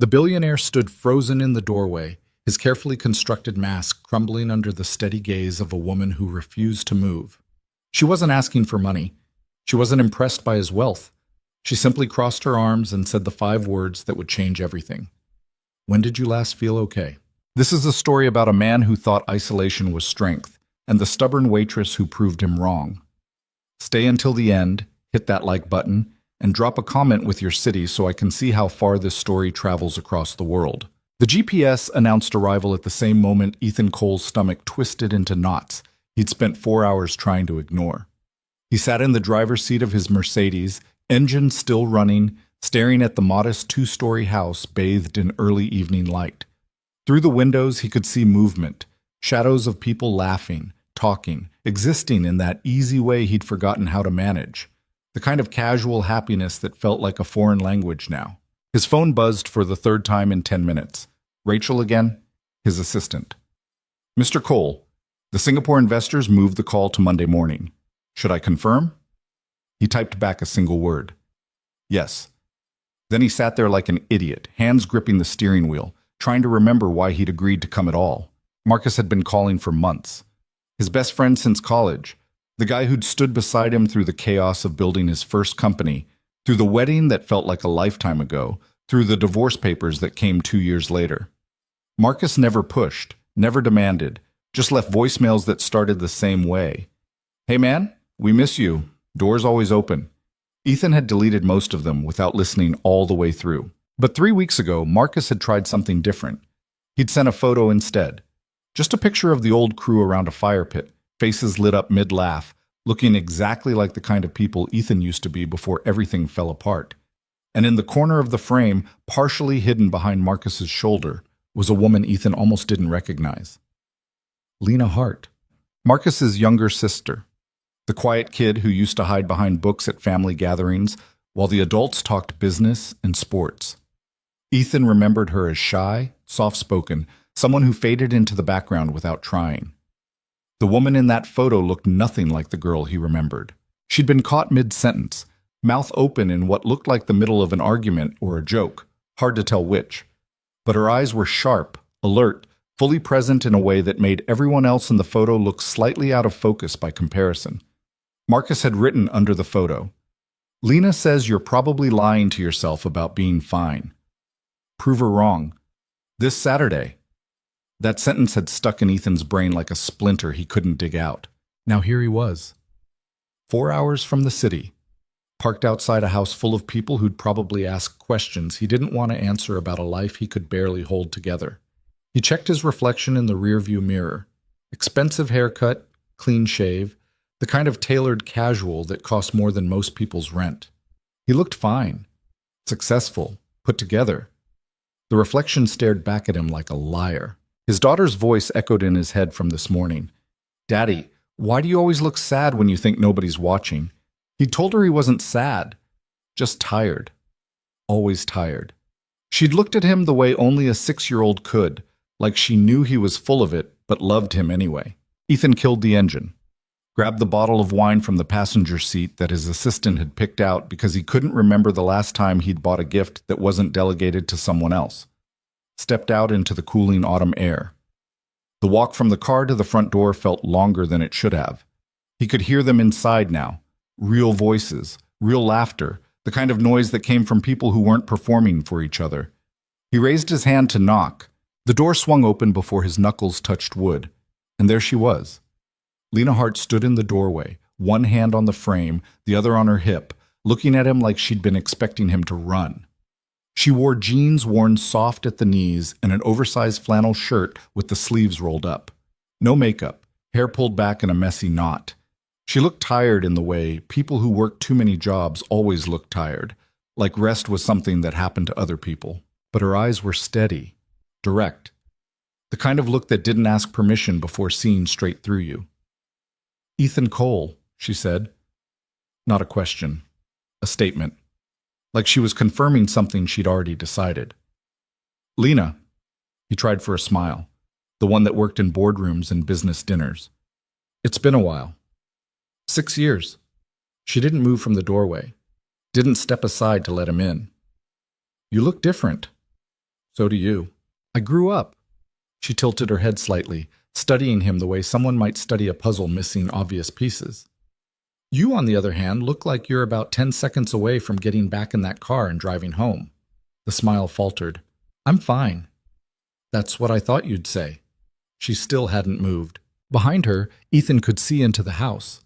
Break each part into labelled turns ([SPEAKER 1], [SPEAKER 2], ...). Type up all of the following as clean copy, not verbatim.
[SPEAKER 1] The billionaire stood frozen in the doorway, his carefully constructed mask crumbling under the steady gaze of a woman who refused to move. She wasn't asking for money. She wasn't impressed by his wealth. She simply crossed her arms and said the 5 words that would change everything. When did you last feel okay? This is a story about a man who thought isolation was strength, and the stubborn waitress who proved him wrong. Stay until the end, hit that like button, and drop a comment with your city so I can see how far this story travels across the world. The GPS announced arrival at the same moment Ethan Cole's stomach twisted into knots he'd spent 4 hours trying to ignore. He sat in the driver's seat of his Mercedes, engine still running, staring at the modest 2-story house bathed in early evening light. Through the windows he could see movement, shadows of people laughing, talking, existing in that easy way he'd forgotten how to manage. The kind of casual happiness that felt like a foreign language now. His phone buzzed for the 3rd time in 10 minutes. Rachel again, his assistant. Mr. Cole, the Singapore investors moved the call to Monday morning. Should I confirm? He typed back a single word. Yes. Then he sat there like an idiot, hands gripping the steering wheel, trying to remember why he'd agreed to come at all. Marcus had been calling for months. His best friend since college, the guy who'd stood beside him through the chaos of building his first company, through the wedding that felt like a lifetime ago, through the divorce papers that came 2 years later. Marcus never pushed, never demanded, just left voicemails that started the same way. Hey man, we miss you. Doors always open. Ethan had deleted most of them without listening all the way through. But 3 weeks ago, Marcus had tried something different. He'd sent a photo instead. Just a picture of the old crew around a fire pit, faces lit up mid-laugh, looking exactly like the kind of people Ethan used to be before everything fell apart. And in the corner of the frame, partially hidden behind Marcus's shoulder, was a woman Ethan almost didn't recognize. Lena Hart, Marcus's younger sister. The quiet kid who used to hide behind books at family gatherings while the adults talked business and sports. Ethan remembered her as shy, soft-spoken, someone who faded into the background without trying. The woman in that photo looked nothing like the girl he remembered. She'd been caught mid-sentence, mouth open in what looked like the middle of an argument or a joke, hard to tell which. But her eyes were sharp, alert, fully present in a way that made everyone else in the photo look slightly out of focus by comparison. Marcus had written under the photo, "Lena says you're probably lying to yourself about being fine. Prove her wrong. This Saturday." That sentence had stuck in Ethan's brain like a splinter he couldn't dig out. Now here he was. 4 hours from the city, parked outside a house full of people who'd probably ask questions he didn't want to answer about a life he could barely hold together. He checked his reflection in the rearview mirror. Expensive haircut, clean shave, the kind of tailored casual that costs more than most people's rent. He looked fine, successful, put together. The reflection stared back at him like a liar. His daughter's voice echoed in his head from this morning. "Daddy, why do you always look sad when you think nobody's watching?" He told her he wasn't sad, just tired. Always tired. She'd looked at him the way only a 6-year-old could, like she knew he was full of it, but loved him anyway. Ethan killed the engine, grabbed the bottle of wine from the passenger seat that his assistant had picked out because he couldn't remember the last time he'd bought a gift that wasn't delegated to someone else. Stepped out into the cooling autumn air. The walk from the car to the front door felt longer than it should have. He could hear them inside now. Real voices, real laughter, the kind of noise that came from people who weren't performing for each other. He raised his hand to knock. The door swung open before his knuckles touched wood, and there she was. Lena Hart stood in the doorway, one hand on the frame, the other on her hip, looking at him like she'd been expecting him to run. She wore jeans worn soft at the knees and an oversized flannel shirt with the sleeves rolled up. No makeup, hair pulled back in a messy knot. She looked tired in the way people who work too many jobs always look tired, like rest was something that happened to other people. But her eyes were steady, direct, the kind of look that didn't ask permission before seeing straight through you. "Ethan Cole," she said. Not a question, a statement, like she was confirming something she'd already decided. "Lena," he tried for a smile, the one that worked in boardrooms and business dinners. "It's been a while. 6 years. She didn't move from the doorway, didn't step aside to let him in. "You look different." So do you. I grew up. She tilted her head slightly, studying him the way someone might study a puzzle missing obvious pieces. You, on the other hand, look like you're about 10 seconds away from getting back in that car and driving home. The smile faltered. I'm fine. That's what I thought you'd say. She still hadn't moved. Behind her, Ethan could see into the house.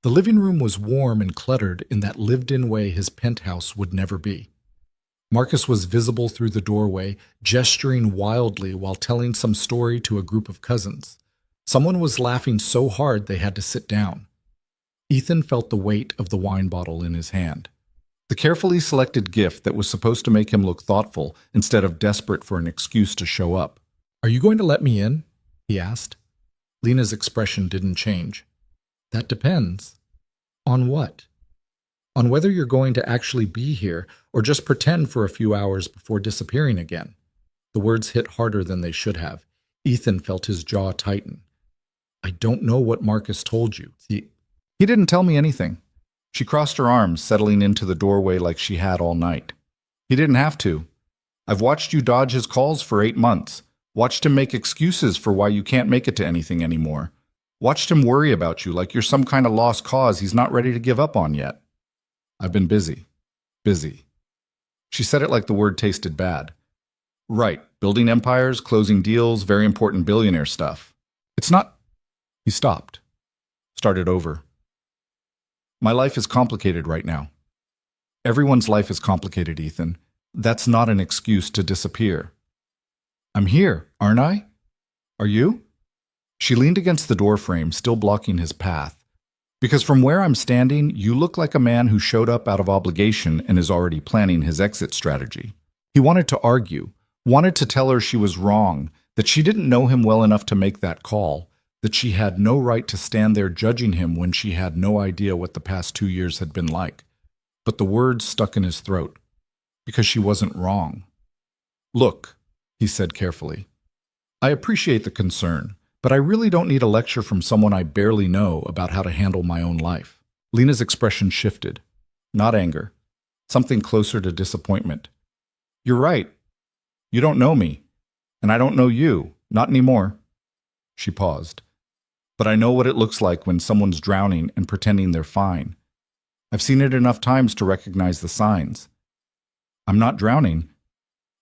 [SPEAKER 1] The living room was warm and cluttered in that lived-in way his penthouse would never be. Marcus was visible through the doorway, gesturing wildly while telling some story to a group of cousins. Someone was laughing so hard they had to sit down. Ethan felt the weight of the wine bottle in his hand. The carefully selected gift that was supposed to make him look thoughtful instead of desperate for an excuse to show up. Are you going to let me in? He asked. Lena's expression didn't change. That depends. On what? On whether you're going to actually be here or just pretend for a few hours before disappearing again. The words hit harder than they should have. Ethan felt his jaw tighten. I don't know what Marcus told you. He didn't tell me anything. She crossed her arms, settling into the doorway like she had all night. He didn't have to. I've watched you dodge his calls for 8 months. Watched him make excuses for why you can't make it to anything anymore. Watched him worry about you like you're some kind of lost cause he's not ready to give up on yet. I've been busy. Busy. She said it like the word tasted bad. Right, building empires, closing deals, very important billionaire stuff. It's not... He stopped. Started over. My life is complicated right now. Everyone's life is complicated, Ethan. That's not an excuse to disappear. I'm here, aren't I? Are you? She leaned against the doorframe, still blocking his path. Because from where I'm standing, you look like a man who showed up out of obligation and is already planning his exit strategy. He wanted to argue, wanted to tell her she was wrong, that she didn't know him well enough to make that call, that she had no right to stand there judging him when she had no idea what the past 2 years had been like. But the words stuck in his throat, because she wasn't wrong. Look, he said carefully, I appreciate the concern, but I really don't need a lecture from someone I barely know about how to handle my own life. Lena's expression shifted. Not anger. Something closer to disappointment. You're right. You don't know me. And I don't know you. Not anymore. She paused. But I know what it looks like when someone's drowning and pretending they're fine. I've seen it enough times to recognize the signs. I'm not drowning.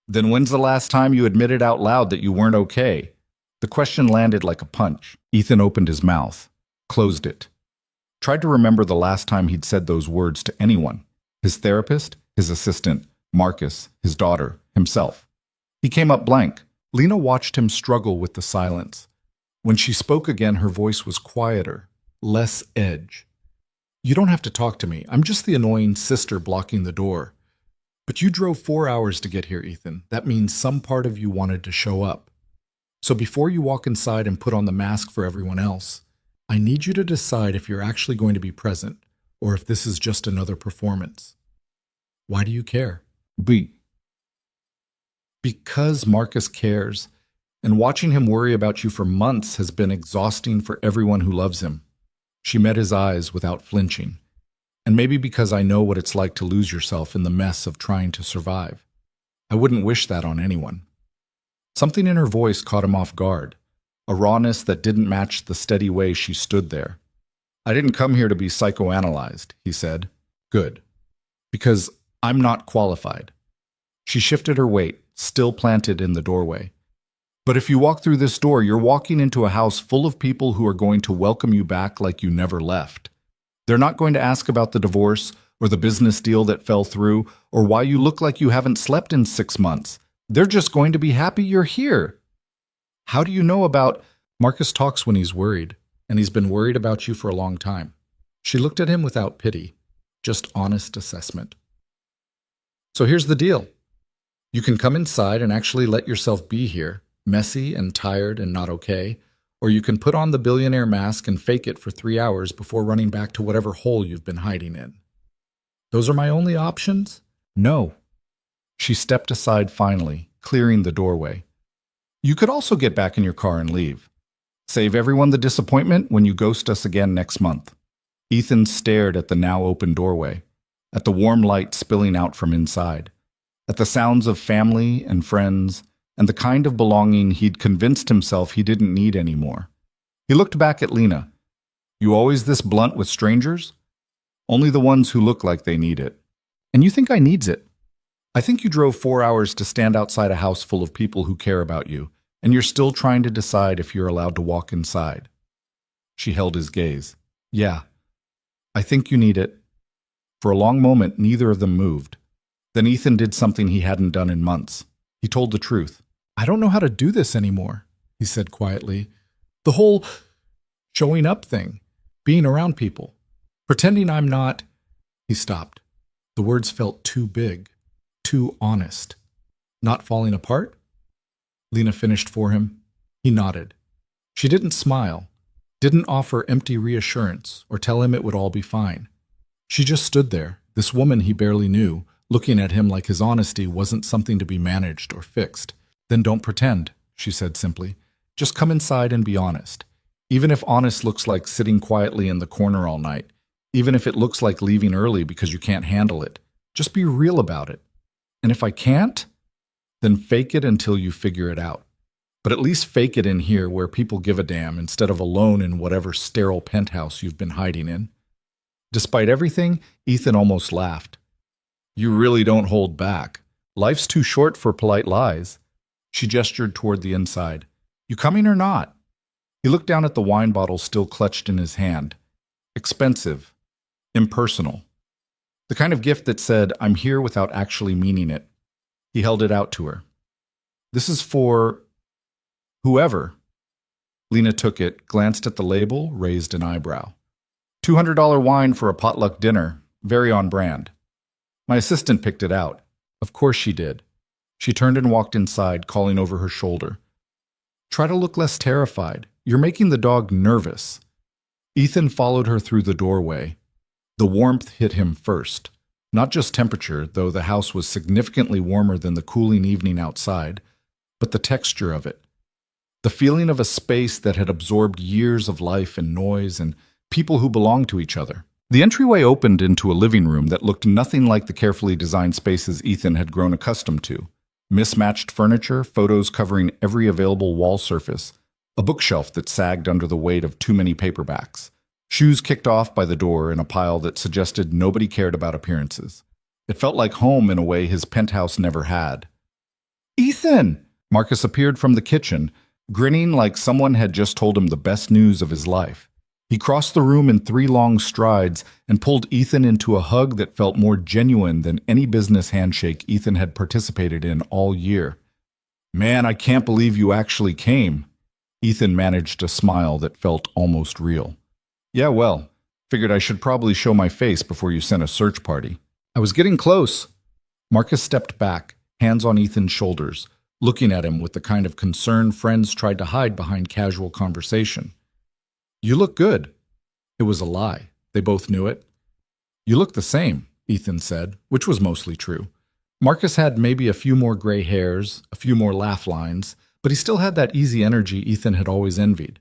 [SPEAKER 1] Then when's the last time you admitted out loud that you weren't okay? The question landed like a punch. Ethan opened his mouth, closed it. Tried to remember the last time he'd said those words to anyone. His therapist, his assistant, Marcus, his daughter, himself. He came up blank. Lena watched him struggle with the silence. When she spoke again, her voice was quieter, less edge. You don't have to talk to me. I'm just the annoying sister blocking the door. But you drove 4 hours to get here, Ethan. That means some part of you wanted to show up. So before you walk inside and put on the mask for everyone else, I need you to decide if you're actually going to be present or if this is just another performance. Why do you care? Because Marcus cares, and watching him worry about you for months has been exhausting for everyone who loves him. She met his eyes without flinching. And maybe because I know what it's like to lose yourself in the mess of trying to survive. I wouldn't wish that on anyone. Something in her voice caught him off guard, a rawness that didn't match the steady way she stood there. I didn't come here to be psychoanalyzed, he said. Good. Because I'm not qualified. She shifted her weight, still planted in the doorway. But if you walk through this door, you're walking into a house full of people who are going to welcome you back like you never left. They're not going to ask about the divorce or the business deal that fell through or why you look like you haven't slept in 6 months. They're just going to be happy you're here. How do you know about... Marcus talks when he's worried, and he's been worried about you for a long time. She looked at him without pity, just honest assessment. So here's the deal. You can come inside and actually let yourself be here, messy and tired and not okay, or you can put on the billionaire mask and fake it for 3 hours before running back to whatever hole you've been hiding in. Those are my only options? No. She stepped aside finally, clearing the doorway. You could also get back in your car and leave. Save everyone the disappointment when you ghost us again next month. Ethan stared at the now open doorway, at the warm light spilling out from inside, at the sounds of family and friends, and the kind of belonging he'd convinced himself he didn't need anymore. He looked back at Lena. You always this blunt with strangers? Only the ones who look like they need it. And you think I needs it? I think you drove 4 hours to stand outside a house full of people who care about you, and you're still trying to decide if you're allowed to walk inside. She held his gaze. Yeah, I think you need it. For a long moment, neither of them moved. Then Ethan did something he hadn't done in months. He told the truth. I don't know how to do this anymore, he said quietly. The whole showing up thing, being around people, pretending I'm not... He stopped. The words felt too big, too honest. Not falling apart? Lena finished for him. He nodded. She didn't smile, didn't offer empty reassurance or tell him it would all be fine. She just stood there, this woman he barely knew, looking at him like his honesty wasn't something to be managed or fixed. Then don't pretend, she said simply. Just come inside and be honest. Even if honest looks like sitting quietly in the corner all night, even if it looks like leaving early because you can't handle it, just be real about it. And if I can't, then fake it until you figure it out. But at least fake it in here where people give a damn instead of alone in whatever sterile penthouse you've been hiding in. Despite everything, Ethan almost laughed. You really don't hold back. Life's too short for polite lies. She gestured toward the inside. You coming or not? He looked down at the wine bottle still clutched in his hand. Expensive. Impersonal. The kind of gift that said, I'm here without actually meaning it. He held it out to her. This is for... whoever. Lena took it, glanced at the label, raised an eyebrow. $200 wine for a potluck dinner. Very on brand. My assistant picked it out. Of course she did. She turned and walked inside, calling over her shoulder. Try to look less terrified. You're making the dog nervous. Ethan followed her through the doorway. The warmth hit him first. Not just temperature, though the house was significantly warmer than the cooling evening outside, but the texture of it. The feeling of a space that had absorbed years of life and noise and people who belonged to each other. The entryway opened into a living room that looked nothing like the carefully designed spaces Ethan had grown accustomed to. Mismatched furniture, photos covering every available wall surface, a bookshelf that sagged under the weight of too many paperbacks, shoes kicked off by the door in a pile that suggested nobody cared about appearances. It felt like home in a way his penthouse never had. Ethan! Marcus appeared from the kitchen, grinning like someone had just told him the best news of his life. He crossed the room in 3 long strides and pulled Ethan into a hug that felt more genuine than any business handshake Ethan had participated in all year. Man, I can't believe you actually came. Ethan managed a smile that felt almost real. Yeah, well, figured I should probably show my face before you sent a search party. I was getting close. Marcus stepped back, hands on Ethan's shoulders, looking at him with the kind of concern friends tried to hide behind casual conversation. You look good. It was a lie. They both knew it. You look the same, Ethan said, which was mostly true. Marcus had maybe a few more gray hairs, a few more laugh lines, but he still had that easy energy Ethan had always envied.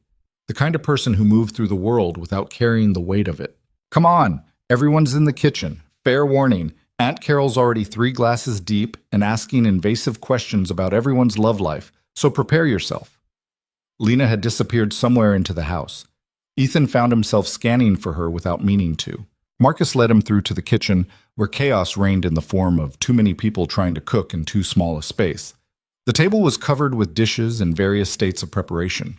[SPEAKER 1] The kind of person who moved through the world without carrying the weight of it. Come on, everyone's in the kitchen. Fair warning, Aunt Carol's already 3 glasses deep and asking invasive questions about everyone's love life, so prepare yourself. Lena had disappeared somewhere into the house. Ethan found himself scanning for her without meaning to. Marcus led him through to the kitchen, where chaos reigned in the form of too many people trying to cook in too small a space. The table was covered with dishes in various states of preparation.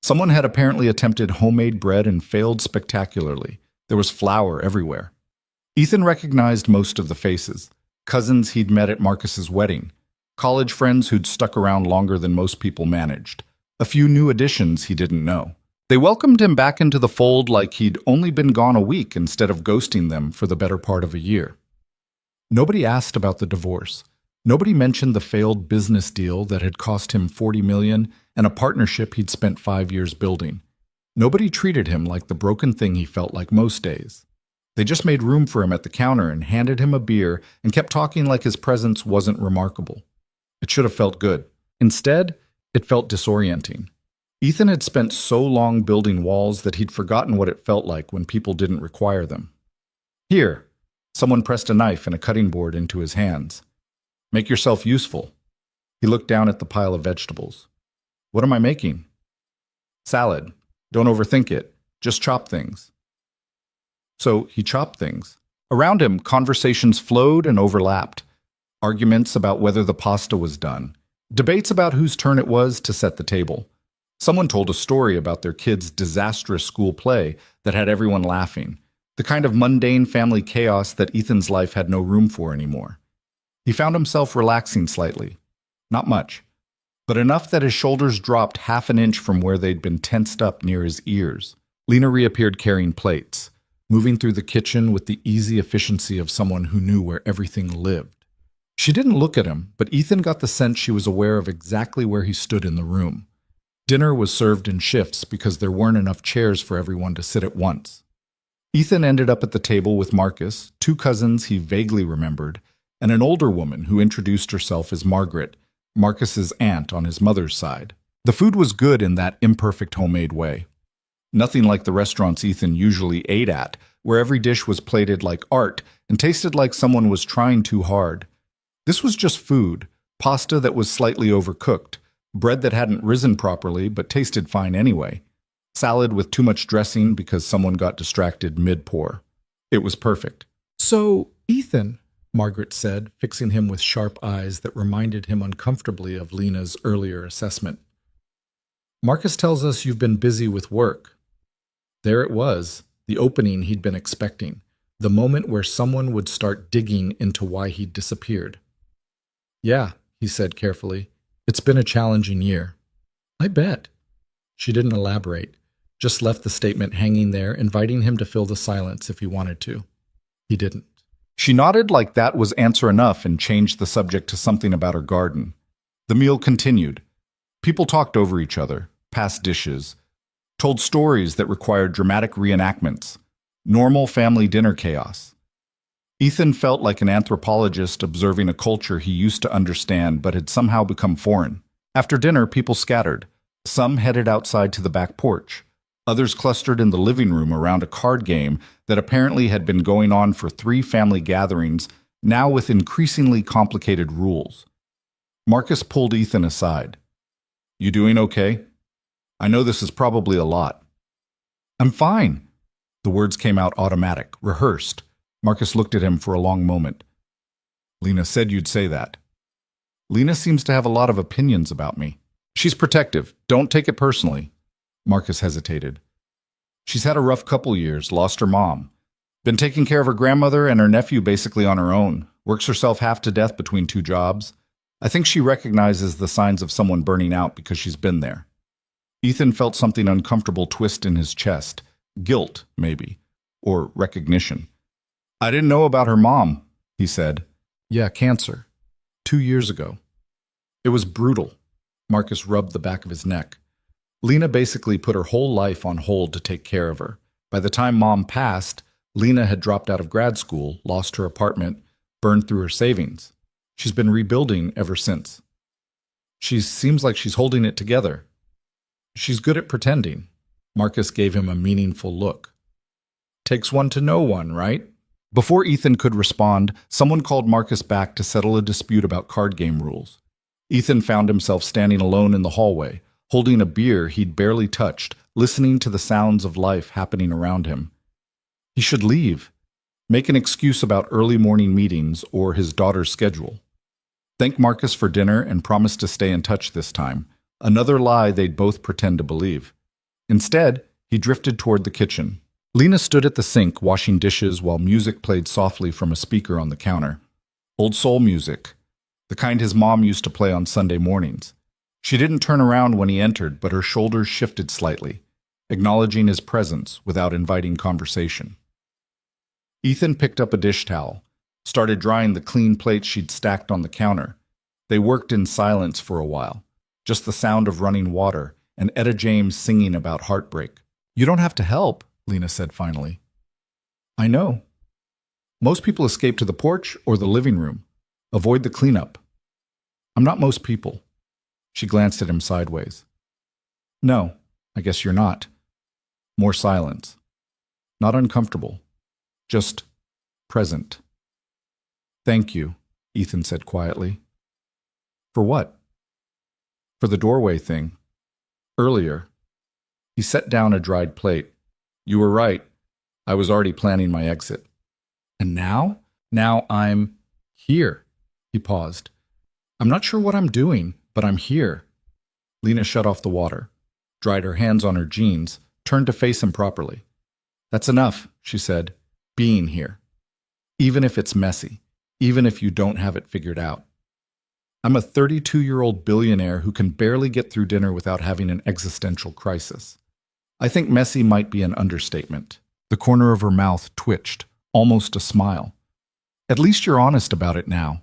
[SPEAKER 1] Someone had apparently attempted homemade bread and failed spectacularly. There was flour everywhere. Ethan recognized most of the faces. Cousins he'd met at Marcus's wedding. College friends who'd stuck around longer than most people managed. A few new additions he didn't know. They welcomed him back into the fold like he'd only been gone a week instead of ghosting them for the better part of a year. Nobody asked about the divorce. Nobody mentioned the failed business deal that had cost him $40 million and a partnership he'd spent 5 years building. Nobody treated him like the broken thing he felt like most days. They just made room for him at the counter and handed him a beer and kept talking like his presence wasn't remarkable. It should have felt good. Instead, it felt disorienting. Ethan had spent so long building walls that he'd forgotten what it felt like when people didn't require them. Here, someone pressed a knife and a cutting board into his hands. Make yourself useful. He looked down at the pile of vegetables. What am I making? Salad. Don't overthink it. Just chop things. So he chopped things. Around him, conversations flowed and overlapped. Arguments about whether the pasta was done. Debates about whose turn it was to set the table. Someone told a story about their kid's disastrous school play that had everyone laughing. The kind of mundane family chaos that Ethan's life had no room for anymore. He found himself relaxing slightly. Not much, but enough that his shoulders dropped half an inch from where they'd been tensed up near his ears. Lena reappeared carrying plates, moving through the kitchen with the easy efficiency of someone who knew where everything lived. She didn't look at him, but Ethan got the sense she was aware of exactly where he stood in the room. Dinner was served in shifts because there weren't enough chairs for everyone to sit at once. Ethan ended up at the table with Marcus, two cousins he vaguely remembered, and an older woman who introduced herself as Margaret, Marcus's aunt on his mother's side. The food was good in that imperfect homemade way. Nothing like the restaurants Ethan usually ate at, where every dish was plated like art and tasted like someone was trying too hard. This was just food, pasta that was slightly overcooked, bread that hadn't risen properly but tasted fine anyway, salad with too much dressing because someone got distracted mid-pour. It was perfect. So, Ethan, Margaret said, fixing him with sharp eyes that reminded him uncomfortably of Lena's earlier assessment. Marcus tells us you've been busy with work. There it was, the opening he'd been expecting, the moment where someone would start digging into why he'd disappeared. Yeah, he said carefully. It's been a challenging year. I bet. She didn't elaborate, just left the statement hanging there, inviting him to fill the silence if he wanted to. He didn't. She nodded like that was answer enough and changed the subject to something about her garden. The meal continued. People talked over each other, passed dishes, told stories that required dramatic reenactments, normal family dinner chaos. Ethan felt like an anthropologist observing a culture he used to understand but had somehow become foreign. After dinner, people scattered. Some headed outside to the back porch. Others clustered in the living room around a card game that apparently had been going on for 3 family gatherings, now with increasingly complicated rules. Marcus pulled Ethan aside. You doing okay? I know this is probably a lot. I'm fine. The words came out automatic, rehearsed. Marcus looked at him for a long moment. Lena said you'd say that. Lena seems to have a lot of opinions about me. She's protective. Don't take it personally. Marcus hesitated. She's had a rough couple years, lost her mom. Been taking care of her grandmother and her nephew basically on her own. Works herself half to death between 2 jobs. I think she recognizes the signs of someone burning out because she's been there. Ethan felt something uncomfortable twist in his chest. Guilt, maybe. Or recognition. I didn't know about her mom, he said. Yeah, cancer. 2 years ago. It was brutal. Marcus rubbed the back of his neck. Lena basically put her whole life on hold to take care of her. By the time Mom passed, Lena had dropped out of grad school, lost her apartment, burned through her savings. She's been rebuilding ever since. She seems like she's holding it together. She's good at pretending. Marcus gave him a meaningful look. Takes one to know one, right? Before Ethan could respond, someone called Marcus back to settle a dispute about card game rules. Ethan found himself standing alone in the hallway, holding a beer he'd barely touched, listening to the sounds of life happening around him. He should leave, make an excuse about early morning meetings or his daughter's schedule. Thank Marcus for dinner and promise to stay in touch this time, another lie they'd both pretend to believe. Instead, he drifted toward the kitchen. Lena stood at the sink washing dishes while music played softly from a speaker on the counter. Old soul music, the kind his mom used to play on Sunday mornings. She didn't turn around when he entered, but her shoulders shifted slightly, acknowledging his presence without inviting conversation. Ethan picked up a dish towel, started drying the clean plates she'd stacked on the counter. They worked in silence for a while, just the sound of running water and Etta James singing about heartbreak. You don't have to help, Lena said finally. I know. Most people escape to the porch or the living room. Avoid the cleanup. I'm not most people. She glanced at him sideways. No, I guess you're not. More silence. Not uncomfortable. Just present. Thank you, Ethan said quietly. For what? For the doorway thing. Earlier. He set down a dried plate. You were right. I was already planning my exit. And now? Now I'm here. He paused. I'm not sure what I'm doing, but I'm here. Lena shut off the water, dried her hands on her jeans, turned to face him properly. That's enough, she said, being here. Even if it's messy, even if you don't have it figured out. I'm a 32-year-old billionaire who can barely get through dinner without having an existential crisis. I think messy might be an understatement. The corner of her mouth twitched, almost a smile. At least you're honest about it now.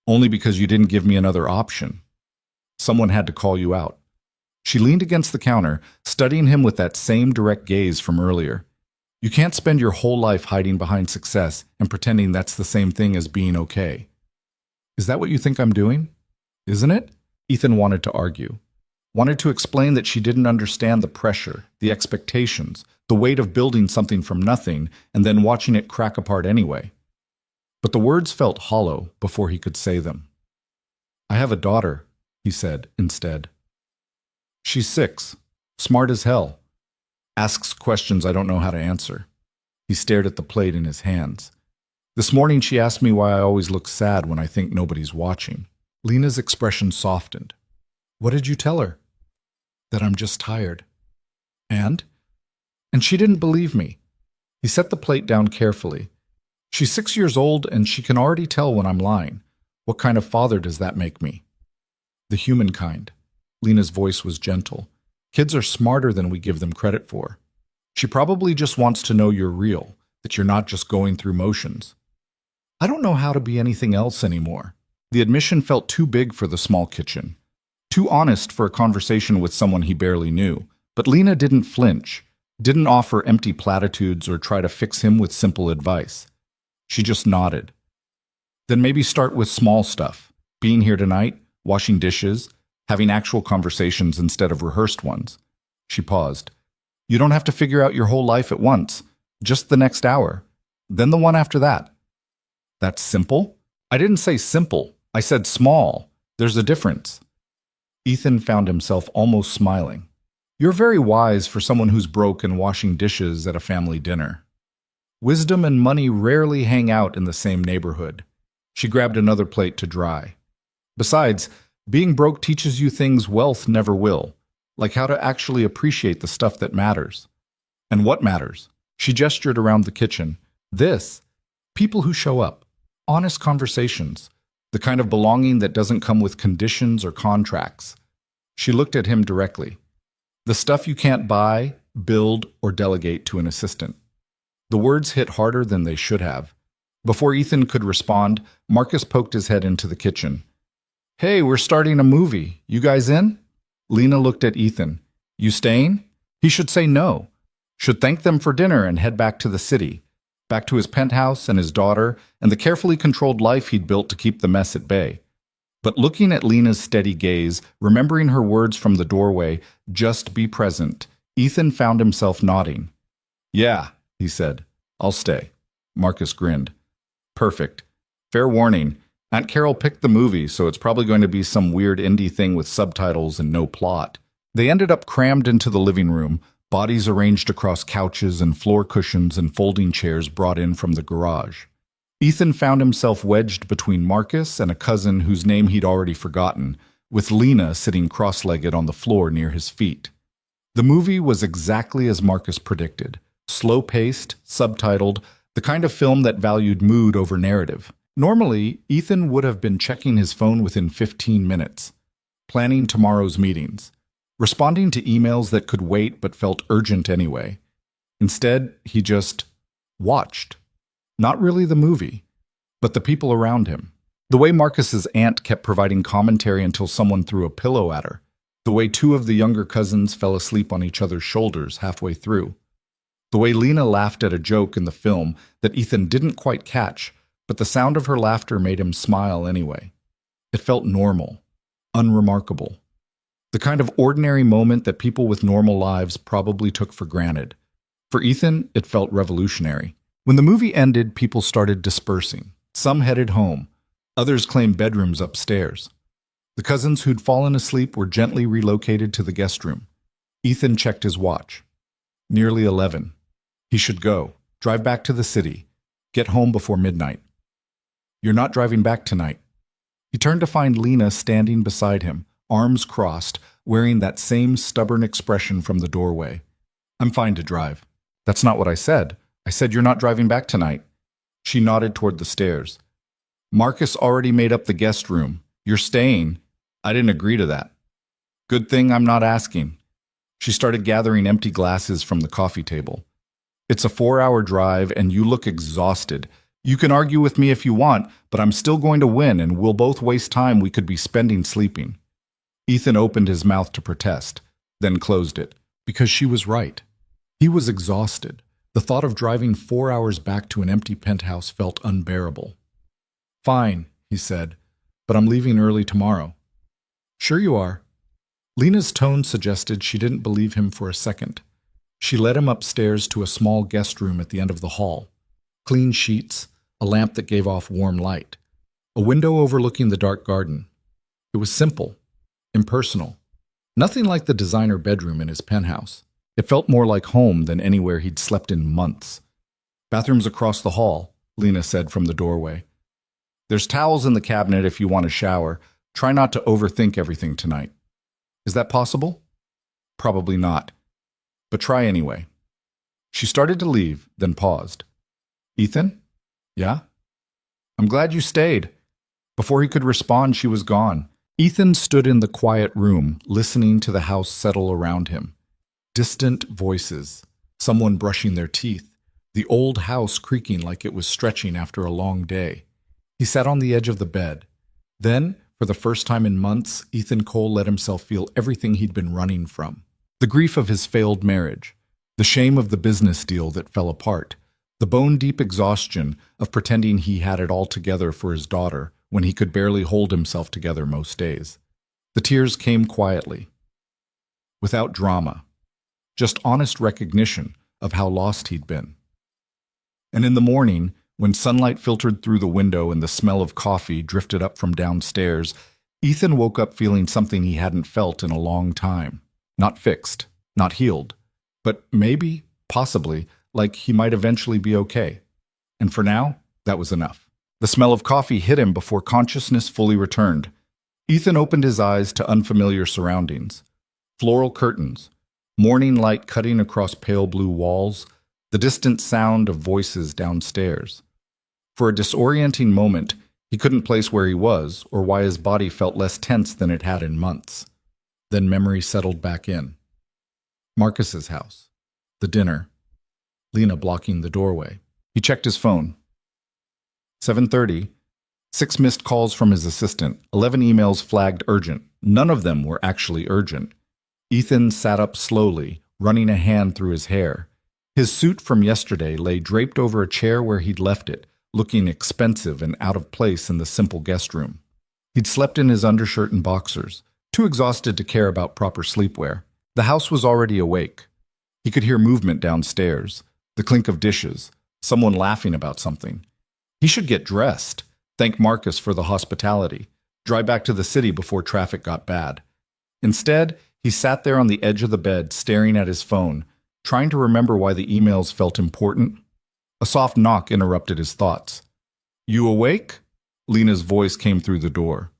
[SPEAKER 1] Only because you didn't give me another option. Someone had to call you out. She leaned against the counter, studying him with that same direct gaze from earlier. You can't spend your whole life hiding behind success and pretending that's the same thing as being okay. Is that what you think I'm doing? Isn't it? Ethan wanted to argue. Wanted to explain that she didn't understand the pressure, the expectations, the weight of building something from nothing and then watching it crack apart anyway. But the words felt hollow before he could say them. I have a daughter, he said instead. She's 6, smart as hell. Asks questions I don't know how to answer. He stared at the plate in his hands. This morning she asked me why I always look sad when I think nobody's watching. Lena's expression softened. What did you tell her? That I'm just tired. And? And she didn't believe me. He set the plate down carefully. She's 6 years old and she can already tell when I'm lying. What kind of father does that make me? The human kind. Lena's voice was gentle. Kids are smarter than we give them credit for. She probably just wants to know you're real, that you're not just going through motions. I don't know how to be anything else anymore. The admission felt too big for the small kitchen. Too honest for a conversation with someone he barely knew. But Lena didn't flinch, didn't offer empty platitudes or try to fix him with simple advice. She just nodded. Then maybe start with small stuff. Being here tonight, washing dishes, having actual conversations instead of rehearsed ones. She paused. You don't have to figure out your whole life at once. Just the next hour. Then the one after that. That's simple? I didn't say simple. I said small. There's a difference. Ethan found himself almost smiling. You're very wise for someone who's broke and washing dishes at a family dinner. Wisdom and money rarely hang out in the same neighborhood. She grabbed another plate to dry. Besides, being broke teaches you things wealth never will, like how to actually appreciate the stuff that matters. And what matters? She gestured around the kitchen. This. People who show up. Honest conversations. The kind of belonging that doesn't come with conditions or contracts. She looked at him directly. The stuff you can't buy, build, or delegate to an assistant. The words hit harder than they should have. Before Ethan could respond, Marcus poked his head into the kitchen. Hey, we're starting a movie. You guys in? Lena looked at Ethan. You staying? He should say no. Should thank them for dinner and head back to the city. Back to his penthouse and his daughter and the carefully controlled life he'd built to keep the mess at bay. But looking at Lena's steady gaze, remembering her words from the doorway, just be present, Ethan found himself nodding. Yeah, he said. I'll stay. Marcus grinned. Perfect. Fair warning. Aunt Carol picked the movie, so it's probably going to be some weird indie thing with subtitles and no plot. They ended up crammed into the living room, bodies arranged across couches and floor cushions and folding chairs brought in from the garage. Ethan found himself wedged between Marcus and a cousin whose name he'd already forgotten, with Lena sitting cross-legged on the floor near his feet. The movie was exactly as Marcus predicted. Slow-paced, subtitled, the kind of film that valued mood over narrative. Normally, Ethan would have been checking his phone within 15 minutes, planning tomorrow's meetings, responding to emails that could wait but felt urgent anyway. Instead, he just watched. Not really the movie, but the people around him. The way Marcus's aunt kept providing commentary until someone threw a pillow at her. The way two of the younger cousins fell asleep on each other's shoulders halfway through. The way Lena laughed at a joke in the film that Ethan didn't quite catch, but the sound of her laughter made him smile anyway. It felt normal, unremarkable. The kind of ordinary moment that people with normal lives probably took for granted. For Ethan, it felt revolutionary. When the movie ended, people started dispersing. Some headed home. Others claimed bedrooms upstairs. The cousins who'd fallen asleep were gently relocated to the guest room. Ethan checked his watch. Nearly 11. He should go, drive back to the city, get home before midnight. You're not driving back tonight. He turned to find Lena standing beside him, arms crossed, wearing that same stubborn expression from the doorway. I'm fine to drive. That's not what I said. I said you're not driving back tonight. She nodded toward the stairs. Marcus already made up the guest room. You're staying. I didn't agree to that. Good thing I'm not asking. She started gathering empty glasses from the coffee table. It's a 4-hour drive and you look exhausted. You can argue with me if you want, but I'm still going to win and we'll both waste time we could be spending sleeping. Ethan opened his mouth to protest, then closed it, because she was right. He was exhausted. The thought of driving 4 hours back to an empty penthouse felt unbearable. Fine, he said, but I'm leaving early tomorrow. Sure you are. Lena's tone suggested she didn't believe him for a second. She led him upstairs to a small guest room at the end of the hall. Clean sheets, a lamp that gave off warm light, a window overlooking the dark garden. It was simple, impersonal, nothing like the designer bedroom in his penthouse. It felt more like home than anywhere he'd slept in months. Bathroom's across the hall, Lena said from the doorway. There's towels in the cabinet if you want a shower. Try not to overthink everything tonight. Is that possible? Probably not. But try anyway. She started to leave, then paused. Ethan? Yeah? I'm glad you stayed. Before he could respond, she was gone. Ethan stood in the quiet room, listening to the house settle around him. Distant voices, someone brushing their teeth, the old house creaking like it was stretching after a long day. He sat on the edge of the bed. Then, for the first time in months, Ethan Cole let himself feel everything he'd been running from. The grief of his failed marriage, the shame of the business deal that fell apart, the bone-deep exhaustion of pretending he had it all together for his daughter when he could barely hold himself together most days. The tears came quietly, without drama, just honest recognition of how lost he'd been. And in the morning, when sunlight filtered through the window and the smell of coffee drifted up from downstairs, Ethan woke up feeling something he hadn't felt in a long time. Not fixed, not healed, but maybe, possibly, like he might eventually be okay. And for now, that was enough. The smell of coffee hit him before consciousness fully returned. Ethan opened his eyes to unfamiliar surroundings. Floral curtains, morning light cutting across pale blue walls, the distant sound of voices downstairs. For a disorienting moment, he couldn't place where he was or why his body felt less tense than it had in months. Then memory settled back in. Marcus's house. The dinner. Lena blocking the doorway. He checked his phone. 7:30. 6 missed calls from his assistant. 11 emails flagged urgent. None of them were actually urgent. Ethan sat up slowly, running a hand through his hair. His suit from yesterday lay draped over a chair where he'd left it, looking expensive and out of place in the simple guest room. He'd slept in his undershirt and boxers, too exhausted to care about proper sleepwear. The house was already awake. He could hear movement downstairs, the clink of dishes, someone laughing about something. He should get dressed, thank Marcus for the hospitality, drive back to the city before traffic got bad. Instead, he sat there on the edge of the bed, staring at his phone, trying to remember why the emails felt important. A soft knock interrupted his thoughts. You awake? Lena's voice came through the door.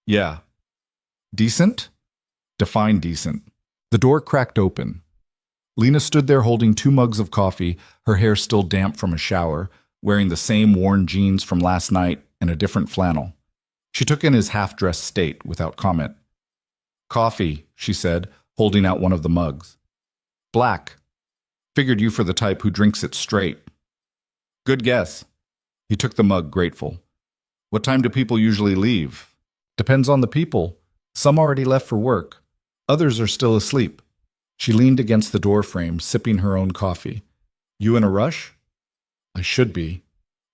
[SPEAKER 1] Yeah. Decent? Define decent. The door cracked open. Lena stood there holding 2 mugs of coffee, her hair still damp from a shower, wearing the same worn jeans from last night and a different flannel. She took in his half-dressed state without comment. Coffee, she said, holding out one of the mugs. Black. Figured you for the type who drinks it straight. Good guess. He took the mug, grateful. What time do people usually leave? Depends on the people. Some already left for work. Others are still asleep. She leaned against the doorframe, sipping her own coffee. You in a rush? I should be.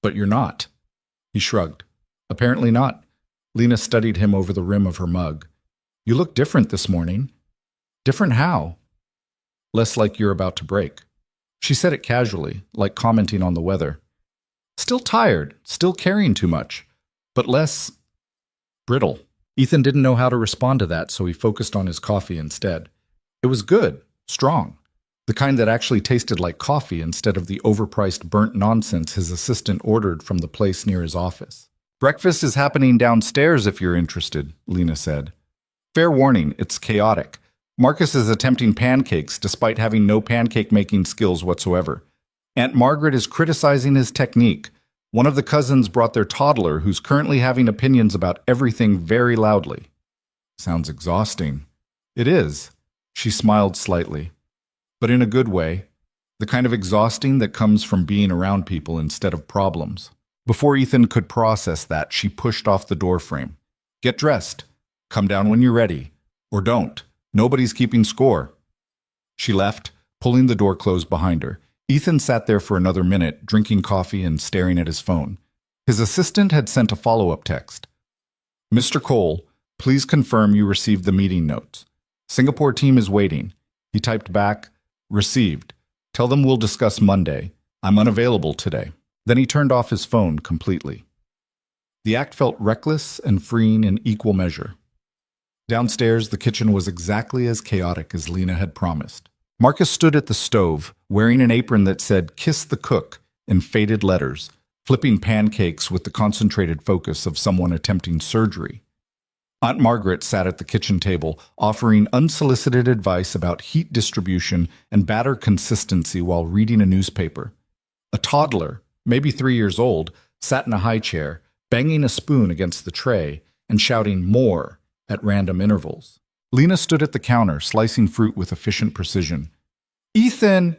[SPEAKER 1] But you're not. He shrugged. Apparently not. Lena studied him over the rim of her mug. You look different this morning. Different how? Less like you're about to break. She said it casually, like commenting on the weather. Still tired, still carrying too much, but less brittle. Ethan didn't know how to respond to that, so he focused on his coffee instead. It was good, strong, the kind that actually tasted like coffee instead of the overpriced burnt nonsense his assistant ordered from the place near his office. "Breakfast is happening downstairs if you're interested," Lena said. "Fair warning, it's chaotic. Marcus is attempting pancakes despite having no pancake-making skills whatsoever. Aunt Margaret is criticizing his technique. One of the cousins brought their toddler, who's currently having opinions about everything very loudly." "Sounds exhausting." "It is." She smiled slightly. "But in a good way. The kind of exhausting that comes from being around people instead of problems." Before Ethan could process that, she pushed off the doorframe. "Get dressed. Come down when you're ready. Or don't. Nobody's keeping score." She left, pulling the door closed behind her. Ethan sat there for another minute, drinking coffee and staring at his phone. His assistant had sent a follow-up text. "Mr. Cole, please confirm you received the meeting notes. Singapore team is waiting." He typed back, "Received. Tell them we'll discuss Monday. I'm unavailable today." Then he turned off his phone completely. The act felt reckless and freeing in equal measure. Downstairs, the kitchen was exactly as chaotic as Lena had promised. Marcus stood at the stove, wearing an apron that said "Kiss the Cook" in faded letters, flipping pancakes with the concentrated focus of someone attempting surgery. Aunt Margaret sat at the kitchen table, offering unsolicited advice about heat distribution and batter consistency while reading a newspaper. A toddler, maybe 3 years old, sat in a high chair, banging a spoon against the tray and shouting "more" at random intervals. Lena stood at the counter, slicing fruit with efficient precision. "Ethan!"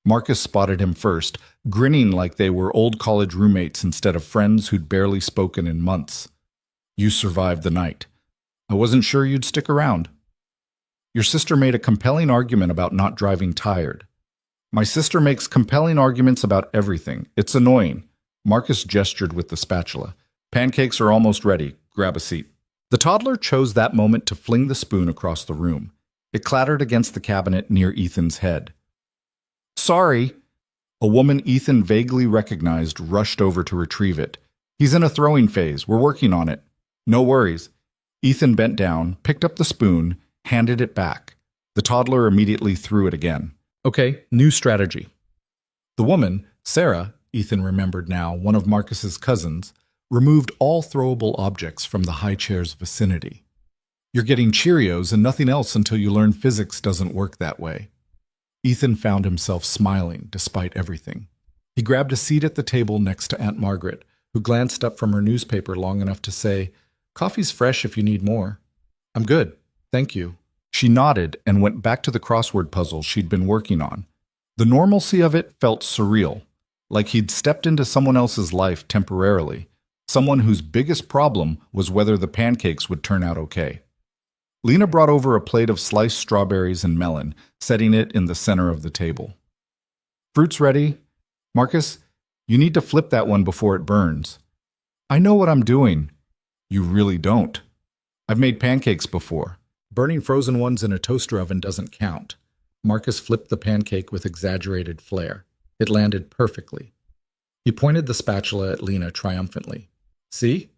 [SPEAKER 1] Marcus spotted him first, grinning like they were old college roommates instead of friends who'd barely spoken in months. "You survived the night. I wasn't sure you'd stick around." "Your sister made a compelling argument about not driving tired." "My sister makes compelling arguments about everything. It's annoying." Marcus gestured with the spatula. "Pancakes are almost ready. Grab a seat." The toddler chose that moment to fling the spoon across the room. It clattered against the cabinet near Ethan's head. "Sorry." A woman Ethan vaguely recognized rushed over to retrieve it. "He's in a throwing phase. We're working on it." "No worries." Ethan bent down, picked up the spoon, handed it back. The toddler immediately threw it again. "Okay, new strategy." The woman, Sarah, Ethan remembered now, one of Marcus's cousins, removed all throwable objects from the high chair's vicinity. "You're getting Cheerios and nothing else until you learn physics doesn't work that way." Ethan found himself smiling despite everything. He grabbed a seat at the table next to Aunt Margaret, who glanced up from her newspaper long enough to say, "Coffee's fresh if you need more." "I'm good, thank you." She nodded and went back to the crossword puzzle she'd been working on. The normalcy of it felt surreal, like he'd stepped into someone else's life temporarily, someone whose biggest problem was whether the pancakes would turn out okay. Lena brought over a plate of sliced strawberries and melon, setting it in the center of the table. "Fruit's ready. Marcus, you need to flip that one before it burns." "I know what I'm doing." "You really don't." "I've made pancakes before." "Burning frozen ones in a toaster oven doesn't count." Marcus flipped the pancake with exaggerated flair. It landed perfectly. He pointed the spatula at Lena triumphantly. "See?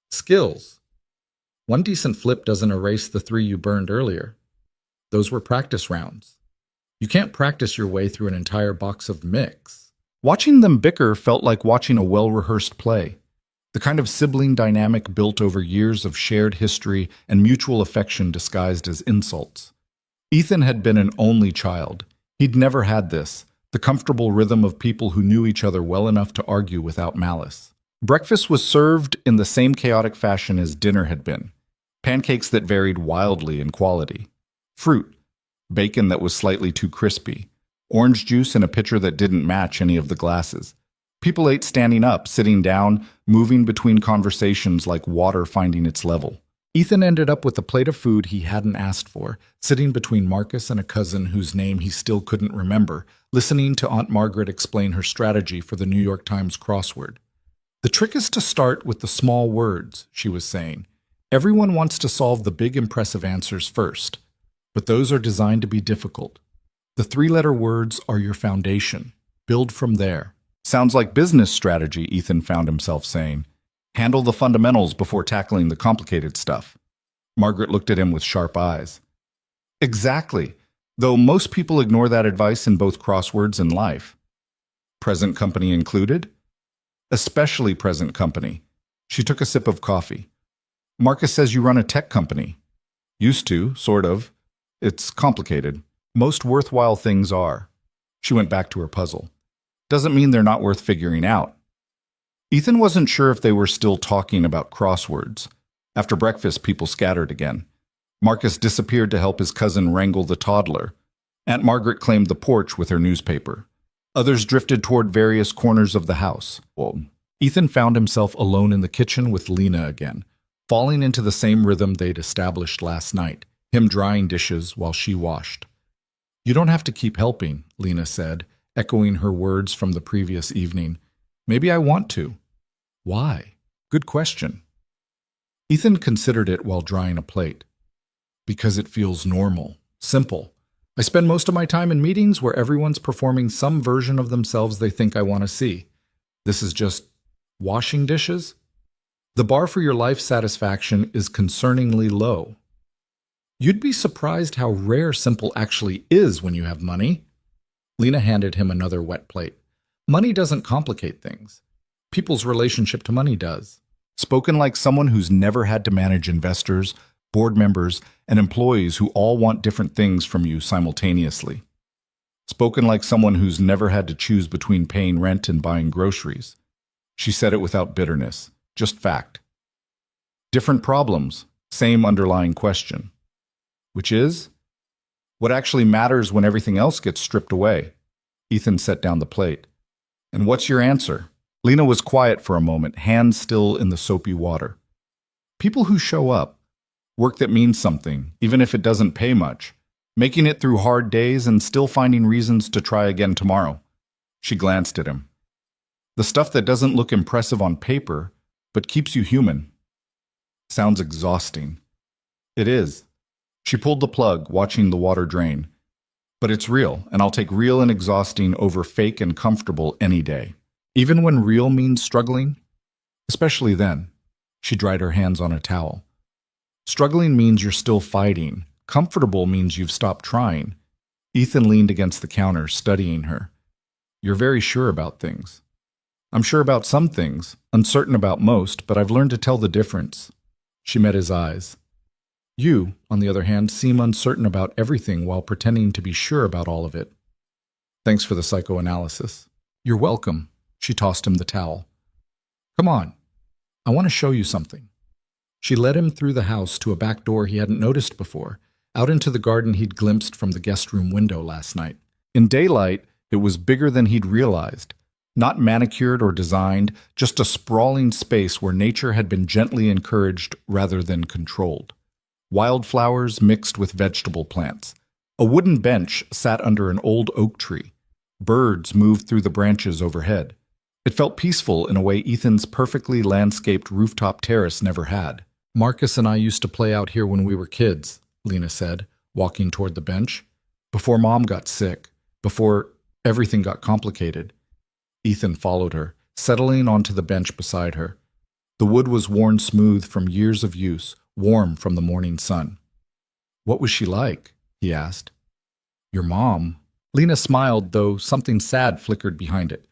[SPEAKER 1] Skills. One decent flip doesn't erase the 3 you burned earlier. Those were practice rounds. You can't practice your way through an entire box of mix." Watching them bicker felt like watching a well-rehearsed play, the kind of sibling dynamic built over years of shared history and mutual affection disguised as insults. Ethan had been an only child. He'd never had this, the comfortable rhythm of people who knew each other well enough to argue without malice. Breakfast was served in the same chaotic fashion as dinner had been. Pancakes that varied wildly in quality. Fruit, bacon that was slightly too crispy, orange juice in a pitcher that didn't match any of the glasses. People ate standing up, sitting down, moving between conversations like water finding its level. Ethan ended up with a plate of food he hadn't asked for, sitting between Marcus and a cousin whose name he still couldn't remember, listening to Aunt Margaret explain her strategy for the New York Times crossword. "The trick is to start with the small words," she was saying. "Everyone wants to solve the big impressive answers first, but those are designed to be difficult. The 3-letter words are your foundation. Build from there." "Sounds like business strategy," Ethan found himself saying. "Handle the fundamentals before tackling the complicated stuff." Margaret looked at him with sharp eyes. Exactly, though most people ignore that advice in both crosswords and life. Present company included? Especially present company. She took a sip of coffee. Marcus says you run a tech company. Used to, sort of. It's complicated. Most worthwhile things are. She went back to her puzzle. Doesn't mean they're not worth figuring out. Ethan wasn't sure if they were still talking about crosswords. After breakfast, people scattered again. Marcus disappeared to help his cousin wrangle the toddler. Aunt Margaret claimed the porch with her newspaper. Others drifted toward various corners of the house. Ethan found himself alone in the kitchen with Lena again, falling into the same rhythm they'd established last night, him drying dishes while she washed. You don't have to keep helping, Lena said, echoing her words from the previous evening. Maybe I want to. Why? Good question. Ethan considered it while drying a plate. Because it feels normal, simple. I spend most of my time in meetings where everyone's performing some version of themselves they think I want to see. This is just washing dishes? The bar for your life satisfaction is concerningly low. You'd be surprised how rare simple actually is when you have money. Lena handed him another wet plate. Money doesn't complicate things. People's relationship to money does. Spoken like someone who's never had to manage investors, board members, and employees who all want different things from you simultaneously. Spoken like someone who's never had to choose between paying rent and buying groceries. She said it without bitterness, just fact. Different problems, same underlying question. Which is? What actually matters when everything else gets stripped away? Ethan set down the plate. And what's your answer? Lena was quiet for a moment, hands still in the soapy water. People who show up. Work that means something, even if it doesn't pay much. Making it through hard days and still finding reasons to try again tomorrow. She glanced at him. The stuff that doesn't look impressive on paper, but keeps you human. Sounds exhausting. It is. She pulled the plug, watching the water drain. But it's real, and I'll take real and exhausting over fake and comfortable any day. Even when real means struggling? Especially then. She dried her hands on a towel. Struggling means you're still fighting. Comfortable means you've stopped trying. Ethan leaned against the counter, studying her. You're very sure about things. I'm sure about some things, uncertain about most, but I've learned to tell the difference. She met his eyes. You, on the other hand, seem uncertain about everything while pretending to be sure about all of it. Thanks for the psychoanalysis. You're welcome. She tossed him the towel. Come on. I want to show you something. She led him through the house to a back door he hadn't noticed before, out into the garden he'd glimpsed from the guest room window last night. In daylight, it was bigger than he'd realized. Not manicured or designed, just a sprawling space where nature had been gently encouraged rather than controlled. Wildflowers mixed with vegetable plants. A wooden bench sat under an old oak tree. Birds moved through the branches overhead. It felt peaceful in a way Ethan's perfectly landscaped rooftop terrace never had. Marcus and I used to play out here when we were kids, Lena said, walking toward the bench. Before Mom got sick, before everything got complicated. Ethan followed her, settling onto the bench beside her. The wood was worn smooth from years of use, warm from the morning sun. What was she like? He asked. Your mom. Lena smiled, though something sad flickered behind it.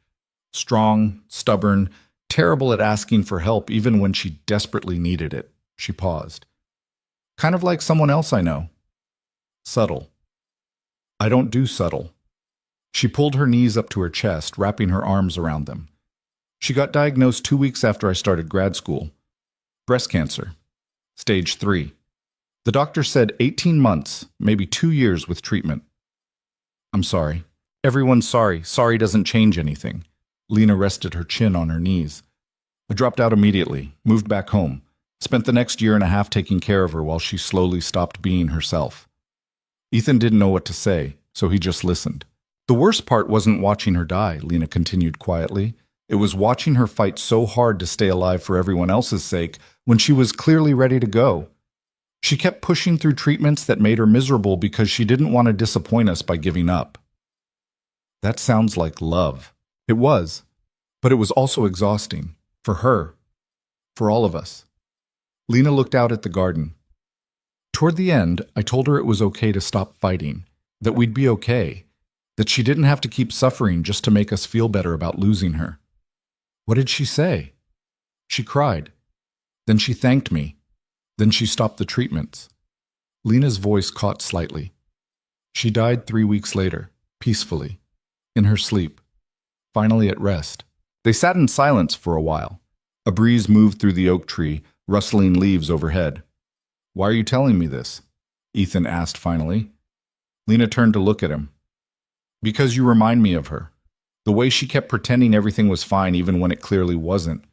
[SPEAKER 1] Strong, stubborn, terrible at asking for help even when she desperately needed it. She paused. Kind of like someone else I know. Subtle. I don't do subtle. She pulled her knees up to her chest, wrapping her arms around them. She got diagnosed 2 weeks after I started grad school. Breast cancer. Stage 3. The doctor said 18 months, maybe 2 years with treatment. I'm sorry. Everyone's sorry. Sorry doesn't change anything. Lena rested her chin on her knees. I dropped out immediately, moved back home, spent the next year and a half taking care of her while she slowly stopped being herself. Ethan didn't know what to say, so he just listened. The worst part wasn't watching her die, Lena continued quietly. It was watching her fight so hard to stay alive for everyone else's sake when she was clearly ready to go. She kept pushing through treatments that made her miserable because she didn't want to disappoint us by giving up. That sounds like love. It was, but it was also exhausting. For her. For all of us. Lena looked out at the garden. Toward the end, I told her it was okay to stop fighting, that we'd be okay, that she didn't have to keep suffering just to make us feel better about losing her. What did she say? She cried. Then she thanked me. Then she stopped the treatments. Lena's voice caught slightly. She died 3 weeks later, peacefully, in her sleep, finally at rest. They sat in silence for a while. A breeze moved through the oak tree, rustling leaves overhead. Why are you telling me this? Ethan asked finally. Lena turned to look at him. Because you remind me of her. The way she kept pretending everything was fine even when it clearly wasn't.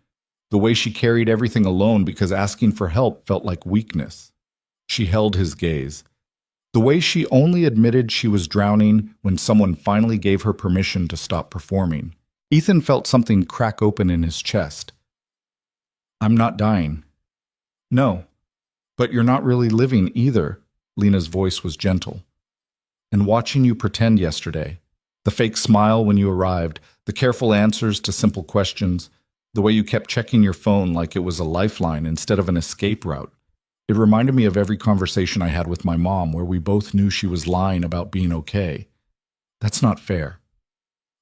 [SPEAKER 1] The way she carried everything alone because asking for help felt like weakness. She held his gaze. The way she only admitted she was drowning when someone finally gave her permission to stop performing. Ethan felt something crack open in his chest. I'm not dying. No, but you're not really living either, Lena's voice was gentle. And watching you pretend yesterday, the fake smile when you arrived, the careful answers to simple questions, the way you kept checking your phone like it was a lifeline instead of an escape route. It reminded me of every conversation I had with my mom where we both knew she was lying about being okay. That's not fair.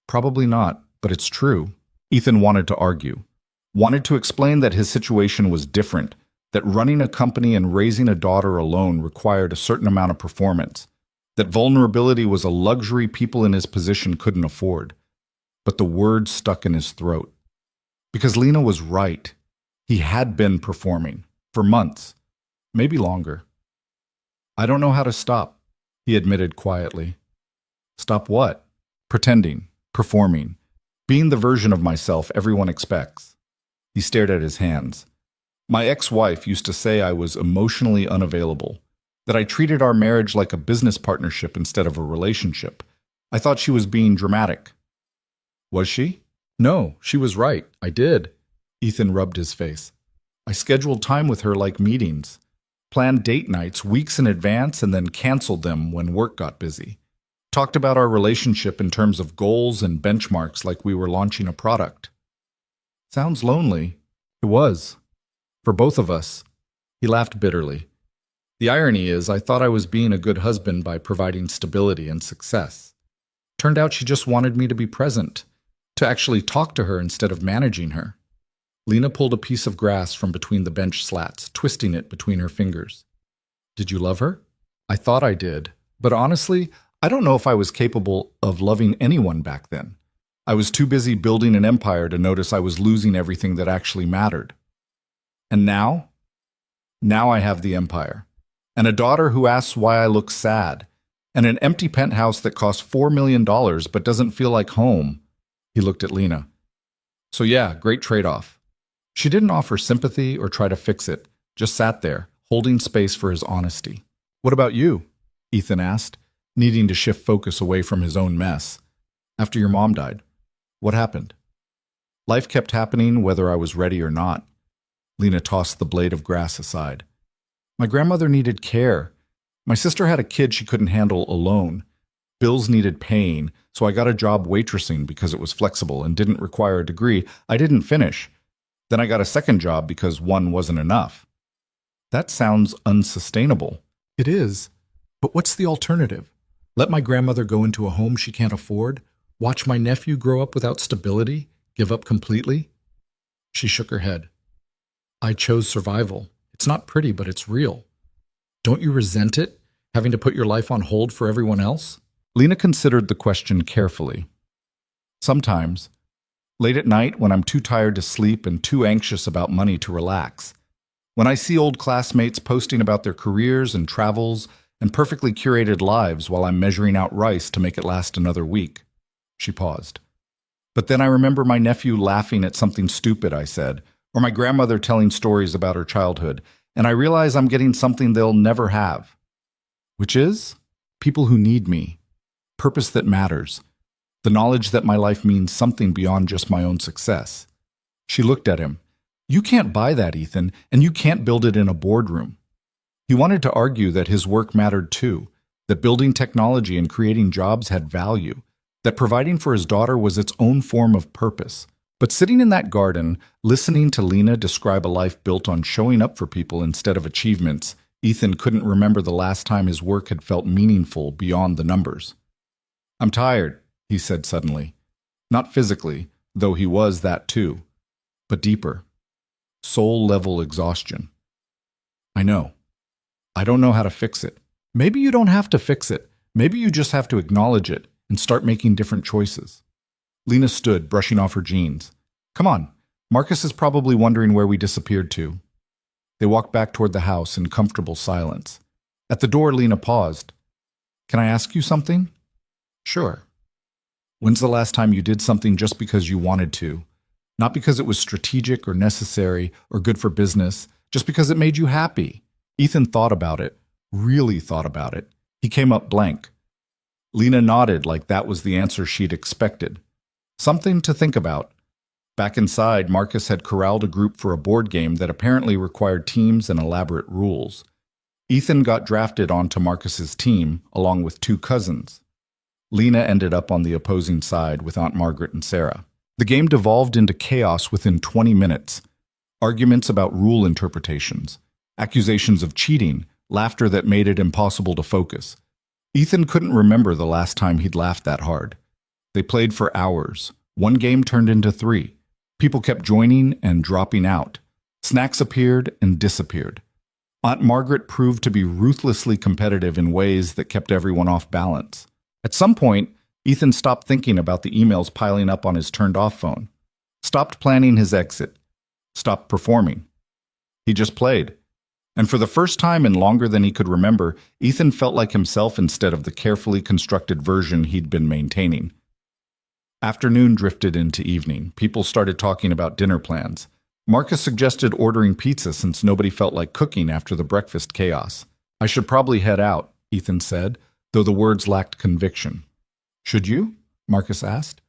[SPEAKER 1] Probably not, but it's true. Ethan wanted to argue, wanted to explain that his situation was different, that running a company and raising a daughter alone required a certain amount of performance, that vulnerability was a luxury people in his position couldn't afford. But the words stuck in his throat. Because Lena was right. He had been performing for months, maybe longer. I don't know how to stop, he admitted quietly. Stop what? Pretending, performing, being the version of myself everyone expects. He stared at his hands. My ex-wife used to say I was emotionally unavailable, that I treated our marriage like a business partnership instead of a relationship. I thought she was being dramatic. Was she? No, she was right. I did. Ethan rubbed his face. I scheduled time with her like meetings, planned date nights weeks in advance and then canceled them when work got busy. Talked about our relationship in terms of goals and benchmarks like we were launching a product. Sounds lonely. It was. For both of us. He laughed bitterly. The irony is, I thought I was being a good husband by providing stability and success. Turned out she just wanted me to be present, to actually talk to her instead of managing her. Lena pulled a piece of grass from between the bench slats, twisting it between her fingers. Did you love her? I thought I did, but honestly, I don't know if I was capable of loving anyone back then. I was too busy building an empire to notice I was losing everything that actually mattered. And now? Now I have the empire. And a daughter who asks why I look sad. And an empty penthouse that costs $4 million but doesn't feel like home. He looked at Lena. So yeah, great trade-off. She didn't offer sympathy or try to fix it, just sat there, holding space for his honesty. What about you? Ethan asked, needing to shift focus away from his own mess. After your mom died, what happened? Life kept happening whether I was ready or not. Lena tossed the blade of grass aside. My grandmother needed care. My sister had a kid she couldn't handle alone. Bills needed paying, so I got a job waitressing because it was flexible and didn't require a degree. I didn't finish. Then I got a second job because one wasn't enough. That sounds unsustainable. It is. But what's the alternative? Let my grandmother go into a home she can't afford? Watch my nephew grow up without stability? Give up completely? She shook her head. I chose survival. It's not pretty, but it's real. Don't you resent it, having to put your life on hold for everyone else? Lena considered the question carefully. Sometimes. Late at night when I'm too tired to sleep and too anxious about money to relax. When I see old classmates posting about their careers and travels and perfectly curated lives while I'm measuring out rice to make it last another week. She paused. But then I remember my nephew laughing at something stupid I said, or my grandmother telling stories about her childhood, and I realize I'm getting something they'll never have. Which is? People who need me. Purpose that matters. The knowledge that my life means something beyond just my own success. She looked at him. You can't buy that, Ethan, and you can't build it in a boardroom. He wanted to argue that his work mattered too, that building technology and creating jobs had value, that providing for his daughter was its own form of purpose. But sitting in that garden, listening to Lena describe a life built on showing up for people instead of achievements, Ethan couldn't remember the last time his work had felt meaningful beyond the numbers. "I'm tired," he said suddenly. Not physically, though he was that too, but deeper. Soul-level exhaustion. "I know. I don't know how to fix it." Maybe you don't have to fix it. Maybe you just have to acknowledge it and start making different choices. Lena stood, brushing off her jeans. "Come on. Marcus is probably wondering where we disappeared to." They walked back toward the house in comfortable silence. At the door, Lena paused. "Can I ask you something?" "Sure." "When's the last time you did something just because you wanted to? Not because it was strategic or necessary or good for business, just because it made you happy?" Ethan thought about it, really thought about it. He came up blank. Lena nodded like that was the answer she'd expected. Something to think about. Back inside, Marcus had corralled a group for a board game that apparently required teams and elaborate rules. Ethan got drafted onto Marcus's team, along with 2 cousins. Lena ended up on the opposing side with Aunt Margaret and Sarah. The game devolved into chaos within 20 minutes. Arguments about rule interpretations, accusations of cheating, laughter that made it impossible to focus. Ethan couldn't remember the last time he'd laughed that hard. They played for hours. One game turned into 3. People kept joining and dropping out. Snacks appeared and disappeared. Aunt Margaret proved to be ruthlessly competitive in ways that kept everyone off balance. At some point, Ethan stopped thinking about the emails piling up on his turned-off phone. Stopped planning his exit. Stopped performing. He just played. And for the first time in longer than he could remember, Ethan felt like himself instead of the carefully constructed version he'd been maintaining. Afternoon drifted into evening. People started talking about dinner plans. Marcus suggested ordering pizza since nobody felt like cooking after the breakfast chaos. "I should probably head out," Ethan said, though the words lacked conviction. "Should you?" Marcus asked.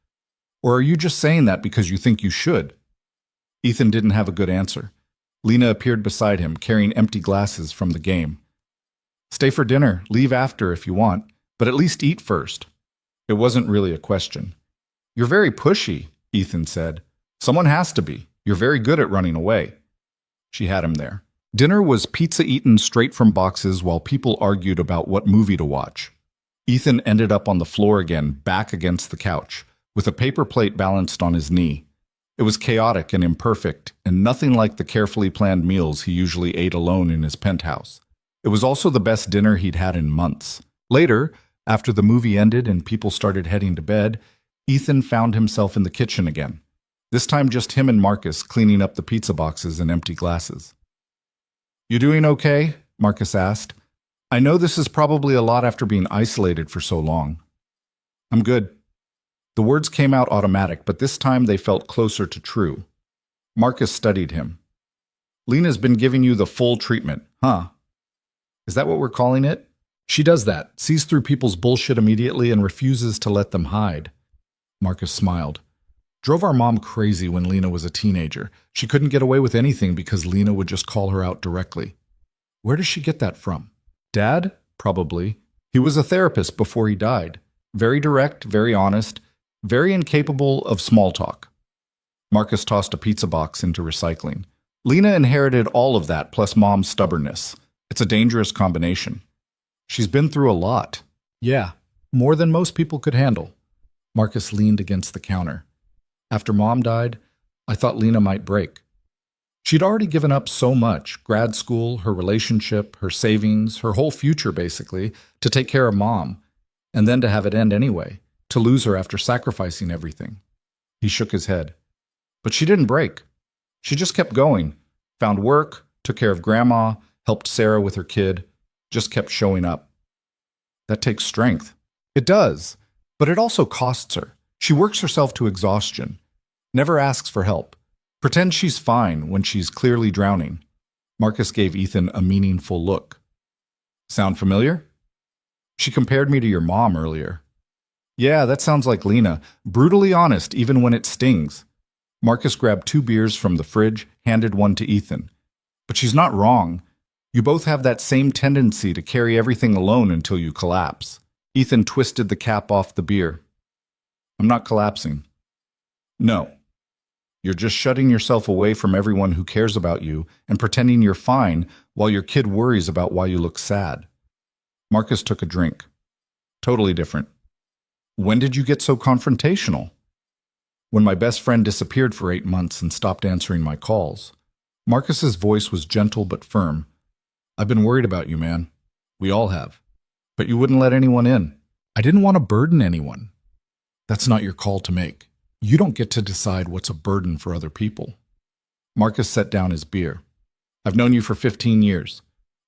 [SPEAKER 1] "Or are you just saying that because you think you should?" Ethan didn't have a good answer. Lena appeared beside him, carrying empty glasses from the game. "Stay for dinner, leave after if you want, but at least eat first." It wasn't really a question. "You're very pushy," Ethan said. "Someone has to be. You're very good at running away." She had him there. Dinner was pizza eaten straight from boxes while people argued about what movie to watch. Ethan ended up on the floor again, back against the couch, with a paper plate balanced on his knee. It was chaotic and imperfect, and nothing like the carefully planned meals he usually ate alone in his penthouse. It was also the best dinner he'd had in months. Later, after the movie ended and people started heading to bed, Ethan found himself in the kitchen again. This time just him and Marcus cleaning up the pizza boxes and empty glasses. "You doing okay?" Marcus asked. "I know this is probably a lot after being isolated for so long." "I'm good." The words came out automatic, but this time they felt closer to true. Marcus studied him. "Lena's been giving you the full treatment, huh? Is that what we're calling it?" "She does that, sees through people's bullshit immediately and refuses to let them hide." Marcus smiled. "Drove our mom crazy when Lena was a teenager. She couldn't get away with anything because Lena would just call her out directly." "Where does she get that from?" "Dad? Probably. He was a therapist before he died. Very direct, very honest, very incapable of small talk." Marcus tossed a pizza box into recycling. "Lena inherited all of that plus Mom's stubbornness. It's a dangerous combination. She's been through a lot." "Yeah, more than most people could handle." Marcus leaned against the counter. "After Mom died, I thought Lena might break. She'd already given up so much, grad school, her relationship, her savings, her whole future basically, to take care of Mom, and then to have it end anyway, to lose her after sacrificing everything." He shook his head. "But she didn't break. She just kept going, found work, took care of Grandma, helped Sarah with her kid, just kept showing up." "That takes strength." "It does, but it also costs her. She works herself to exhaustion, never asks for help, pretends she's fine when she's clearly drowning." Marcus gave Ethan a meaningful look. "Sound familiar?" "She compared me to your mom earlier." "Yeah, that sounds like Lena. Brutally honest even when it stings." Marcus grabbed 2 beers from the fridge, handed one to Ethan. "But she's not wrong. You both have that same tendency to carry everything alone until you collapse." Ethan twisted the cap off the beer. "I'm not collapsing." "No." You're just shutting yourself away from everyone who cares about you and pretending you're fine while your kid worries about why you look sad. Marcus took a drink. Totally different. When did you get so confrontational? When my best friend disappeared for 8 months and stopped answering my calls. Marcus's voice was gentle but firm. I've been worried about you, man. We all have. But you wouldn't let anyone in. I didn't want to burden anyone. That's not your call to make. You don't get to decide what's a burden for other people. Marcus set down his beer. I've known you for 15 years.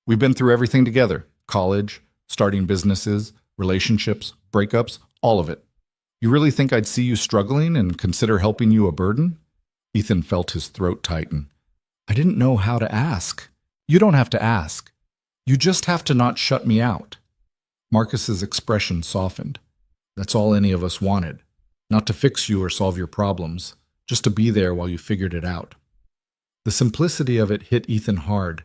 [SPEAKER 1] We've been through everything together. College, starting businesses, relationships, breakups, all of it. You really think I'd see you struggling and consider helping you a burden? Ethan felt his throat tighten. I didn't know how to ask. You don't have to ask. You just have to not shut me out. Marcus's expression softened. That's all any of us wanted. Not to fix you or solve your problems, just to be there while you figured it out. The simplicity of it hit Ethan hard.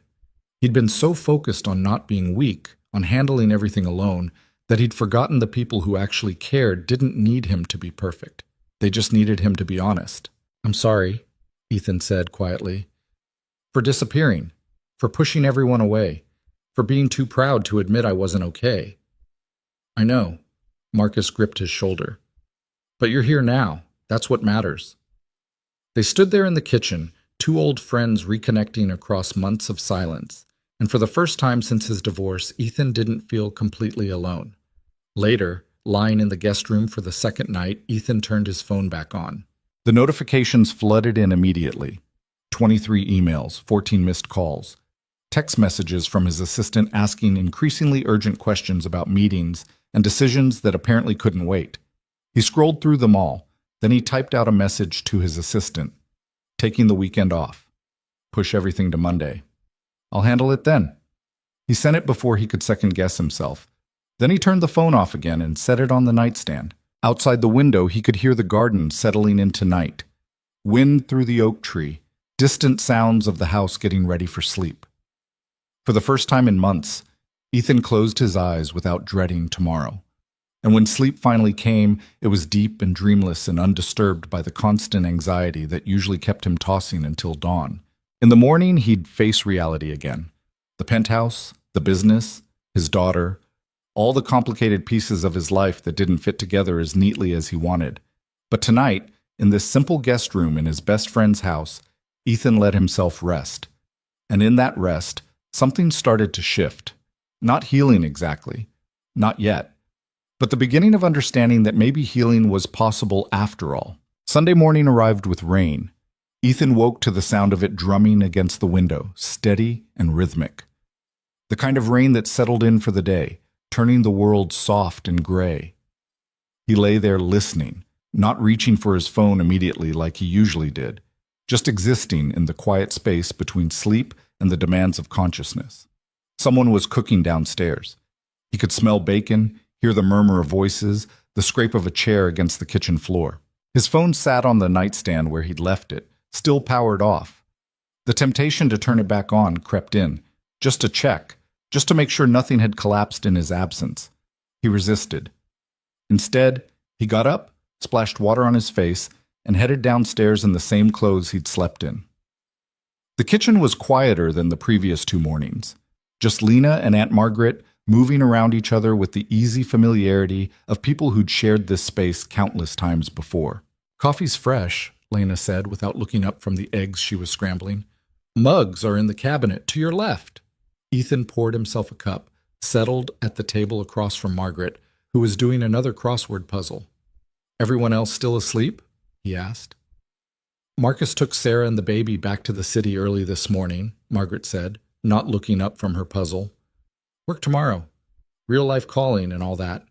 [SPEAKER 1] He'd been so focused on not being weak, on handling everything alone, that he'd forgotten the people who actually cared didn't need him to be perfect. They just needed him to be honest. I'm sorry, Ethan said quietly, for disappearing, for pushing everyone away, for being too proud to admit I wasn't okay. I know, Marcus gripped his shoulder. But you're here now. That's what matters. They stood there in the kitchen, two old friends reconnecting across months of silence, and for the first time since his divorce, Ethan didn't feel completely alone. Later, lying in the guest room for the second night, Ethan turned his phone back on. The notifications flooded in immediately. 23 emails, 14 missed calls, text messages from his assistant asking increasingly urgent questions about meetings and decisions that apparently couldn't wait. He scrolled through them all, then he typed out a message to his assistant. Taking the weekend off. Push everything to Monday. I'll handle it then. He sent it before he could second-guess himself. Then he turned the phone off again and set it on the nightstand. Outside the window, he could hear the garden settling into night. Wind through the oak tree, distant sounds of the house getting ready for sleep. For the first time in months, Ethan closed his eyes without dreading tomorrow. And when sleep finally came, it was deep and dreamless and undisturbed by the constant anxiety that usually kept him tossing until dawn. In the morning, he'd face reality again. The penthouse, the business, his daughter, all the complicated pieces of his life that didn't fit together as neatly as he wanted. But tonight, in this simple guest room in his best friend's house, Ethan let himself rest. And in that rest, something started to shift. Not healing exactly. Not yet. But the beginning of understanding that maybe healing was possible after all. Sunday morning arrived with rain. Ethan woke to the sound of it drumming against the window, steady and rhythmic. The kind of rain that settled in for the day, turning the world soft and gray. He lay there listening, not reaching for his phone immediately like he usually did, just existing in the quiet space between sleep and the demands of consciousness. Someone was cooking downstairs. He could smell bacon, hear the murmur of voices, the scrape of a chair against the kitchen floor. His phone sat on the nightstand where he'd left it, still powered off. The temptation to turn it back on crept in, just to check, just to make sure nothing had collapsed in his absence. He resisted. Instead, he got up, splashed water on his face, and headed downstairs in the same clothes he'd slept in. The kitchen was quieter than the previous 2 mornings. Just Lena and Aunt Margaret moving around each other with the easy familiarity of people who'd shared this space countless times before. Coffee's fresh, Lena said without looking up from the eggs she was scrambling. Mugs are in the cabinet to your left. Ethan poured himself a cup, settled at the table across from Margaret, who was doing another crossword puzzle. Everyone else still asleep? He asked. Marcus took Sarah and the baby back to the city early this morning, Margaret said, not looking up from her puzzle. Work tomorrow. Real life calling and all that.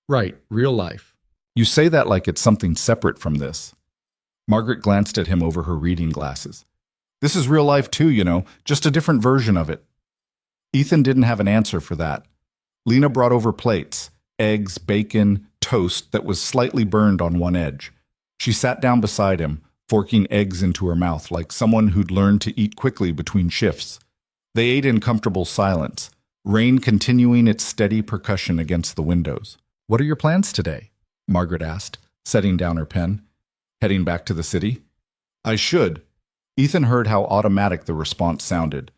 [SPEAKER 1] Right, real life. You say that like it's something separate from this. Margaret glanced at him over her reading glasses. This is real life too, you know, just a different version of it. Ethan didn't have an answer for that. Lena brought over plates, eggs, bacon, toast that was slightly burned on one edge. She sat down beside him, forking eggs into her mouth like someone who'd learned to eat quickly between shifts. They ate in comfortable silence, rain continuing its steady percussion against the windows. What are your plans today? Margaret asked, setting down her pen. Heading back to the city? I should. Ethan heard how automatic the response sounded.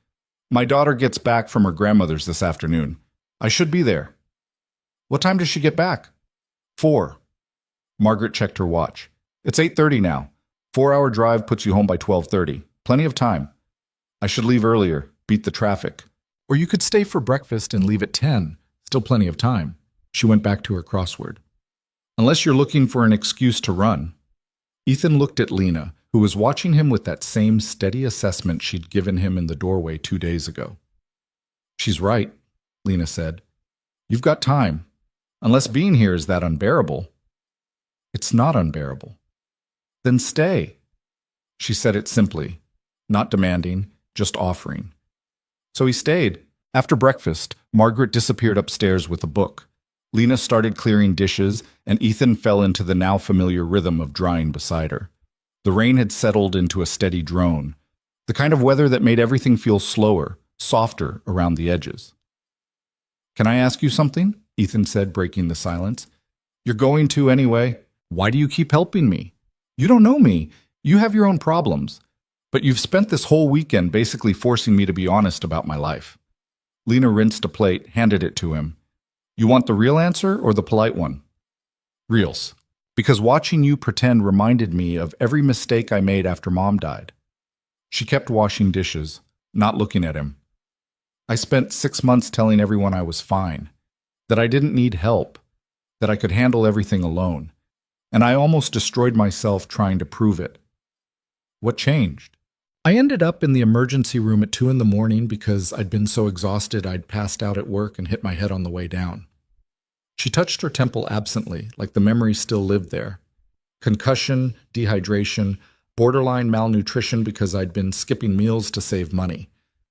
[SPEAKER 1] My daughter gets back from her grandmother's this afternoon. I should be there. What time does she get back? 4. Margaret checked her watch. It's 8:30 now. 4-hour drive puts you home by 12:30. Plenty of time. I should leave earlier, beat the traffic. Or you could stay for breakfast and leave at 10. Still plenty of time. She went back to her crossword. Unless you're looking for an excuse to run. Ethan looked at Lena, who was watching him with that same steady assessment she'd given him in the doorway 2 days ago. She's right, Lena said. You've got time. Unless being here is that unbearable. It's not unbearable. Then stay. She said it simply, not demanding, just offering. So he stayed. After breakfast, Margaret disappeared upstairs with a book. Lena started clearing dishes, and Ethan fell into the now familiar rhythm of drying beside her. The rain had settled into a steady drone, the kind of weather that made everything feel slower, softer around the edges. Can I ask you something? Ethan said, breaking the silence. You're going to anyway. Why do you keep helping me? You don't know me. You have your own problems. But you've spent this whole weekend basically forcing me to be honest about my life. Lena rinsed a plate, handed it to him. You want the real answer or the polite one? Reals. Because watching you pretend reminded me of every mistake I made after Mom died. She kept washing dishes, not looking at him. I spent 6 months telling everyone I was fine, that I didn't need help, that I could handle everything alone, and I almost destroyed myself trying to prove it. What changed? I ended up in the emergency room at 2 in the morning because I'd been so exhausted I'd passed out at work and hit my head on the way down. She touched her temple absently, like the memory still lived there. Concussion, dehydration, borderline malnutrition because I'd been skipping meals to save money.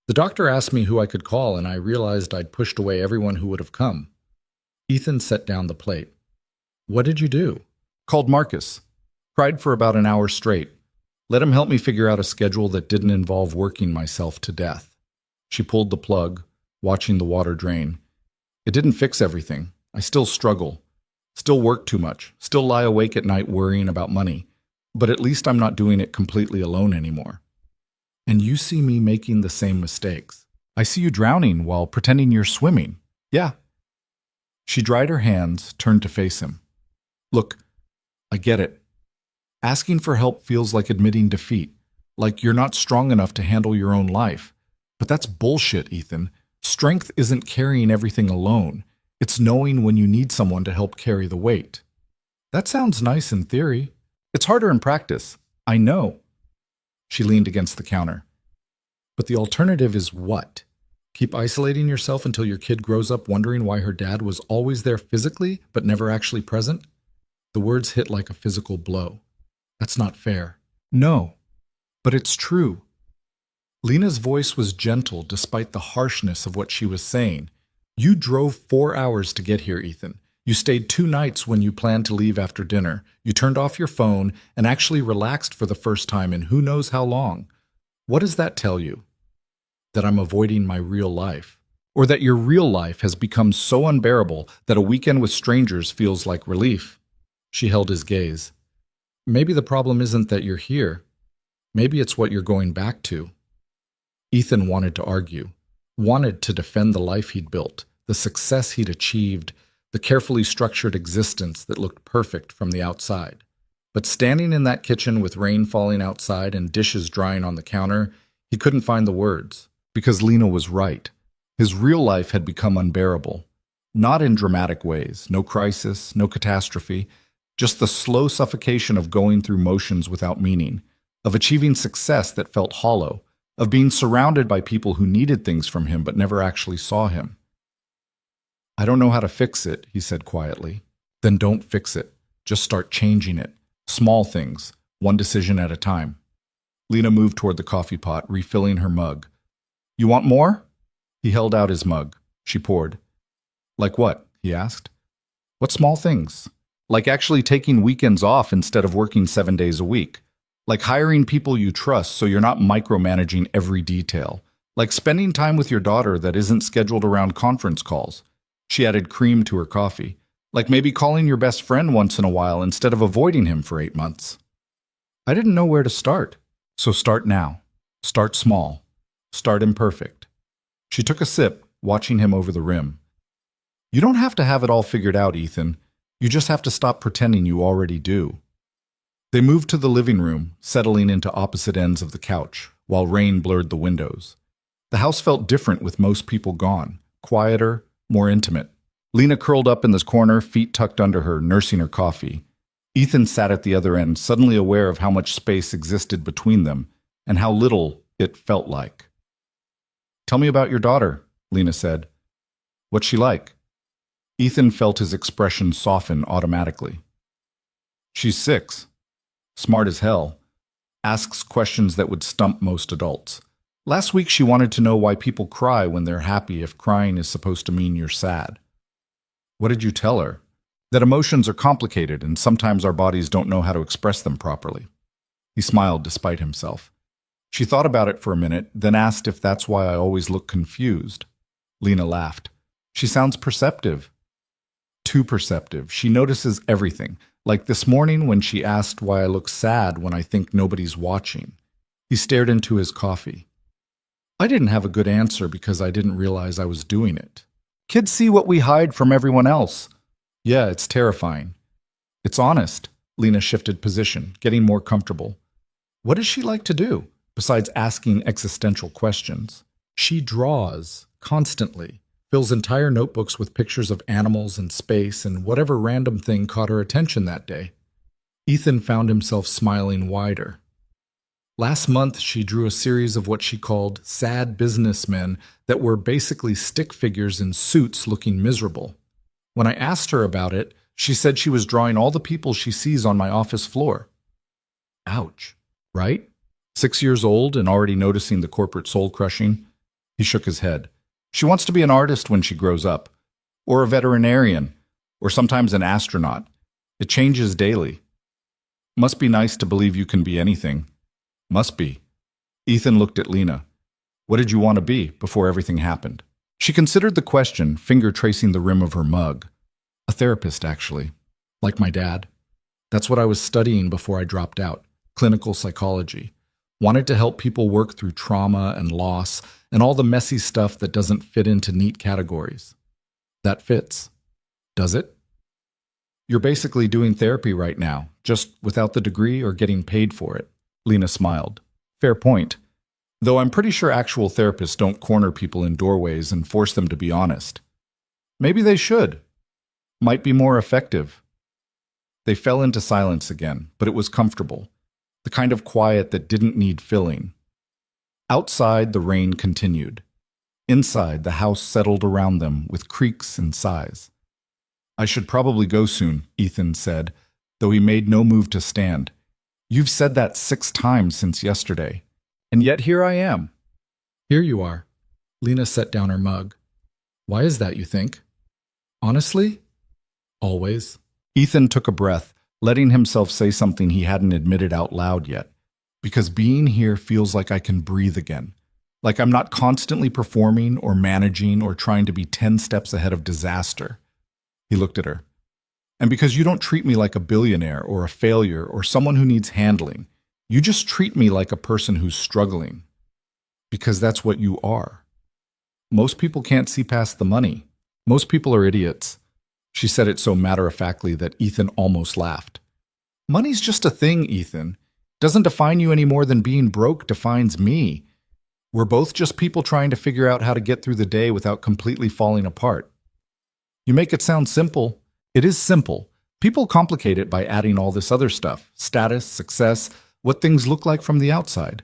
[SPEAKER 1] The doctor asked me who I could call, and I realized I'd pushed away everyone who would have come. Ethan set down the plate. What did you do? Called Marcus. Cried for about an hour straight. Let him help me figure out a schedule that didn't involve working myself to death. She pulled the plug, watching the water drain. It didn't fix everything. I still struggle. Still work too much. Still lie awake at night worrying about money. But at least I'm not doing it completely alone anymore. And you see me making the same mistakes. I see you drowning while pretending you're swimming. Yeah. She dried her hands, turned to face him. Look, I get it. Asking for help feels like admitting defeat, like you're not strong enough to handle your own life. But that's bullshit, Ethan. Strength isn't carrying everything alone. It's knowing when you need someone to help carry the weight. That sounds nice in theory. It's harder in practice. I know. She leaned against the counter. But the alternative is what? Keep isolating yourself until your kid grows up wondering why her dad was always there physically but never actually present? The words hit like a physical blow. That's not fair. No, but it's true. Lena's voice was gentle despite the harshness of what she was saying. You drove 4 hours to get here, Ethan. You stayed 2 nights when you planned to leave after dinner. You turned off your phone and actually relaxed for the first time in who knows how long. What does that tell you? That I'm avoiding my real life? Or that your real life has become so unbearable that a weekend with strangers feels like relief? She held his gaze. Maybe the problem isn't that you're here. Maybe it's what you're going back to. Ethan wanted to argue, wanted to defend the life he'd built, the success he'd achieved, the carefully structured existence that looked perfect from the outside. But standing in that kitchen with rain falling outside and dishes drying on the counter, he couldn't find the words, because Lena was right. His real life had become unbearable. Not in dramatic ways, no crisis, no catastrophe, just the slow suffocation of going through motions without meaning, of achieving success that felt hollow, of being surrounded by people who needed things from him but never actually saw him. I don't know how to fix it, he said quietly. Then don't fix it. Just start changing it. Small things, one decision at a time. Lena moved toward the coffee pot, refilling her mug. You want more? He held out his mug. She poured. Like what? He asked. What small things? Like actually taking weekends off instead of working 7 days a week. Like hiring people you trust so you're not micromanaging every detail. Like spending time with your daughter that isn't scheduled around conference calls. She added cream to her coffee. Like maybe calling your best friend once in a while instead of avoiding him for 8 months. I didn't know where to start. So start now. Start small. Start imperfect. She took a sip, watching him over the rim. You don't have to have it all figured out, Ethan. You just have to stop pretending you already do. They moved to the living room, settling into opposite ends of the couch, while rain blurred the windows. The house felt different with most people gone, quieter, more intimate. Lena curled up in this corner, feet tucked under her, nursing her coffee. Ethan sat at the other end, suddenly aware of how much space existed between them and how little it felt like. Tell me about your daughter, Lena said. What's she like? Ethan felt his expression soften automatically. She's 6. Smart as hell. Asks questions that would stump most adults. Last week she wanted to know why people cry when they're happy if crying is supposed to mean you're sad. What did you tell her? That emotions are complicated and sometimes our bodies don't know how to express them properly. He smiled despite himself. She thought about it for a minute, then asked if that's why I always look confused. Lena laughed. She sounds perceptive. Too perceptive. She notices everything. Like this morning when she asked why I look sad when I think nobody's watching. He stared into his coffee. I didn't have a good answer because I didn't realize I was doing it. Kids see what we hide from everyone else. Yeah, it's terrifying. It's honest. Lena shifted position, getting more comfortable. What does she like to do, besides asking existential questions? She draws, constantly. Fills entire notebooks with pictures of animals and space and whatever random thing caught her attention that day. Ethan found himself smiling wider. Last month, she drew a series of what she called sad businessmen that were basically stick figures in suits looking miserable. When I asked her about it, she said she was drawing all the people she sees on my office floor. Ouch, right? 6 years old and already noticing the corporate soul crushing? He shook his head. She wants to be an artist when she grows up, or a veterinarian, or sometimes an astronaut. It changes daily. Must be nice to believe you can be anything. Must be. Ethan looked at Lena. What did you want to be before everything happened? She considered the question, finger tracing the rim of her mug. A therapist, actually. Like my dad. That's what I was studying before I dropped out. Clinical psychology. Wanted to help people work through trauma and loss and all the messy stuff that doesn't fit into neat categories. That fits. Does it? You're basically doing therapy right now, just without the degree or getting paid for it. Lena smiled. Fair point. Though I'm pretty sure actual therapists don't corner people in doorways and force them to be honest. Maybe they should. Might be more effective. They fell into silence again, but it was comfortable. The kind of quiet that didn't need filling. Outside, the rain continued. Inside, the house settled around them with creaks and sighs. I should probably go soon, Ethan said, though he made no move to stand. You've said that 6 times since yesterday, and yet here I am. Here you are. Lena set down her mug. Why is that, you think? Honestly? Always. Ethan took a breath, letting himself say something he hadn't admitted out loud yet. Because being here feels like I can breathe again. Like I'm not constantly performing or managing or trying to be 10 steps ahead of disaster. He looked at her. And because you don't treat me like a billionaire or a failure or someone who needs handling. You just treat me like a person who's struggling. Because that's what you are. Most people can't see past the money. Most people are idiots. She said it so matter-of-factly that Ethan almost laughed. Money's just a thing, Ethan. Doesn't define you any more than being broke defines me. We're both just people trying to figure out how to get through the day without completely falling apart. You make it sound simple. It is simple. People complicate it by adding all this other stuff. Status, success, what things look like from the outside.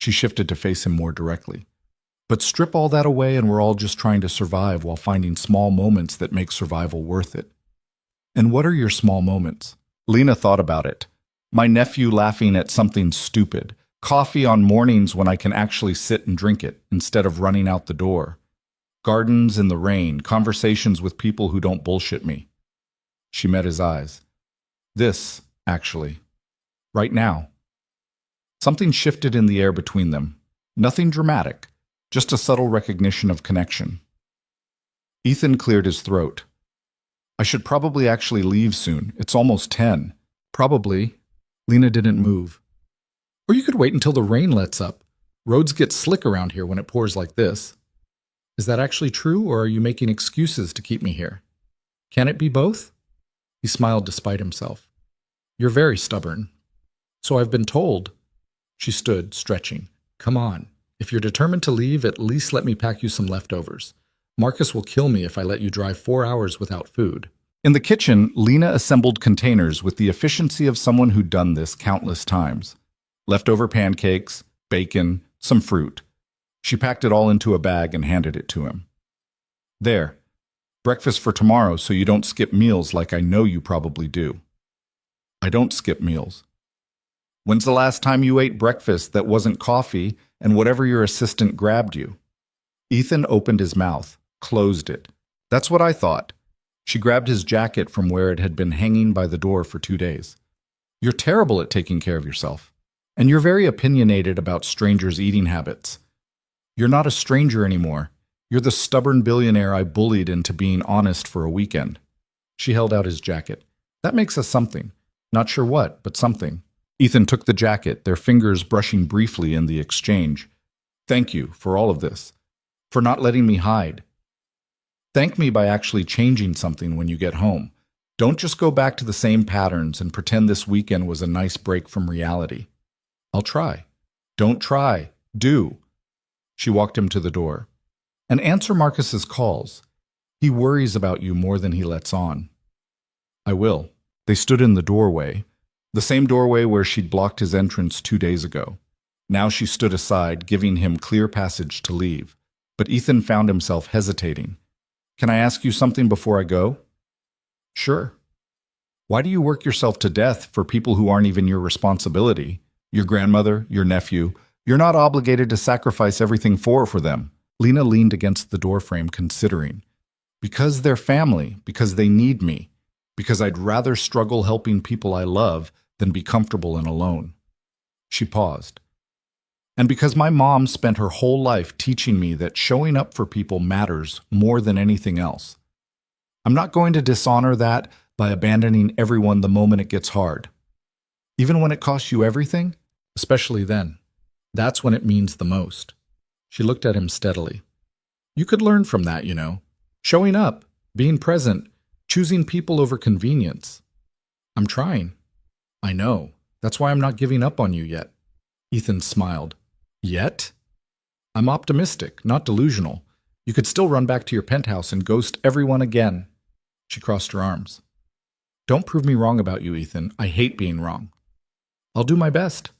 [SPEAKER 1] She shifted to face him more directly. But strip all that away and we're all just trying to survive while finding small moments that make survival worth it. And what are your small moments? Lena thought about it. My nephew laughing at something stupid. Coffee on mornings when I can actually sit and drink it instead of running out the door. Gardens in the rain, conversations with people who don't bullshit me. She met his eyes. This, actually. Right now. Something shifted in the air between them. Nothing dramatic, just a subtle recognition of connection. Ethan cleared his throat. I should probably actually leave soon. It's almost 10. Probably. Lena didn't move. Or you could wait until the rain lets up. Roads get slick around here when it pours like this. Is that actually true, or are you making excuses to keep me here? Can it be both? He smiled despite himself. You're very stubborn. So I've been told. She stood, stretching. Come on. If you're determined to leave, at least let me pack you some leftovers. Marcus will kill me if I let you drive 4 hours without food. In the kitchen, Lena assembled containers with the efficiency of someone who'd done this countless times. Leftover pancakes, bacon, some fruit. She packed it all into a bag and handed it to him. There. Breakfast for tomorrow so you don't skip meals like I know you probably do. I don't skip meals. When's the last time you ate breakfast that wasn't coffee and whatever your assistant grabbed you? Ethan opened his mouth, closed it. That's what I thought. She grabbed his jacket from where it had been hanging by the door for 2 days. You're terrible at taking care of yourself. And you're very opinionated about strangers' eating habits. You're not a stranger anymore. You're the stubborn billionaire I bullied into being honest for a weekend. She held out his jacket. That makes us something. Not sure what, but something. Ethan took the jacket, their fingers brushing briefly in the exchange. Thank you for all of this. For not letting me hide. Thank me by actually changing something when you get home. Don't just go back to the same patterns and pretend this weekend was a nice break from reality. I'll try. Don't try. Do. She walked him to the door. And answer Marcus's calls. He worries about you more than he lets on. I will. They stood in the doorway, the same doorway where she'd blocked his entrance 2 days ago. Now she stood aside, giving him clear passage to leave. But Ethan found himself hesitating. Can I ask you something before I go? Sure. Why do you work yourself to death for people who aren't even your responsibility? Your grandmother, your nephew. You're not obligated to sacrifice everything for them. Lena leaned against the doorframe, considering. Because they're family, because they need me, because I'd rather struggle helping people I love than be comfortable and alone. She paused. And because my mom spent her whole life teaching me that showing up for people matters more than anything else. I'm not going to dishonor that by abandoning everyone the moment it gets hard. Even when it costs you everything, especially then. That's when it means the most. She looked at him steadily. You could learn from that, you know. Showing up, being present, choosing people over convenience. I'm trying. I know. That's why I'm not giving up on you yet. Ethan smiled. Yet? I'm optimistic, not delusional. You could still run back to your penthouse and ghost everyone again. She crossed her arms. Don't prove me wrong about you, Ethan. I hate being wrong. I'll do my best.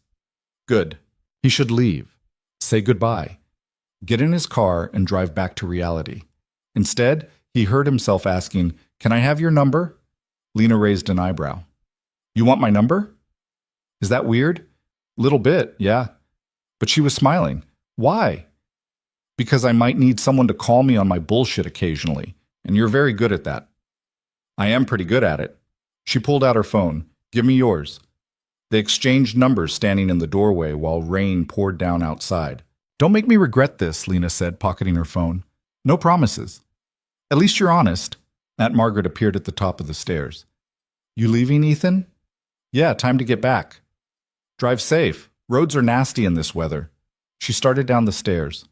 [SPEAKER 1] Good. He should leave. Say goodbye. Get in his car and drive back to reality. Instead, he heard himself asking, Can I have your number? Lena raised an eyebrow. You want my number? Is that weird? Little bit, yeah. But she was smiling. Why? Because I might need someone to call me on my bullshit occasionally, and you're very good at that. I am pretty good at it. She pulled out her phone. Give me yours. They exchanged numbers standing in the doorway while rain poured down outside. Don't make me regret this, Lena said, pocketing her phone. No promises. At least you're honest. Aunt Margaret appeared at the top of the stairs. You leaving, Ethan? Yeah, time to get back. Drive safe. Roads are nasty in this weather. She started down the stairs.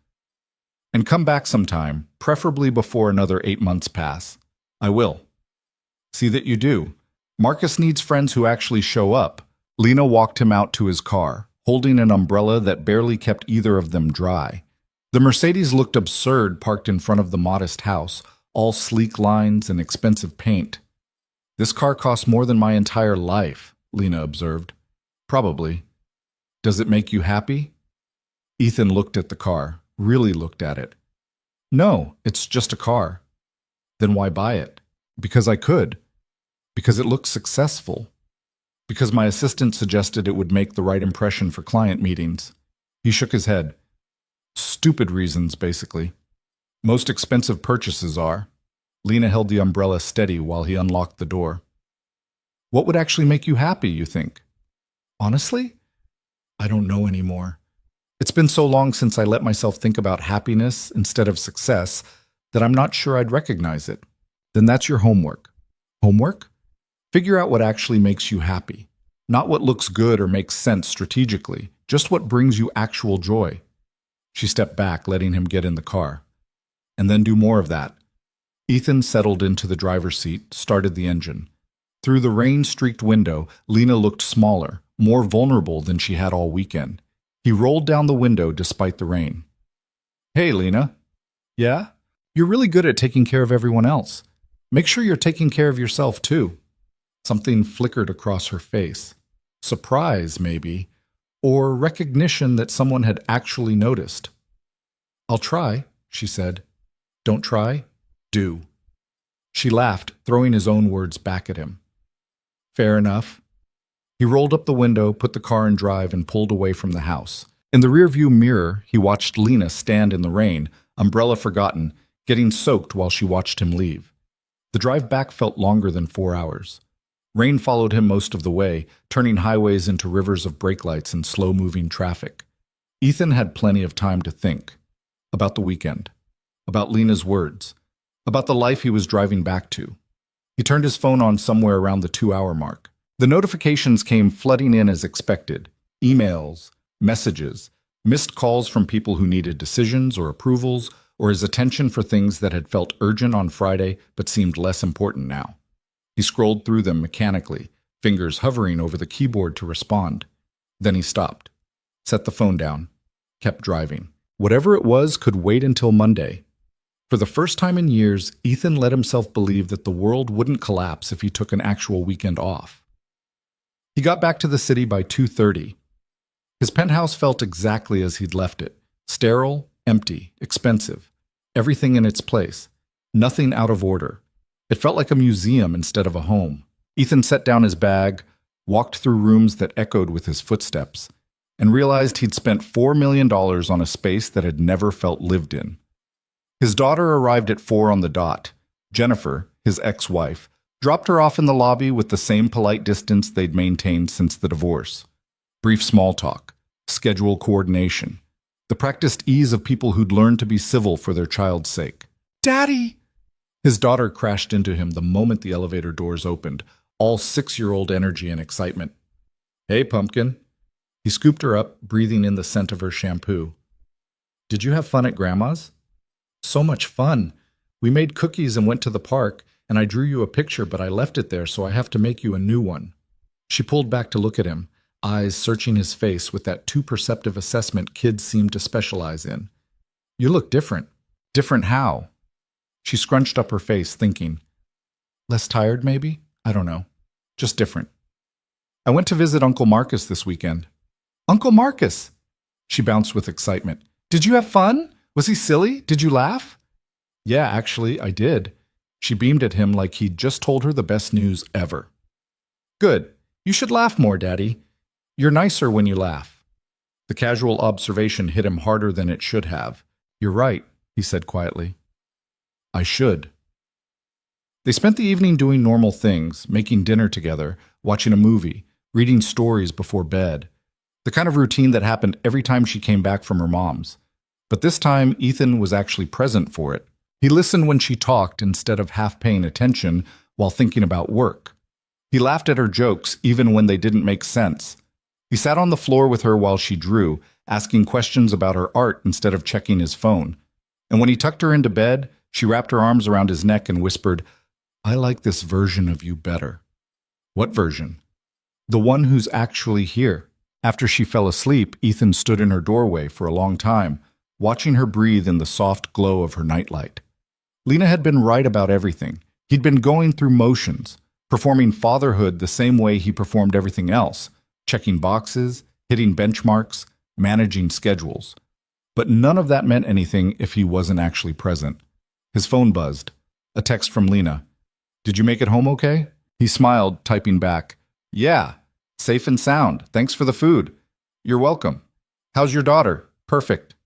[SPEAKER 1] And come back sometime, preferably before another 8 months pass. I will. See that you do. Marcus needs friends who actually show up. Lena walked him out to his car, holding an umbrella that barely kept either of them dry. The Mercedes looked absurd parked in front of the modest house, all sleek lines and expensive paint. This car costs more than my entire life, Lena observed. Probably. Does it make you happy? Ethan looked at the car, really looked at it. No, it's just a car. Then why buy it? Because I could. Because it looks successful. Because my assistant suggested it would make the right impression for client meetings. He shook his head. Stupid reasons, basically. Most expensive purchases are. Lena held the umbrella steady while he unlocked the door. What would actually make you happy, you think? Honestly? I don't know anymore. It's been so long since I let myself think about happiness instead of success that I'm not sure I'd recognize it. Then that's your homework. Homework? Figure out what actually makes you happy. Not what looks good or makes sense strategically. just what brings you actual joy. She stepped back, letting him get in the car. And then do more of that. Ethan settled into the driver's seat, started the engine. Through the rain-streaked window, Lena looked smaller, more vulnerable than she had all weekend. He rolled down the window despite the rain. "Hey, Lena." "Yeah? You're really good at taking care of everyone else. Make sure you're taking care of yourself, too." Something flickered across her face. Surprise, maybe, or recognition that someone had actually noticed. "I'll try," she said. "Don't try, do." She laughed, throwing his own words back at him. "Fair enough." He rolled up the window, put the car in drive, and pulled away from the house. In the rearview mirror, he watched Lena stand in the rain, umbrella forgotten, getting soaked while she watched him leave. The drive back felt longer than 4 hours. Rain followed him most of the way, turning highways into rivers of brake lights and slow-moving traffic. Ethan had plenty of time to think. About the weekend. About Lena's words. About the life he was driving back to. He turned his phone on somewhere around the 2-hour mark. The notifications came flooding in as expected. Emails, messages, missed calls from people who needed decisions or approvals, or his attention for things that had felt urgent on Friday but seemed less important now. He scrolled through them mechanically, fingers hovering over the keyboard to respond. Then he stopped, set the phone down, kept driving. Whatever it was could wait until Monday. For the first time in years, Ethan let himself believe that the world wouldn't collapse if he took an actual weekend off. He got back to the city by 2:30. His penthouse felt exactly as he'd left it. Sterile, empty, expensive. Everything in its place. Nothing out of order. It felt like a museum instead of a home. Ethan set down his bag, walked through rooms that echoed with his footsteps, and realized he'd spent $4 million on a space that had never felt lived in. His daughter arrived at 4 on the dot. Jennifer, his ex-wife, dropped her off in the lobby with the same polite distance they'd maintained since the divorce. Brief small talk, schedule coordination, the practiced ease of people who'd learned to be civil for their child's sake. "Daddy!" His daughter crashed into him the moment the elevator doors opened, all 6-year-old energy and excitement. "Hey, pumpkin." He scooped her up, breathing in the scent of her shampoo. "Did you have fun at Grandma's?" "So much fun. We made cookies and went to the park, and I drew you a picture, but I left it there, so I have to make you a new one." She pulled back to look at him, eyes searching his face with that too-perceptive assessment kids seem to specialize in. "You look different." "Different how?" She scrunched up her face, thinking. "Less tired, maybe? I don't know. Just different." "I went to visit Uncle Marcus this weekend." "Uncle Marcus!" She bounced with excitement. "Did you have fun? Was he silly? Did you laugh?" "Yeah, actually, I did." She beamed at him like he'd just told her the best news ever. "Good. You should laugh more, Daddy. You're nicer when you laugh." The casual observation hit him harder than it should have. "You're right," he said quietly. "I should." They spent the evening doing normal things, making dinner together, watching a movie, reading stories before bed. The kind of routine that happened every time she came back from her mom's. But this time, Ethan was actually present for it. He listened when she talked instead of half paying attention while thinking about work. He laughed at her jokes even when they didn't make sense. He sat on the floor with her while she drew, asking questions about her art instead of checking his phone. And when he tucked her into bed, she wrapped her arms around his neck and whispered, "I like this version of you better." "What version?" "The one who's actually here." After she fell asleep, Ethan stood in her doorway for a long time, watching her breathe in the soft glow of her nightlight. Lena had been right about everything. He'd been going through motions, performing fatherhood the same way he performed everything else, checking boxes, hitting benchmarks, managing schedules. But none of that meant anything if he wasn't actually present. His phone buzzed. A text from Lena. "Did you make it home okay?" He smiled, typing back, "Yeah, safe and sound. Thanks for the food." "You're welcome." "How's your daughter?" "Perfect."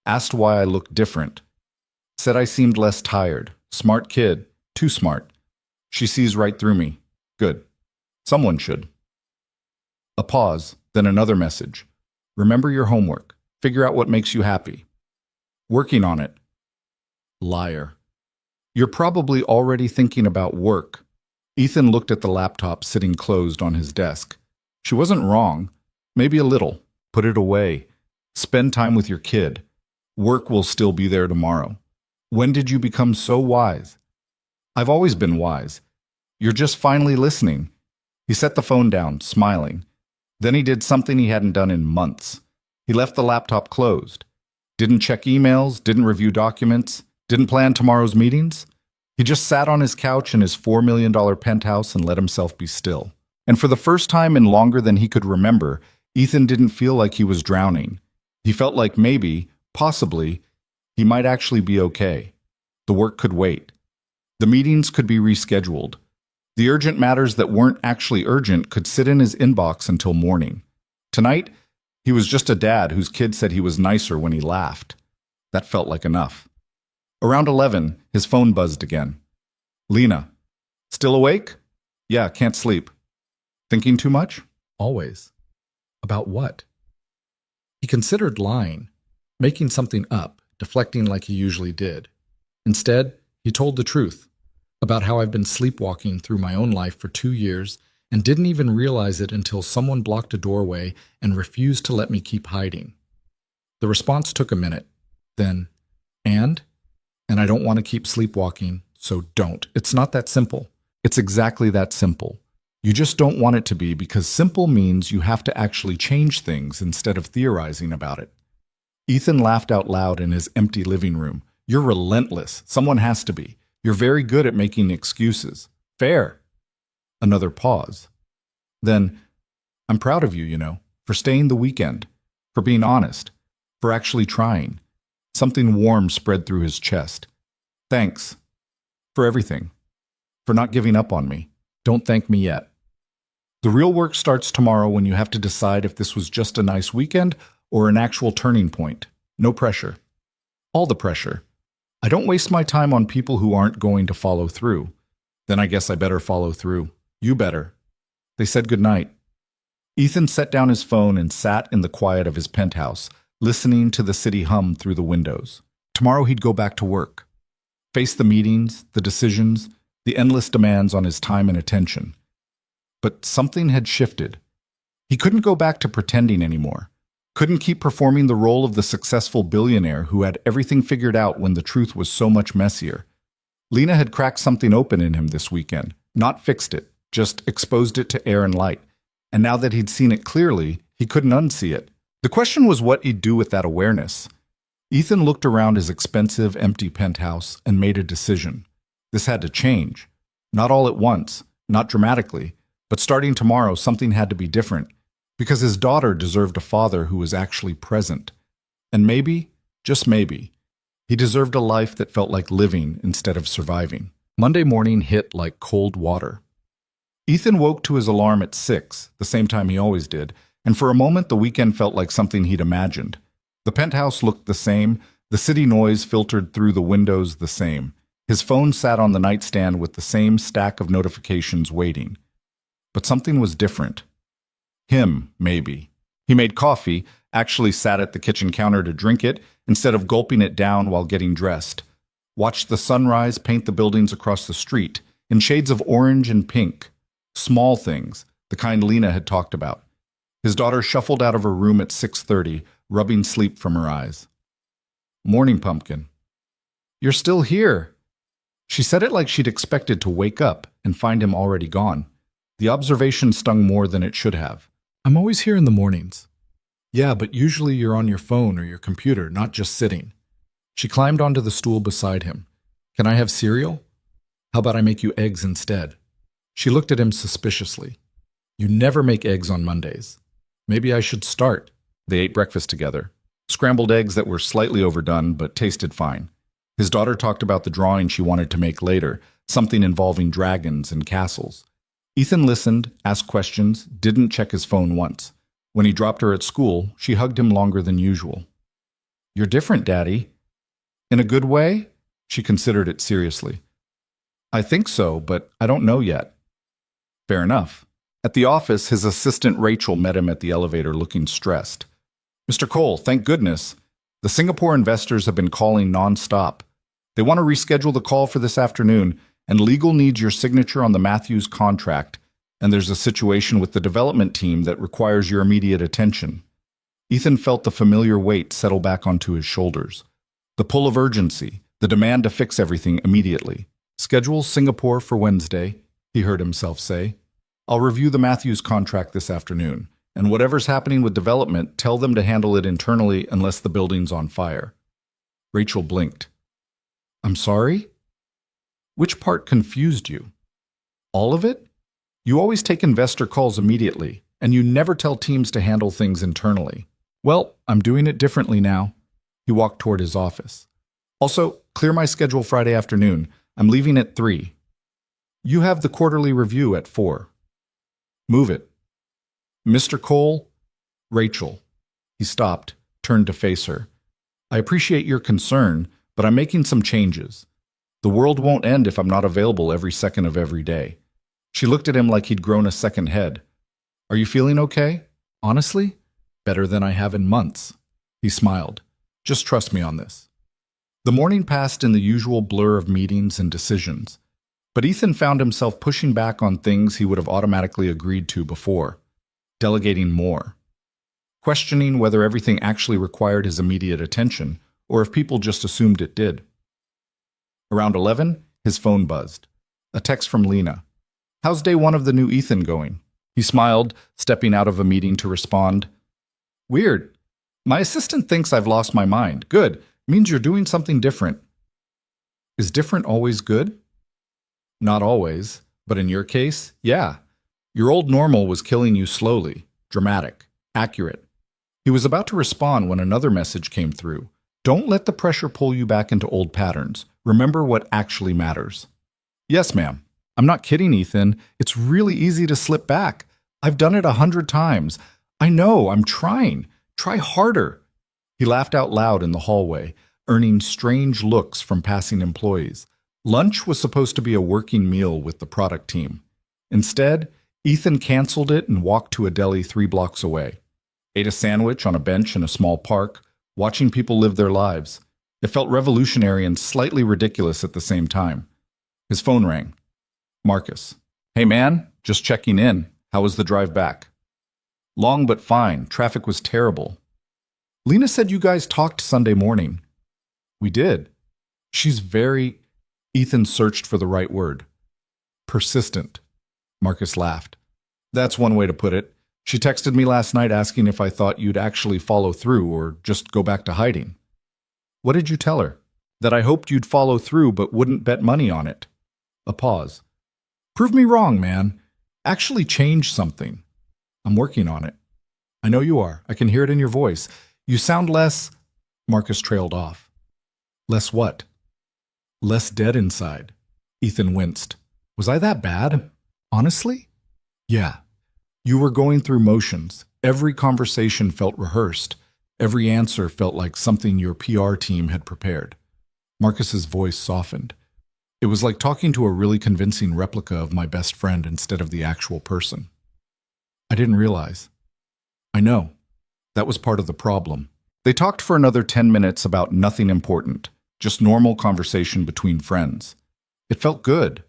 [SPEAKER 1] Asked why I looked different. Said I seemed less tired. Smart kid. Too smart. She sees right through me. Good. Someone should. A pause, then another message. "Remember your homework. Figure out what makes you happy." "Working on it." Liar. "You're probably already thinking about work." Ethan looked at the laptop sitting closed on his desk. She wasn't wrong. Maybe a little. Put it away. Spend time with your kid. Work will still be there tomorrow. When did you become so wise? I've always been wise. You're just finally listening. He set the phone down, smiling. Then he did something he hadn't done in months. He left the laptop closed. Didn't check emails, didn't review documents, didn't plan tomorrow's meetings. He just sat on his couch in his $4 million penthouse and let himself be still. And for the first time in longer than he could remember, Ethan didn't feel like he was drowning. He felt like maybe, possibly, he might actually be okay. The work could wait. The meetings could be rescheduled. The urgent matters that weren't actually urgent could sit in his inbox until morning. Tonight, he was just a dad whose kid said he was nicer when he laughed. That felt like enough. Around 11, his phone buzzed again. Lena. Still awake? Yeah, can't sleep. Thinking too much? Always. About what? He considered lying, making something up, deflecting like he usually did. Instead, he told the truth about how I've been sleepwalking through my own life for 2 years and didn't even realize it until someone blocked a doorway and refused to let me keep hiding. The response took a minute. Then, and I don't want to keep sleepwalking, so don't. It's not that simple. It's exactly that simple. You just don't want it to be because simple means you have to actually change things instead of theorizing about it. Ethan laughed out loud in his empty living room. You're relentless. Someone has to be. You're very good at making excuses. Fair. Another pause. Then, I'm proud of you, for staying the weekend, for being honest, for actually trying. Something warm spread through his chest. Thanks. For everything. For not giving up on me. Don't thank me yet. The real work starts tomorrow when you have to decide if this was just a nice weekend or an actual turning point. No pressure. All the pressure. I don't waste my time on people who aren't going to follow through. Then I guess I better follow through. You better. They said goodnight. Ethan set down his phone and sat in the quiet of his penthouse, listening to the city hum through the windows. Tomorrow he'd go back to work. Face the meetings, the decisions, the endless demands on his time and attention. But something had shifted. He couldn't go back to pretending anymore. Couldn't keep performing the role of the successful billionaire who had everything figured out when the truth was so much messier. Lena had cracked something open in him this weekend. Not fixed it, just exposed it to air and light. And now that he'd seen it clearly, he couldn't unsee it. The question was what he'd do with that awareness. Ethan looked around his expensive, empty penthouse and made a decision. This had to change. Not all at once, not dramatically, but starting tomorrow, something had to be different. Because his daughter deserved a father who was actually present. And maybe, just maybe, he deserved a life that felt like living instead of surviving. Monday morning hit like cold water. Ethan woke to his alarm at 6, the same time he always did, and for a moment the weekend felt like something he'd imagined. The penthouse looked the same, the city noise filtered through the windows the same. His phone sat on the nightstand with the same stack of notifications waiting. But something was different. Him, maybe. He made coffee, actually sat at the kitchen counter to drink it, instead of gulping it down while getting dressed. Watched the sunrise paint the buildings across the street, in shades of orange and pink. Small things, the kind Lena had talked about. His daughter shuffled out of her room at 6:30, rubbing sleep from her eyes. Morning, Pumpkin. You're still here. She said it like she'd expected to wake up and find him already gone. The observation stung more than it should have. I'm always here in the mornings. Yeah, but usually you're on your phone or your computer, not just sitting. She climbed onto the stool beside him. Can I have cereal? How about I make you eggs instead? She looked at him suspiciously. You never make eggs on Mondays. Maybe I should start. They ate breakfast together. Scrambled eggs that were slightly overdone, but tasted fine. His daughter talked about the drawing she wanted to make later, something involving dragons and castles. Ethan listened, asked questions, didn't check his phone once. When he dropped her at school, she hugged him longer than usual. You're different, Daddy. In a good way? She considered it seriously. I think so, but I don't know yet. Fair enough. At the office, his assistant Rachel met him at the elevator looking stressed. Mr. Cole, thank goodness. The Singapore investors have been calling non-stop. They want to reschedule the call for this afternoon, and legal needs your signature on the Matthews contract, and there's a situation with the development team that requires your immediate attention. Ethan felt the familiar weight settle back onto his shoulders. The pull of urgency, the demand to fix everything immediately. Schedule Singapore for Wednesday, he heard himself say. I'll review the Matthews contract this afternoon, and whatever's happening with development, tell them to handle it internally unless the building's on fire. Rachel blinked. I'm sorry? Which part confused you? All of it? You always take investor calls immediately, and you never tell teams to handle things internally. Well, I'm doing it differently now. He walked toward his office. Also, clear my schedule Friday afternoon. I'm leaving at 3. You have the quarterly review at 4. Move it. Mr. Cole? Rachel. He stopped, turned to face her. I appreciate your concern, but I'm making some changes. The world won't end if I'm not available every second of every day. She looked at him like he'd grown a second head. Are you feeling okay? Honestly? Better than I have in months. He smiled. Just trust me on this. The morning passed in the usual blur of meetings and decisions, but Ethan found himself pushing back on things he would have automatically agreed to before, delegating more, questioning whether everything actually required his immediate attention or if people just assumed it did. Around 11, his phone buzzed. A text from Lena. How's day 1 of the new Ethan going? He smiled, stepping out of a meeting to respond. Weird. My assistant thinks I've lost my mind. Good. Means you're doing something different. Is different always good? Not always, but in your case, yeah. Your old normal was killing you slowly, dramatic, accurate. He was about to respond when another message came through. Don't let the pressure pull you back into old patterns. Remember what actually matters. Yes, ma'am. I'm not kidding, Ethan. It's really easy to slip back. I've done it 100 times. I know, I'm trying. Try harder. He laughed out loud in the hallway, earning strange looks from passing employees. Lunch was supposed to be a working meal with the product team. Instead, Ethan canceled it and walked to a deli 3 blocks away. Ate a sandwich on a bench in a small park, watching people live their lives. It felt revolutionary and slightly ridiculous at the same time. His phone rang. Marcus. Hey man, just checking in. How was the drive back? Long but fine. Traffic was terrible. Lena said you guys talked Sunday morning. We did. She's very... Ethan searched for the right word. Persistent. Marcus laughed. That's one way to put it. She texted me last night asking if I thought you'd actually follow through or just go back to hiding. What did you tell her? That I hoped you'd follow through but wouldn't bet money on it. A pause. Prove me wrong, man. Actually change something. I'm working on it. I know you are. I can hear it in your voice. You sound less... Marcus trailed off. Less what? Less dead inside. Ethan winced. Was I that bad? Honestly? Yeah. You were going through motions. Every conversation felt rehearsed. Every answer felt like something your PR team had prepared. Marcus's voice softened. It was like talking to a really convincing replica of my best friend instead of the actual person. I didn't realize. I know. That was part of the problem. They talked for another 10 minutes about nothing important, just normal conversation between friends. It felt good.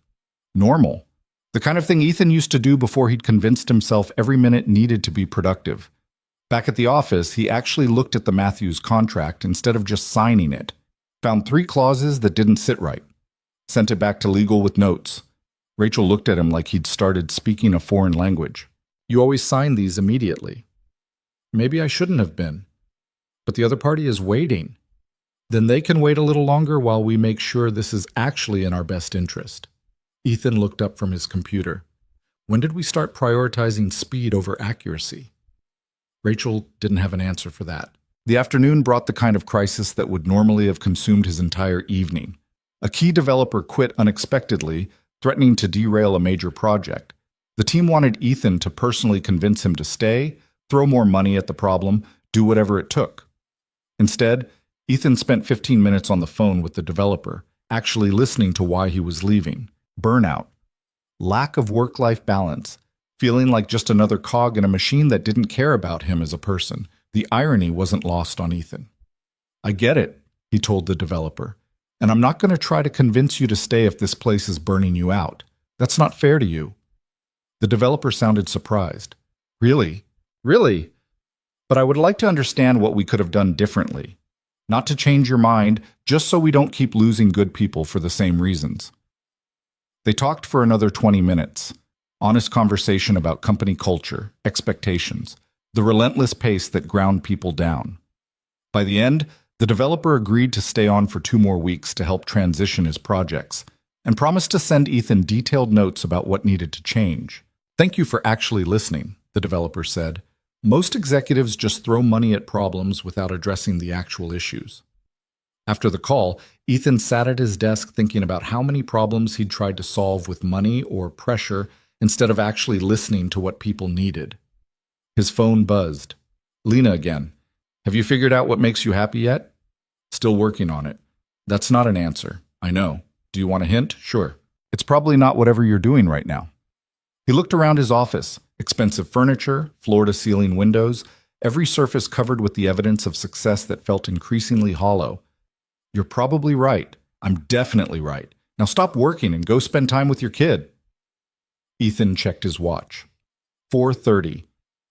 [SPEAKER 1] Normal. The kind of thing Ethan used to do before he'd convinced himself every minute needed to be productive. Back at the office, he actually looked at the Matthews contract instead of just signing it. Found 3 clauses that didn't sit right. Sent it back to legal with notes. Rachel looked at him like he'd started speaking a foreign language. You always sign these immediately. Maybe I shouldn't have been. But the other party is waiting. Then they can wait a little longer while we make sure this is actually in our best interest. Ethan looked up from his computer. When did we start prioritizing speed over accuracy? Rachel didn't have an answer for that. The afternoon brought the kind of crisis that would normally have consumed his entire evening. A key developer quit unexpectedly, threatening to derail a major project. The team wanted Ethan to personally convince him to stay, throw more money at the problem, do whatever it took. Instead, Ethan spent 15 minutes on the phone with the developer, actually listening to why he was leaving. Burnout. Lack of work-life balance. Feeling like just another cog in a machine that didn't care about him as a person. The irony wasn't lost on Ethan. I get it, he told the developer. And I'm not going to try to convince you to stay if this place is burning you out. That's not fair to you. The developer sounded surprised. Really? Really? But I would like to understand what we could have done differently. Not to change your mind, just so we don't keep losing good people for the same reasons. They talked for another 20 minutes. Honest conversation about company culture, expectations, the relentless pace that ground people down. By the end, the developer agreed to stay on for 2 more weeks to help transition his projects, and promised to send Ethan detailed notes about what needed to change. "Thank you for actually listening," the developer said. "Most executives just throw money at problems without addressing the actual issues." After the call, Ethan sat at his desk thinking about how many problems he'd tried to solve with money or pressure instead of actually listening to what people needed. His phone buzzed. "Lena again. Have you figured out what makes you happy yet?" "Still working on it." "That's not an answer. I know. Do you want a hint?" "Sure. It's probably not whatever you're doing right now." He looked around his office. Expensive furniture, floor-to-ceiling windows, every surface covered with the evidence of success that felt increasingly hollow. "You're probably right. I'm definitely right. Now stop working and go spend time with your kid." Ethan checked his watch. 4:30.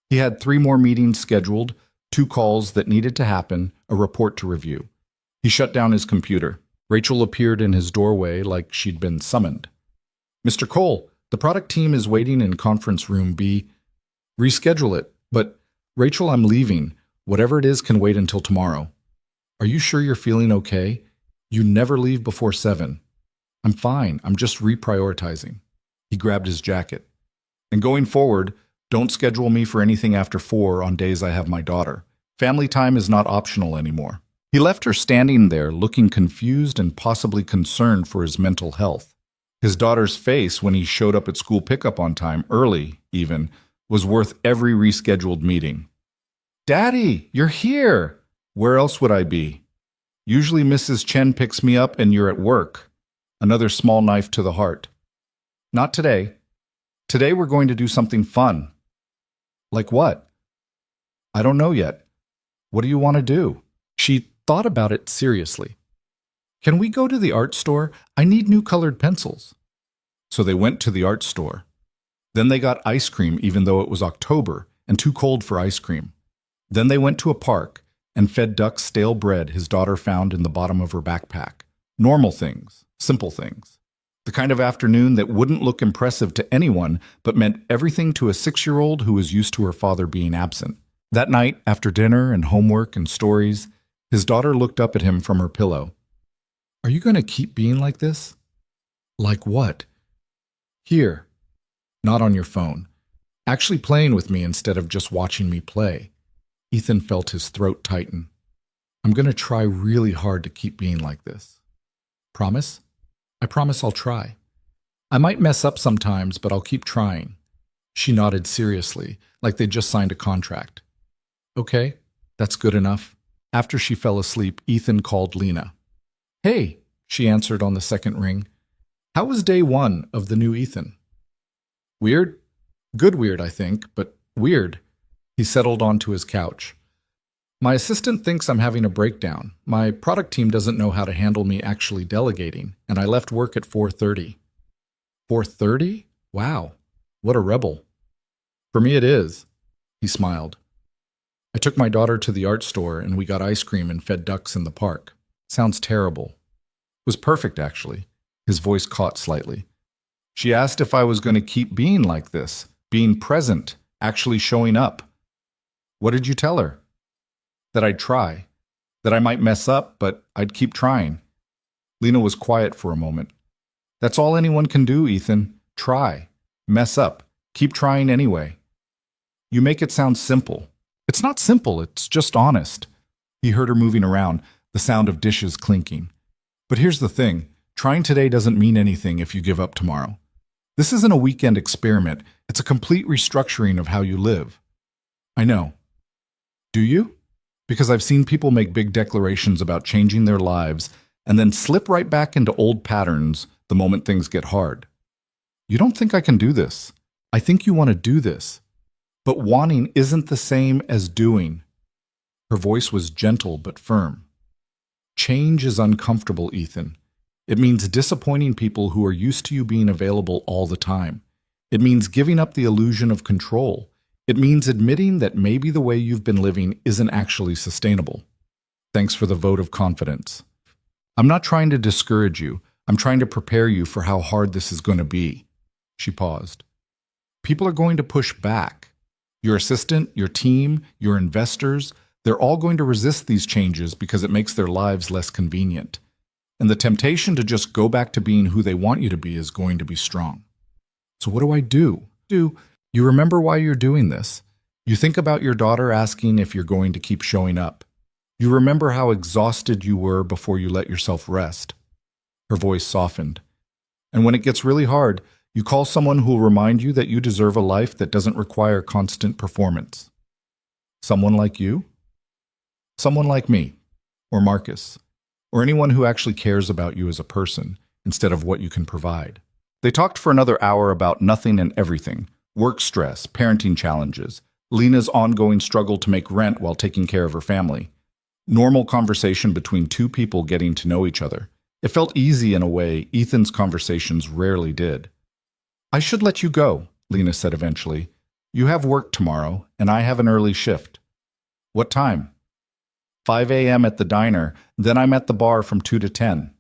[SPEAKER 1] He had 3 more meetings scheduled, 2 calls that needed to happen, a report to review. He shut down his computer. Rachel appeared in his doorway like she'd been summoned. "Mr. Cole, the product team is waiting in conference room B. Reschedule it. But, Rachel, I'm leaving. Whatever it is can wait until tomorrow." "Are you sure you're feeling okay? You never leave before 7. "I'm fine. I'm just reprioritizing." He grabbed his jacket. "And going forward, don't schedule me for anything after 4 on days I have my daughter. Family time is not optional anymore." He left her standing there, looking confused and possibly concerned for his mental health. His daughter's face when he showed up at school pickup on time, early even, was worth every rescheduled meeting. "Daddy, you're here!" "Where else would I be? Usually Mrs. Chen picks me up and you're at work." Another small knife to the heart. "Not today. Today we're going to do something fun." "Like what?" "I don't know yet." "What do you want to do?" She thought about it seriously. "Can we go to the art store? I need new colored pencils." So they went to the art store. Then they got ice cream even though it was October and too cold for ice cream. Then they went to a park and fed Duck stale bread his daughter found in the bottom of her backpack. Normal things, simple things. The kind of afternoon that wouldn't look impressive to anyone, but meant everything to a 6-year-old who was used to her father being absent. That night, after dinner and homework and stories, his daughter looked up at him from her pillow. "Are you going to keep being like this?" "Like what?" "Here. Not on your phone. Actually playing with me instead of just watching me play." Ethan felt his throat tighten. "I'm going to try really hard to keep being like this." "Promise?" "I promise I'll try. I might mess up sometimes, but I'll keep trying." She nodded seriously, like they'd just signed a contract. "Okay, that's good enough." After she fell asleep, Ethan called Lena. "Hey," she answered on the second ring. "How was day 1 of the new Ethan?" "Weird? Good weird, I think, but weird." He settled onto his couch. "My assistant thinks I'm having a breakdown. My product team doesn't know how to handle me actually delegating, and I left work at 4:30. 4:30? Wow, what a rebel." "For me it is." He smiled. "I took my daughter to the art store and we got ice cream and fed ducks in the park. Sounds terrible." It was perfect, actually. His voice caught slightly. "She asked if I was going to keep being like this, being present, actually showing up." "What did you tell her?" "That I'd try. That I might mess up, but I'd keep trying." Lena was quiet for a moment. "That's all anyone can do, Ethan. Try. Mess up. Keep trying anyway." "You make it sound simple." "It's not simple, it's just honest." He heard her moving around, the sound of dishes clinking. "But here's the thing. Trying today doesn't mean anything if you give up tomorrow. This isn't a weekend experiment. It's a complete restructuring of how you live." "I know." "Do you?" "Because I've seen people make big declarations about changing their lives and then slip right back into old patterns the moment things get hard." "You don't think I can do this. I think you want to do this. But wanting isn't the same as doing." Her voice was gentle but firm. "Change is uncomfortable, Ethan. It means disappointing people who are used to you being available all the time. It means giving up the illusion of control. It means admitting that maybe the way you've been living isn't actually sustainable. Thanks for the vote of confidence. I'm not trying to discourage you. I'm trying to prepare you for how hard this is going to be. She paused. People are going to push back. Your assistant, your team, your investors, they're all going to resist these changes because it makes their lives less convenient. And the temptation to just go back to being who they want you to be is going to be strong. So what do I do? You remember why you're doing this. You think about your daughter asking if you're going to keep showing up. You remember how exhausted you were before you let yourself rest. Her voice softened. And when it gets really hard, you call someone who will remind you that you deserve a life that doesn't require constant performance. Someone like you? Someone like me, or Marcus, or anyone who actually cares about you as a person instead of what you can provide. They talked for another hour about nothing and everything: work stress, parenting challenges, Lena's ongoing struggle to make rent while taking care of her family. Normal conversation between two people getting to know each other. It felt easy in a way Ethan's conversations rarely did. I should let you go, Lena said eventually. You have work tomorrow, and I have an early shift. What time? 5 a.m. at the diner, then I'm at the bar from 2 to 10.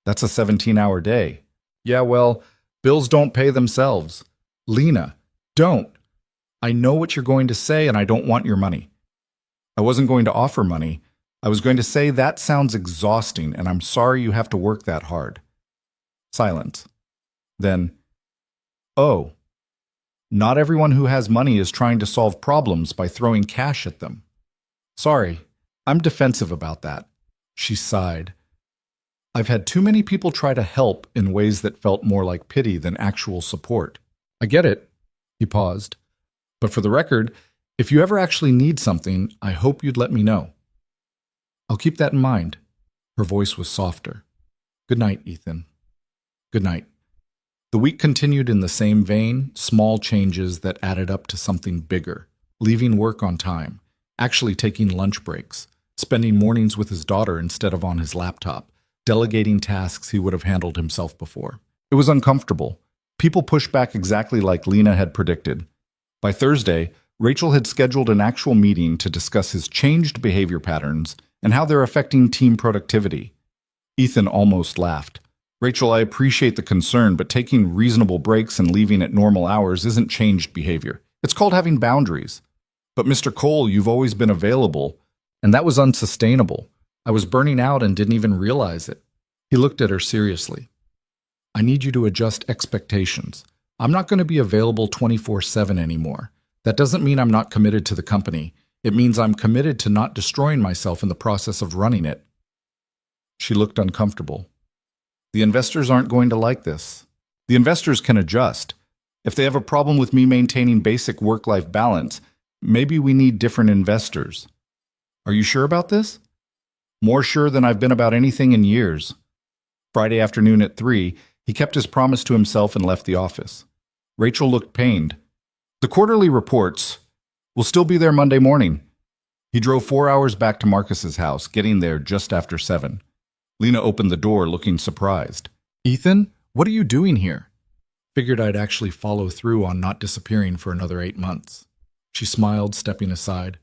[SPEAKER 1] That's a 17-hour day. Yeah, well, bills don't pay themselves. Lena, don't. I know what you're going to say, and I don't want your money. I wasn't going to offer money. I was going to say that sounds exhausting, and I'm sorry you have to work that hard. Silence. Then, oh, not everyone who has money is trying to solve problems by throwing cash at them. Sorry, I'm defensive about that. She sighed. I've had too many people try to help in ways that felt more like pity than actual support. I get it. He paused. But for the record, if you ever actually need something, I hope you'd let me know. I'll keep that in mind. Her voice was softer. Good night, Ethan. Good night. The week continued in the same vein, small changes that added up to something bigger. Leaving work on time, actually taking lunch breaks, spending mornings with his daughter instead of on his laptop, delegating tasks he would have handled himself before. It was uncomfortable. People pushed back exactly like Lena had predicted. By Thursday, Rachel had scheduled an actual meeting to discuss his changed behavior patterns and how they're affecting team productivity. Ethan almost laughed. Rachel, I appreciate the concern, but taking reasonable breaks and leaving at normal hours isn't changed behavior. It's called having boundaries. But Mr. Cole, you've always been available, and that was unsustainable. I was burning out and didn't even realize it. He looked at her seriously. I need you to adjust expectations. I'm not going to be available 24/7 anymore. That doesn't mean I'm not committed to the company. It means I'm committed to not destroying myself in the process of running it. She looked uncomfortable. The investors aren't going to like this. The investors can adjust. If they have a problem with me maintaining basic work-life balance, maybe we need different investors. Are you sure about this? More sure than I've been about anything in years. Friday afternoon at 3, he kept his promise to himself and left the office. Rachel looked pained. The quarterly reports will still be there Monday morning. He drove 4 hours back to Marcus's house, getting there just after 7. Lena opened the door, looking surprised. Ethan, what are you doing here? Figured I'd actually follow through on not disappearing for another 8 months. She smiled, stepping aside.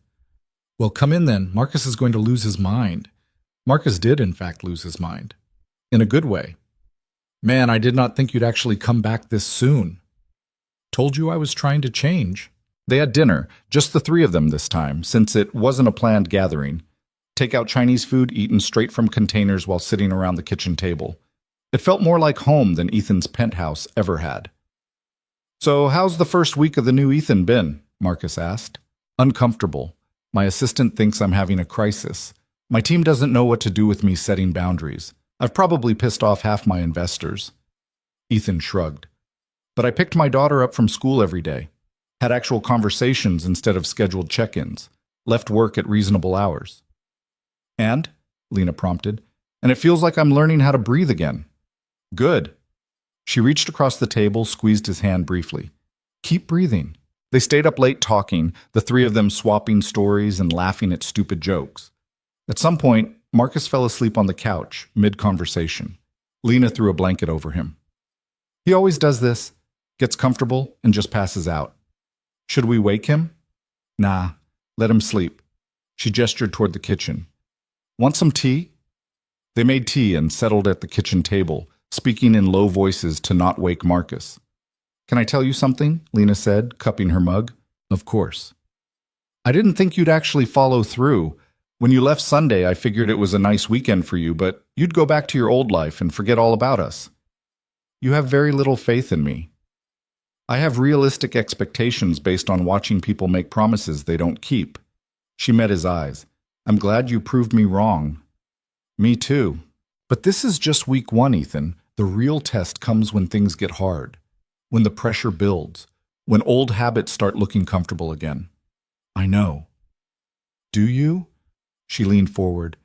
[SPEAKER 1] Well, come in then. Marcus is going to lose his mind. Marcus did, in fact, lose his mind. In a good way. Man, I did not think you'd actually come back this soon. Told you I was trying to change. They had dinner, just the 3 of them this time, since it wasn't a planned gathering. Take-out Chinese food eaten straight from containers while sitting around the kitchen table. It felt more like home than Ethan's penthouse ever had. So how's the first week of the new Ethan been? Marcus asked. Uncomfortable. My assistant thinks I'm having a crisis. My team doesn't know what to do with me setting boundaries. I've probably pissed off half my investors. Ethan shrugged. But I picked my daughter up from school every day. Had actual conversations instead of scheduled check-ins. Left work at reasonable hours. And? Lena prompted. And it feels like I'm learning how to breathe again. Good. She reached across the table, squeezed his hand briefly. Keep breathing. They stayed up late talking, the 3 of them swapping stories and laughing at stupid jokes. At some point, Marcus fell asleep on the couch, mid-conversation. Lena threw a blanket over him. He always does this. gets comfortable, and just passes out. Should we wake him? Nah, let him sleep. She gestured toward the kitchen. Want some tea? They made tea and settled at the kitchen table, speaking in low voices to not wake Marcus. Can I tell you something? Lena said, cupping her mug. Of course. I didn't think you'd actually follow through. When you left Sunday, I figured it was a nice weekend for you, but you'd go back to your old life and forget all about us. You have very little faith in me. I have realistic expectations based on watching people make promises they don't keep. She met his eyes. I'm glad you proved me wrong. Me too. But this is just week 1, Ethan. The real test comes when things get hard, when the pressure builds, when old habits start looking comfortable again. I know. Do you? She leaned forward.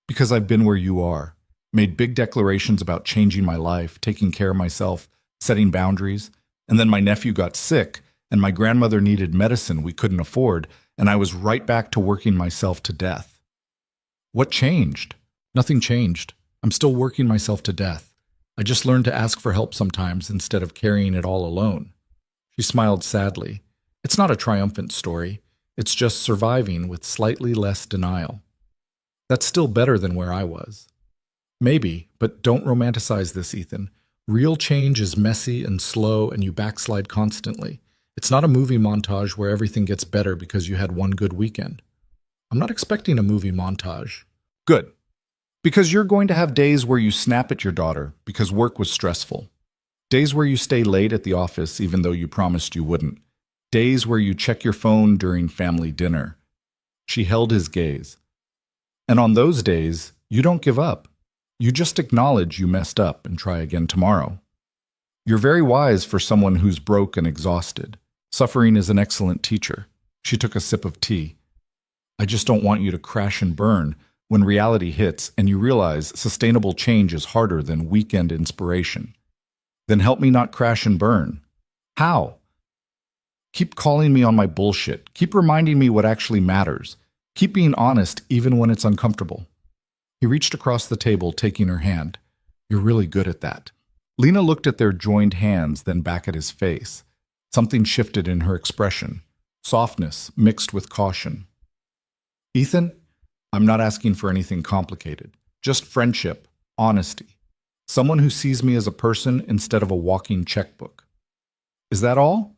[SPEAKER 1] Because I've been where you are, made big declarations about changing my life, taking care of myself, setting boundaries, and then my nephew got sick, and my grandmother needed medicine we couldn't afford, and I was right back to working myself to death. What changed? Nothing changed. I'm still working myself to death. I just learned to ask for help sometimes instead of carrying it all alone. She smiled sadly. It's not a triumphant story. It's just surviving with slightly less denial. That's still better than where I was. Maybe, but don't romanticize this, Ethan. Real change is messy and slow, and you backslide constantly. It's not a movie montage where everything gets better because you had one good weekend. I'm not expecting a movie montage. Good. Because you're going to have days where you snap at your daughter because work was stressful. Days where you stay late at the office even though you promised you wouldn't. Days where you check your phone during family dinner. She held his gaze. And on those days, you don't give up. You just acknowledge you messed up and try again tomorrow. You're very wise for someone who's broke and exhausted. Suffering is an excellent teacher. She took a sip of tea. I just don't want you to crash and burn when reality hits and you realize sustainable change is harder than weekend inspiration. Then help me not crash and burn. How? Keep calling me on my bullshit. Keep reminding me what actually matters. Keep being honest even when it's uncomfortable. He reached across the table, taking her hand. You're really good at that. Lena looked at their joined hands, then back at his face. Something shifted in her expression. Softness mixed with caution. Ethan, I'm not asking for anything complicated. Just friendship, honesty. Someone who sees me as a person instead of a walking checkbook. Is that all?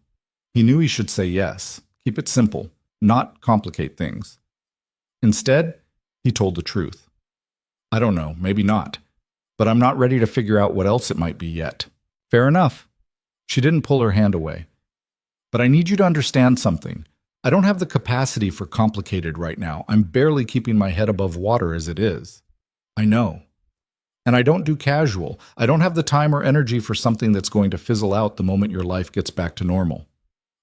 [SPEAKER 1] He knew he should say yes. Keep it simple, not complicate things. Instead, he told the truth. I don't know, maybe not. But I'm not ready to figure out what else it might be yet. Fair enough. She didn't pull her hand away. But I need you to understand something. I don't have the capacity for complicated right now. I'm barely keeping my head above water as it is. I know. And I don't do casual. I don't have the time or energy for something that's going to fizzle out the moment your life gets back to normal.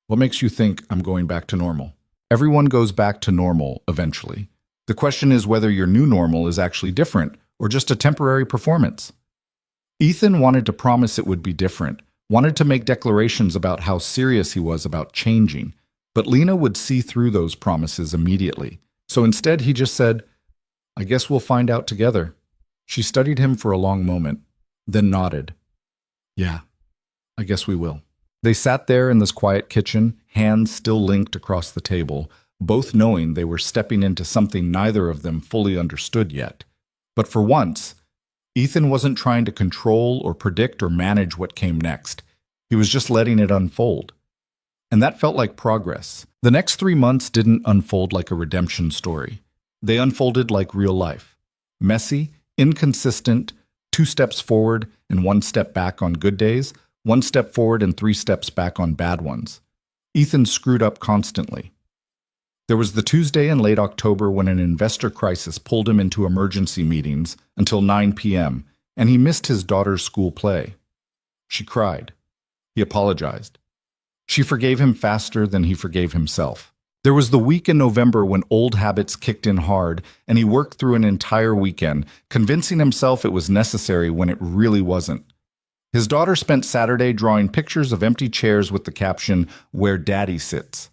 [SPEAKER 1] What makes you think I'm going back to normal? Everyone goes back to normal eventually. The question is whether your new normal is actually different or just a temporary performance. Ethan wanted to promise it would be different, wanted to make declarations about how serious he was about changing, but Lena would see through those promises immediately. So instead he just said, I guess we'll find out together. She studied him for a long moment, then nodded. Yeah, I guess we will. They sat there in this quiet kitchen, hands still linked across the table, both knowing they were stepping into something neither of them fully understood yet. But for once, Ethan wasn't trying to control or predict or manage what came next. He was just letting it unfold. And that felt like progress. The next 3 months didn't unfold like a redemption story. They unfolded like real life. Messy, inconsistent, 2 steps forward and 1 step back on good days, 1 step forward and 3 steps back on bad ones. Ethan screwed up constantly. There was the Tuesday in late October when an investor crisis pulled him into emergency meetings until 9 p.m., and he missed his daughter's school play. She cried. He apologized. She forgave him faster than he forgave himself. There was the week in November when old habits kicked in hard, and he worked through an entire weekend, convincing himself it was necessary when it really wasn't. His daughter spent Saturday drawing pictures of empty chairs with the caption, "Where Daddy Sits."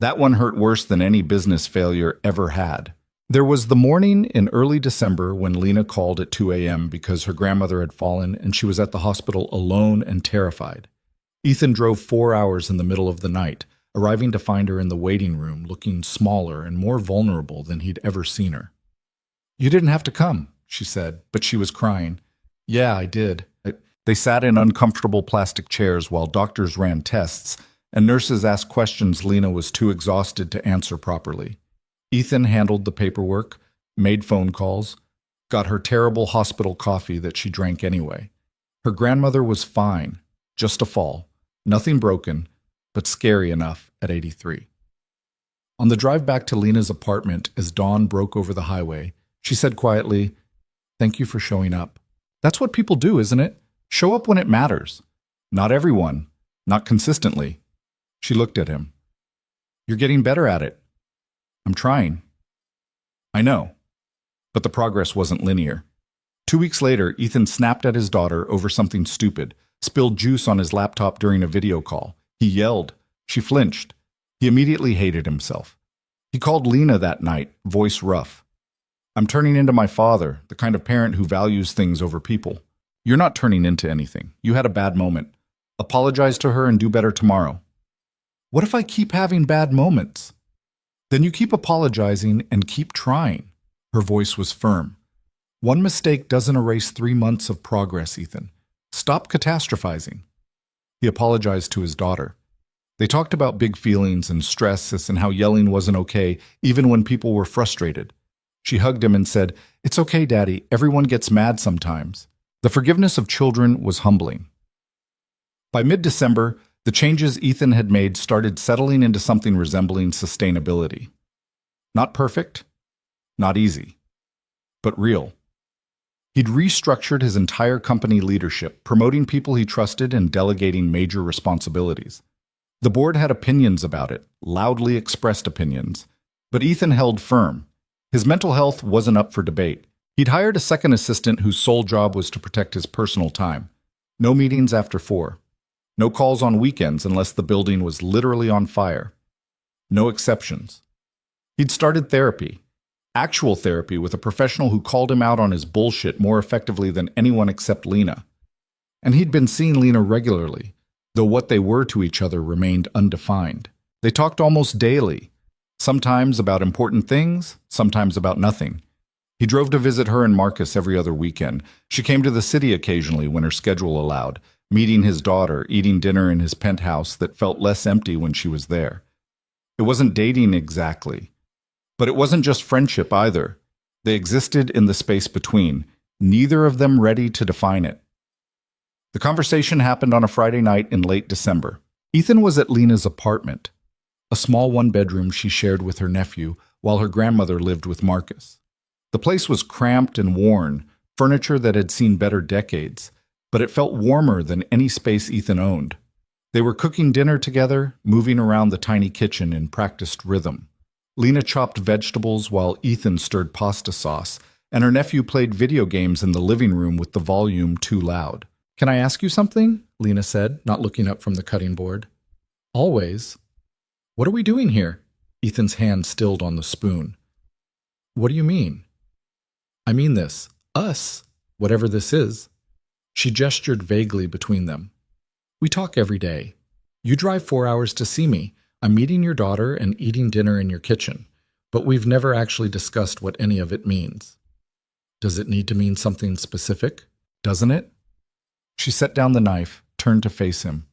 [SPEAKER 1] That one hurt worse than any business failure ever had. There was the morning in early December when Lena called at 2 a.m. because her grandmother had fallen and she was at the hospital alone and terrified. Ethan drove 4 hours in the middle of the night, arriving to find her in the waiting room, looking smaller and more vulnerable than he'd ever seen her. "You didn't have to come," she said, but she was crying. "Yeah, I did." They sat in uncomfortable plastic chairs while doctors ran tests and nurses asked questions Lena was too exhausted to answer properly. Ethan handled the paperwork, made phone calls, got her terrible hospital coffee that she drank anyway. Her grandmother was fine, just a fall, nothing broken, but scary enough at 83. On the drive back to Lena's apartment as dawn broke over the highway, she said quietly, "Thank you for showing up. That's what people do, isn't it? Show up when it matters. Not everyone, not consistently." She looked at him. "You're getting better at it." "I'm trying." "I know." But the progress wasn't linear. 2 weeks later, Ethan snapped at his daughter over something stupid, spilled juice on his laptop during a video call. He yelled. She flinched. He immediately hated himself. He called Lena that night, voice rough. "I'm turning into my father, the kind of parent who values things over people." "You're not turning into anything. You had a bad moment. Apologize to her and do better tomorrow." "What if I keep having bad moments?" "Then you keep apologizing and keep trying." Her voice was firm. "One mistake doesn't erase 3 months of progress, Ethan. Stop catastrophizing." He apologized to his daughter. They talked about big feelings and stress and how yelling wasn't okay, even when people were frustrated. She hugged him and said, "It's okay, Daddy. Everyone gets mad sometimes." The forgiveness of children was humbling. By mid-December, the changes Ethan had made started settling into something resembling sustainability. Not perfect, not easy, but real. He'd restructured his entire company leadership, promoting people he trusted and delegating major responsibilities. The board had opinions about it, loudly expressed opinions, but Ethan held firm. His mental health wasn't up for debate. He'd hired a second assistant whose sole job was to protect his personal time. No meetings after 4. No calls on weekends unless the building was literally on fire. No exceptions. He'd started therapy. Actual therapy with a professional who called him out on his bullshit more effectively than anyone except Lena. And he'd been seeing Lena regularly, though what they were to each other remained undefined. They talked almost daily, sometimes about important things, sometimes about nothing. He drove to visit her and Marcus every other weekend. She came to the city occasionally when her schedule allowed, meeting his daughter, eating dinner in his penthouse that felt less empty when she was there. It wasn't dating exactly, but it wasn't just friendship either. They existed in the space between, neither of them ready to define it. The conversation happened on a Friday night in late December. Ethan was at Lena's apartment, a small one-bedroom she shared with her nephew while her grandmother lived with Marcus. The place was cramped and worn, furniture that had seen better decades, but it felt warmer than any space Ethan owned. They were cooking dinner together, moving around the tiny kitchen in practiced rhythm. Lena chopped vegetables while Ethan stirred pasta sauce, and her nephew played video games in the living room with the volume too loud. "Can I ask you something?" Lena said, not looking up from the cutting board. "Always." "What are we doing here?" Ethan's hand stilled on the spoon. "What do you mean?" "I mean this. Us. Whatever this is." She gestured vaguely between them. "We talk every day. You drive 4 hours to see me. I'm meeting your daughter and eating dinner in your kitchen, but we've never actually discussed what any of it means." "Does it need to mean something specific? Doesn't it?" She set down the knife, turned to face him.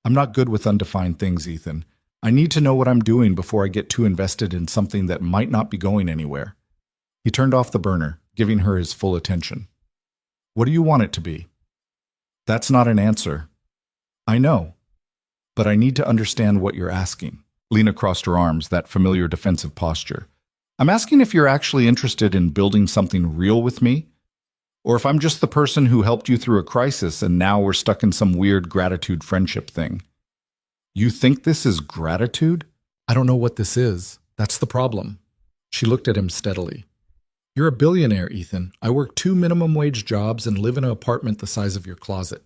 [SPEAKER 1] "I'm not good with undefined things, Ethan. I need to know what I'm doing before I get too invested in something that might not be going anywhere." He turned off the burner, giving her his full attention. "What do you want it to be?" "That's not an answer." "I know, but I need to understand what you're asking." Lena crossed her arms, that familiar defensive posture. "I'm asking if you're actually interested in building something real with me, or if I'm just the person who helped you through a crisis and now we're stuck in some weird gratitude friendship thing." "You think this is gratitude?" "I don't know what this is. That's the problem." She looked at him steadily. "You're a billionaire, Ethan. I work 2 minimum wage jobs and live in an apartment the size of your closet.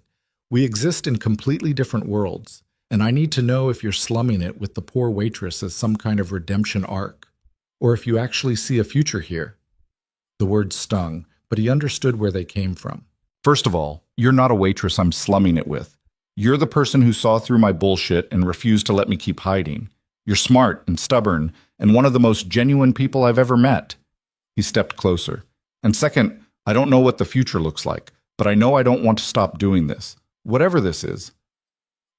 [SPEAKER 1] We exist in completely different worlds, and I need to know if you're slumming it with the poor waitress as some kind of redemption arc, or if you actually see a future here." The words stung, but he understood where they came from. "First of all, you're not a waitress I'm slumming it with. You're the person who saw through my bullshit and refused to let me keep hiding. You're smart and stubborn and one of the most genuine people I've ever met." He stepped closer. "And second, I don't know what the future looks like, but I know I don't want to stop doing this, whatever this is."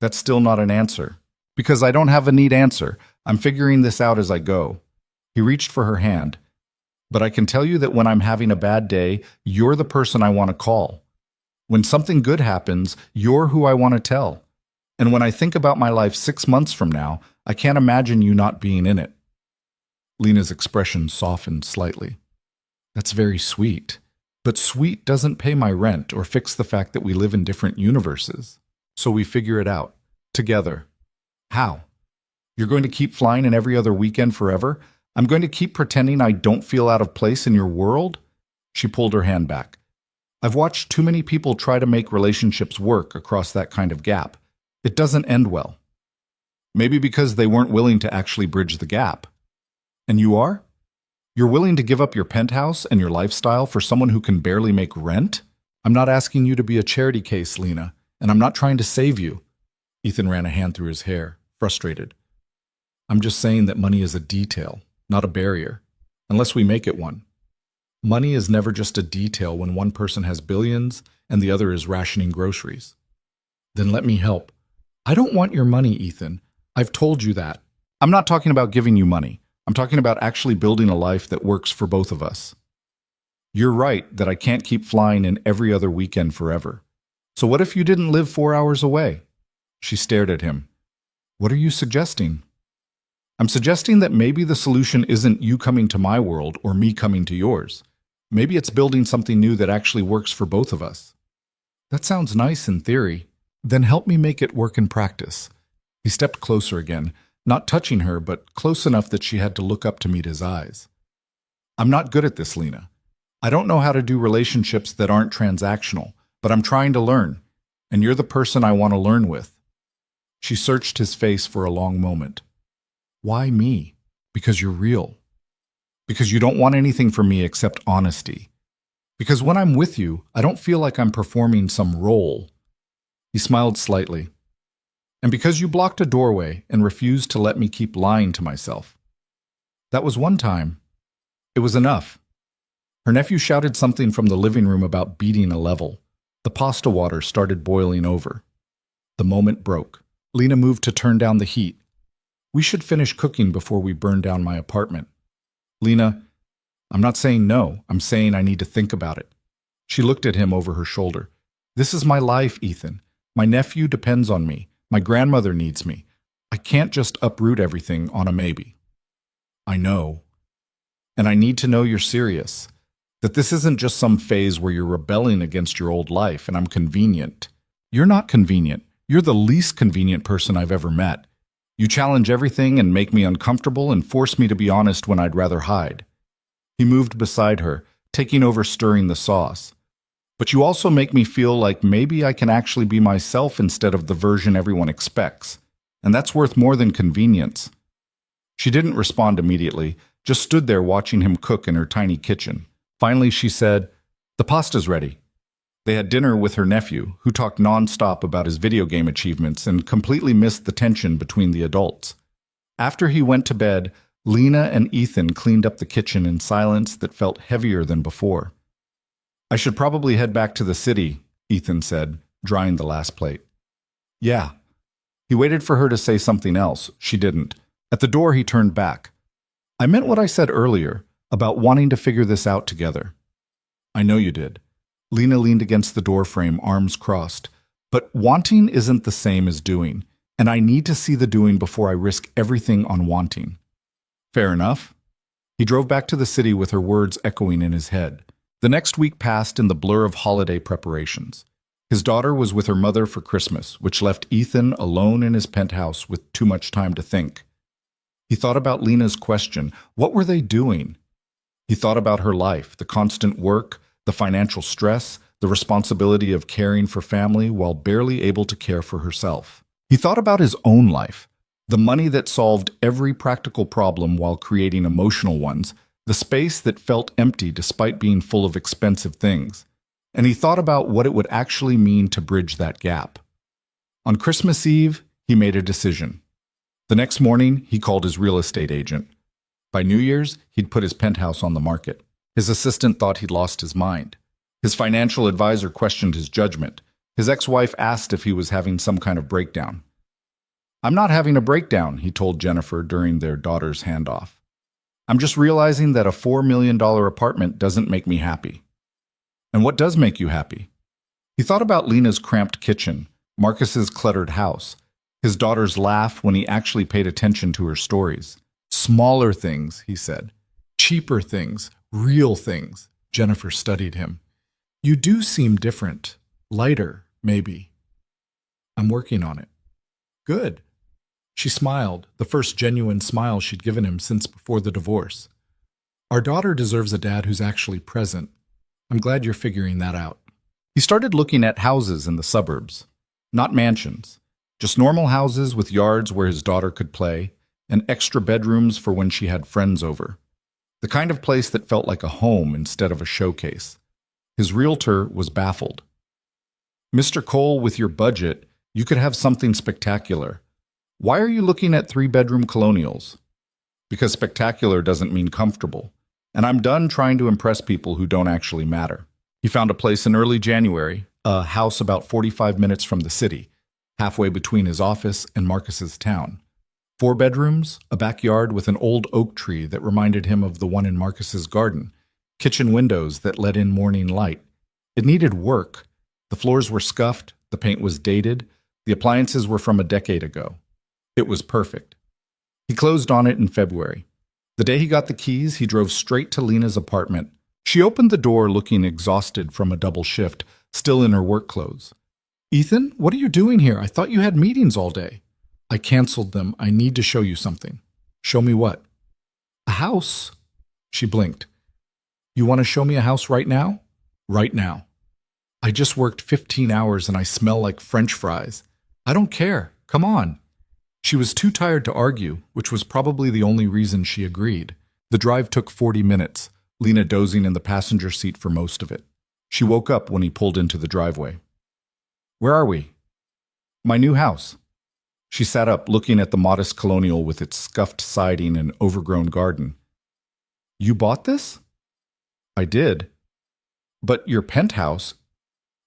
[SPEAKER 1] "That's still not an answer." "Because I don't have a neat answer. I'm figuring this out as I go." He reached for her hand. "But I can tell you that when I'm having a bad day, you're the person I want to call. When something good happens, you're who I want to tell. And when I think about my life 6 months from now, I can't imagine you not being in it." Lena's expression softened slightly. "That's very sweet. But sweet doesn't pay my rent or fix the fact that we live in different universes. So we figure it out. Together." "How? You're going to keep flying in every other weekend forever? I'm going to keep pretending I don't feel out of place in your world?" She pulled her hand back. "I've watched too many people try to make relationships work across that kind of gap. It doesn't end well. Maybe because they weren't willing to actually bridge the gap. And you are? You're willing to give up your penthouse and your lifestyle for someone who can barely make rent? I'm not asking you to be a charity case, Lena, and I'm not trying to save you." Ethan ran a hand through his hair, frustrated. "I'm just saying that money is a detail, not a barrier, unless we make it one. Money is never just a detail when one person has billions and the other is rationing groceries." "Then let me help." "I don't want your money, Ethan. I've told you that. I'm not talking about giving you money. I'm talking about actually building a life that works for both of us. You're right that I can't keep flying in every other weekend forever. So what if you didn't live 4 hours away?" She stared at him. "What are you suggesting?" "I'm suggesting that maybe the solution isn't you coming to my world or me coming to yours. Maybe it's building something new that actually works for both of us." "That sounds nice in theory. Then help me make it work in practice." He stepped closer again, not touching her, but close enough that she had to look up to meet his eyes. "I'm not good at this, Lena. I don't know how to do relationships that aren't transactional, but I'm trying to learn, and you're the person I want to learn with." She searched his face for a long moment. "Why me?" "Because you're real. Because you don't want anything from me except honesty. Because when I'm with you, I don't feel like I'm performing some role." He smiled slightly. "And because you blocked a doorway and refused to let me keep lying to myself. That was one time. It was enough." Her nephew shouted something from the living room about beating a level. The pasta water started boiling over. The moment broke. Lena moved to turn down the heat. "We should finish cooking before we burn down my apartment." "Lena, I'm not saying no. I'm saying I need to think about it." She looked at him over her shoulder. "This is my life, Ethan. My nephew depends on me. My grandmother needs me. I can't just uproot everything on a maybe." "I know. And I need to know you're serious. That this isn't just some phase where you're rebelling against your old life and I'm convenient. You're not convenient. You're the least convenient person I've ever met. You challenge everything and make me uncomfortable and force me to be honest when I'd rather hide." He moved beside her, taking over stirring the sauce. "But you also make me feel like maybe I can actually be myself instead of the version everyone expects. And that's worth more than convenience." She didn't respond immediately, just stood there watching him cook in her tiny kitchen. Finally, she said, "The pasta's ready." They had dinner with her nephew, who talked nonstop about his video game achievements and completely missed the tension between the adults. After he went to bed, Lena and Ethan cleaned up the kitchen in silence that felt heavier than before. "I should probably head back to the city," Ethan said, drying the last plate. "Yeah." He waited for her to say something else. She didn't. At the door, he turned back. "I meant what I said earlier, about wanting to figure this out together." "I know you did." Lena leaned against the doorframe, arms crossed. "But wanting isn't the same as doing, and I need to see the doing before I risk everything on wanting." "Fair enough." He drove back to the city with her words echoing in his head. The next week passed in the blur of holiday preparations. His daughter was with her mother for Christmas, which left Ethan alone in his penthouse with too much time to think. He thought about Lena's question, what were they doing? He thought about her life, the constant work, the financial stress, the responsibility of caring for family while barely able to care for herself. He thought about his own life, the money that solved every practical problem while creating emotional ones, the space that felt empty despite being full of expensive things. And he thought about what it would actually mean to bridge that gap. On Christmas Eve, he made a decision. The next morning, he called his real estate agent. By New Year's, he'd put his penthouse on the market. His assistant thought he'd lost his mind. His financial advisor questioned his judgment. His ex-wife asked if he was having some kind of breakdown. "I'm not having a breakdown," he told Jennifer during their daughter's handoff. "I'm just realizing that a $4 million apartment doesn't make me happy." "And what does make you happy?" He thought about Lena's cramped kitchen, Marcus's cluttered house, his daughter's laugh when he actually paid attention to her stories. "Smaller things," he said. "Cheaper things, real things." Jennifer studied him. "You do seem different. Lighter, maybe." "I'm working on it." "Good." She smiled, the first genuine smile she'd given him since before the divorce. "Our daughter deserves a dad who's actually present. I'm glad you're figuring that out." He started looking at houses in the suburbs. Not mansions, just normal houses with yards where his daughter could play, and extra bedrooms for when she had friends over. The kind of place that felt like a home instead of a showcase. His realtor was baffled. "Mr. Cole, with your budget, you could have something spectacular. Why are you looking at 3-bedroom colonials?" "Because spectacular doesn't mean comfortable. And I'm done trying to impress people who don't actually matter." He found a place in early January, a house about 45 minutes from the city, halfway between his office and Marcus's town. 4 bedrooms, a backyard with an old oak tree that reminded him of the one in Marcus's garden, kitchen windows that let in morning light. It needed work. The floors were scuffed, the paint was dated, the appliances were from a decade ago. It was perfect. He closed on it in February. The day he got the keys, he drove straight to Lena's apartment. She opened the door looking exhausted from a double shift, still in her work clothes. "Ethan, what are you doing here? I thought you had meetings all day." "I canceled them. I need to show you something." "Show me what?" "A house." She blinked. "You want to show me a house right now?" "Right now." "I just worked 15 hours and I smell like French fries." "I don't care. Come on." She was too tired to argue, which was probably the only reason she agreed. The drive took 40 minutes, Lena dozing in the passenger seat for most of it. She woke up when he pulled into the driveway. "Where are we?" "My new house." She sat up, looking at the modest colonial with its scuffed siding and overgrown garden. "You bought this?" "I did." "But your penthouse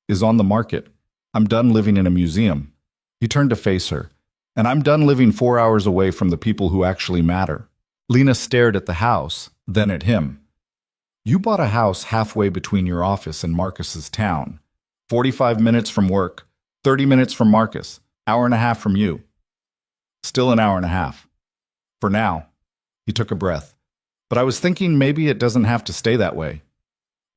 [SPEAKER 1] is on the market. I'm done living in a museum." He turned to face her. "And I'm done living 4 hours away from the people who actually matter." Lena stared at the house, then at him. "You bought a house halfway between your office and Marcus's town. 45 minutes from work, 30 minutes from Marcus, hour and a half from you." "Still an hour and a half. For now." He took a breath. "But I was thinking maybe it doesn't have to stay that way."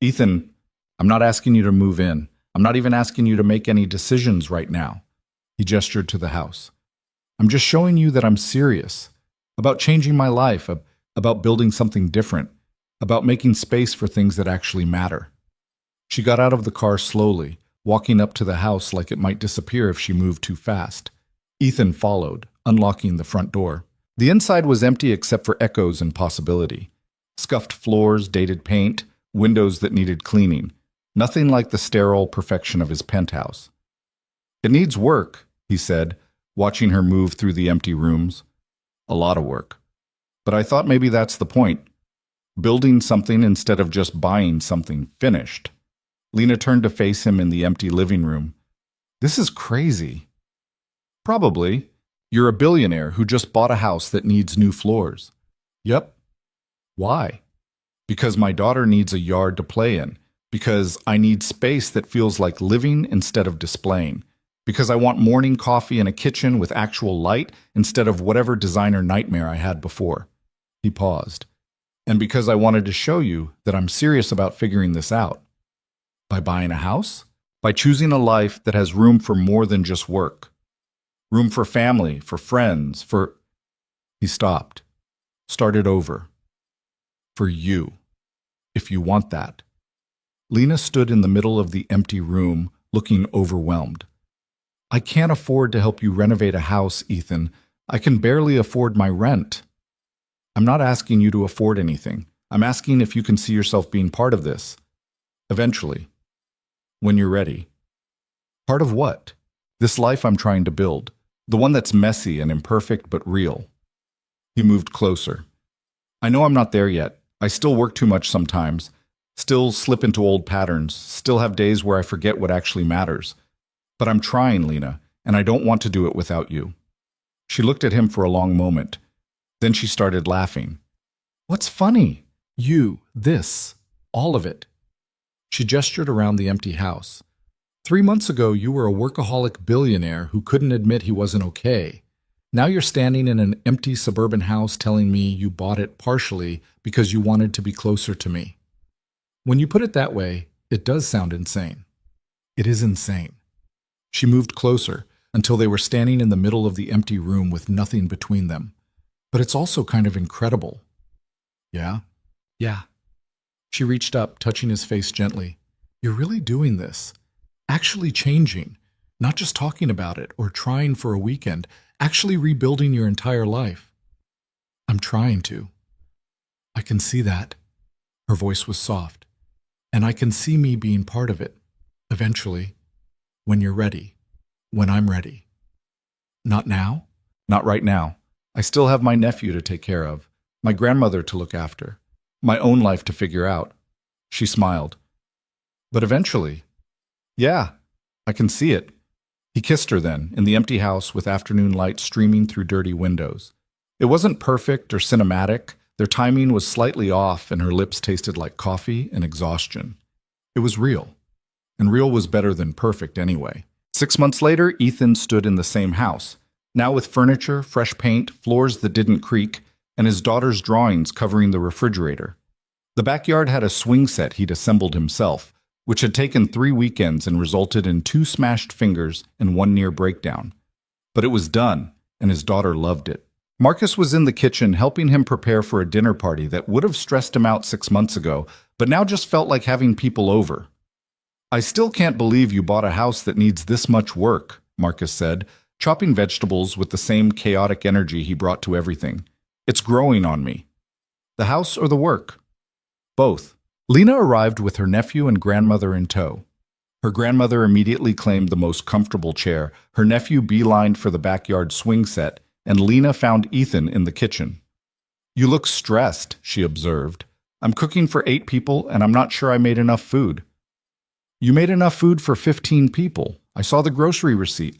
[SPEAKER 1] "Ethan, I'm not asking you to move in. I'm not even asking you to make any decisions right now." He gestured to the house. "I'm just showing you that I'm serious. About changing my life, about building something different, about making space for things that actually matter." She got out of the car slowly, walking up to the house like it might disappear if she moved too fast. Ethan followed, unlocking the front door. The inside was empty except for echoes and possibility. Scuffed floors, dated paint, windows that needed cleaning. Nothing like the sterile perfection of his penthouse. "It needs work," he said, watching her move through the empty rooms. "A lot of work. But I thought maybe that's the point. Building something instead of just buying something finished." Lena turned to face him in the empty living room. "This is crazy." "Probably. You're a billionaire who just bought a house that needs new floors." "Yep." "Why?" "Because my daughter needs a yard to play in. Because I need space that feels like living instead of displaying. Because I want morning coffee in a kitchen with actual light instead of whatever designer nightmare I had before." He paused. "And because I wanted to show you that I'm serious about figuring this out." "By buying a house?" "By choosing a life that has room for more than just work. Room for family, for friends, for—" He stopped. Started over. "For you. If you want that." Lena stood in the middle of the empty room, looking overwhelmed. "I can't afford to help you renovate a house, Ethan. I can barely afford my rent." "I'm not asking you to afford anything. I'm asking if you can see yourself being part of this. Eventually. When you're ready." "Part of what?" This life I'm trying to build. The one that's messy and imperfect but real. He moved closer. I know I'm not there yet. I still work too much sometimes. Still slip into old patterns. Still have days where I forget what actually matters. But I'm trying, Lena, and I don't want to do it without you. She looked at him for a long moment. Then she started laughing. What's funny? You, this, all of it. She gestured around the empty house. 3 months ago, you were a workaholic billionaire who couldn't admit he wasn't okay. Now you're standing in an empty suburban house telling me you bought it partially because you wanted to be closer to me. When you put it that way, it does sound insane. It is insane. She moved closer until they were standing in the middle of the empty room with nothing between them. But it's also kind of incredible. Yeah? Yeah. She reached up, touching his face gently. You're really doing this. Actually changing. Not just talking about it or trying for a weekend. Actually rebuilding your entire life. I'm trying to. I can see that. Her voice was soft. And I can see me being part of it. Eventually. When you're ready. When I'm ready. Not now? Not right now. I still have my nephew to take care of. My grandmother to look after. My own life to figure out. She smiled. But eventually. Yeah, I can see it. He kissed her then, in the empty house with afternoon light streaming through dirty windows. It wasn't perfect or cinematic. Their timing was slightly off, and her lips tasted like coffee and exhaustion. It was real. And real was better than perfect anyway. 6 months later, Ethan stood in the same house, now with furniture, fresh paint, floors that didn't creak, and his daughter's drawings covering the refrigerator. The backyard had a swing set he'd assembled himself, which had taken 3 weekends and resulted in 2 smashed fingers and 1 near breakdown. But it was done, and his daughter loved it. Marcus was in the kitchen helping him prepare for a dinner party that would have stressed him out 6 months ago, but now just felt like having people over. I still can't believe you bought a house that needs this much work, Marcus said, chopping vegetables with the same chaotic energy he brought to everything. It's growing on me. The house or the work? Both. Lena arrived with her nephew and grandmother in tow. Her grandmother immediately claimed the most comfortable chair, her nephew beelined for the backyard swing set, and Lena found Ethan in the kitchen. You look stressed, she observed. I'm cooking for 8 people, and I'm not sure I made enough food. You made enough food for 15 people. I saw the grocery receipt.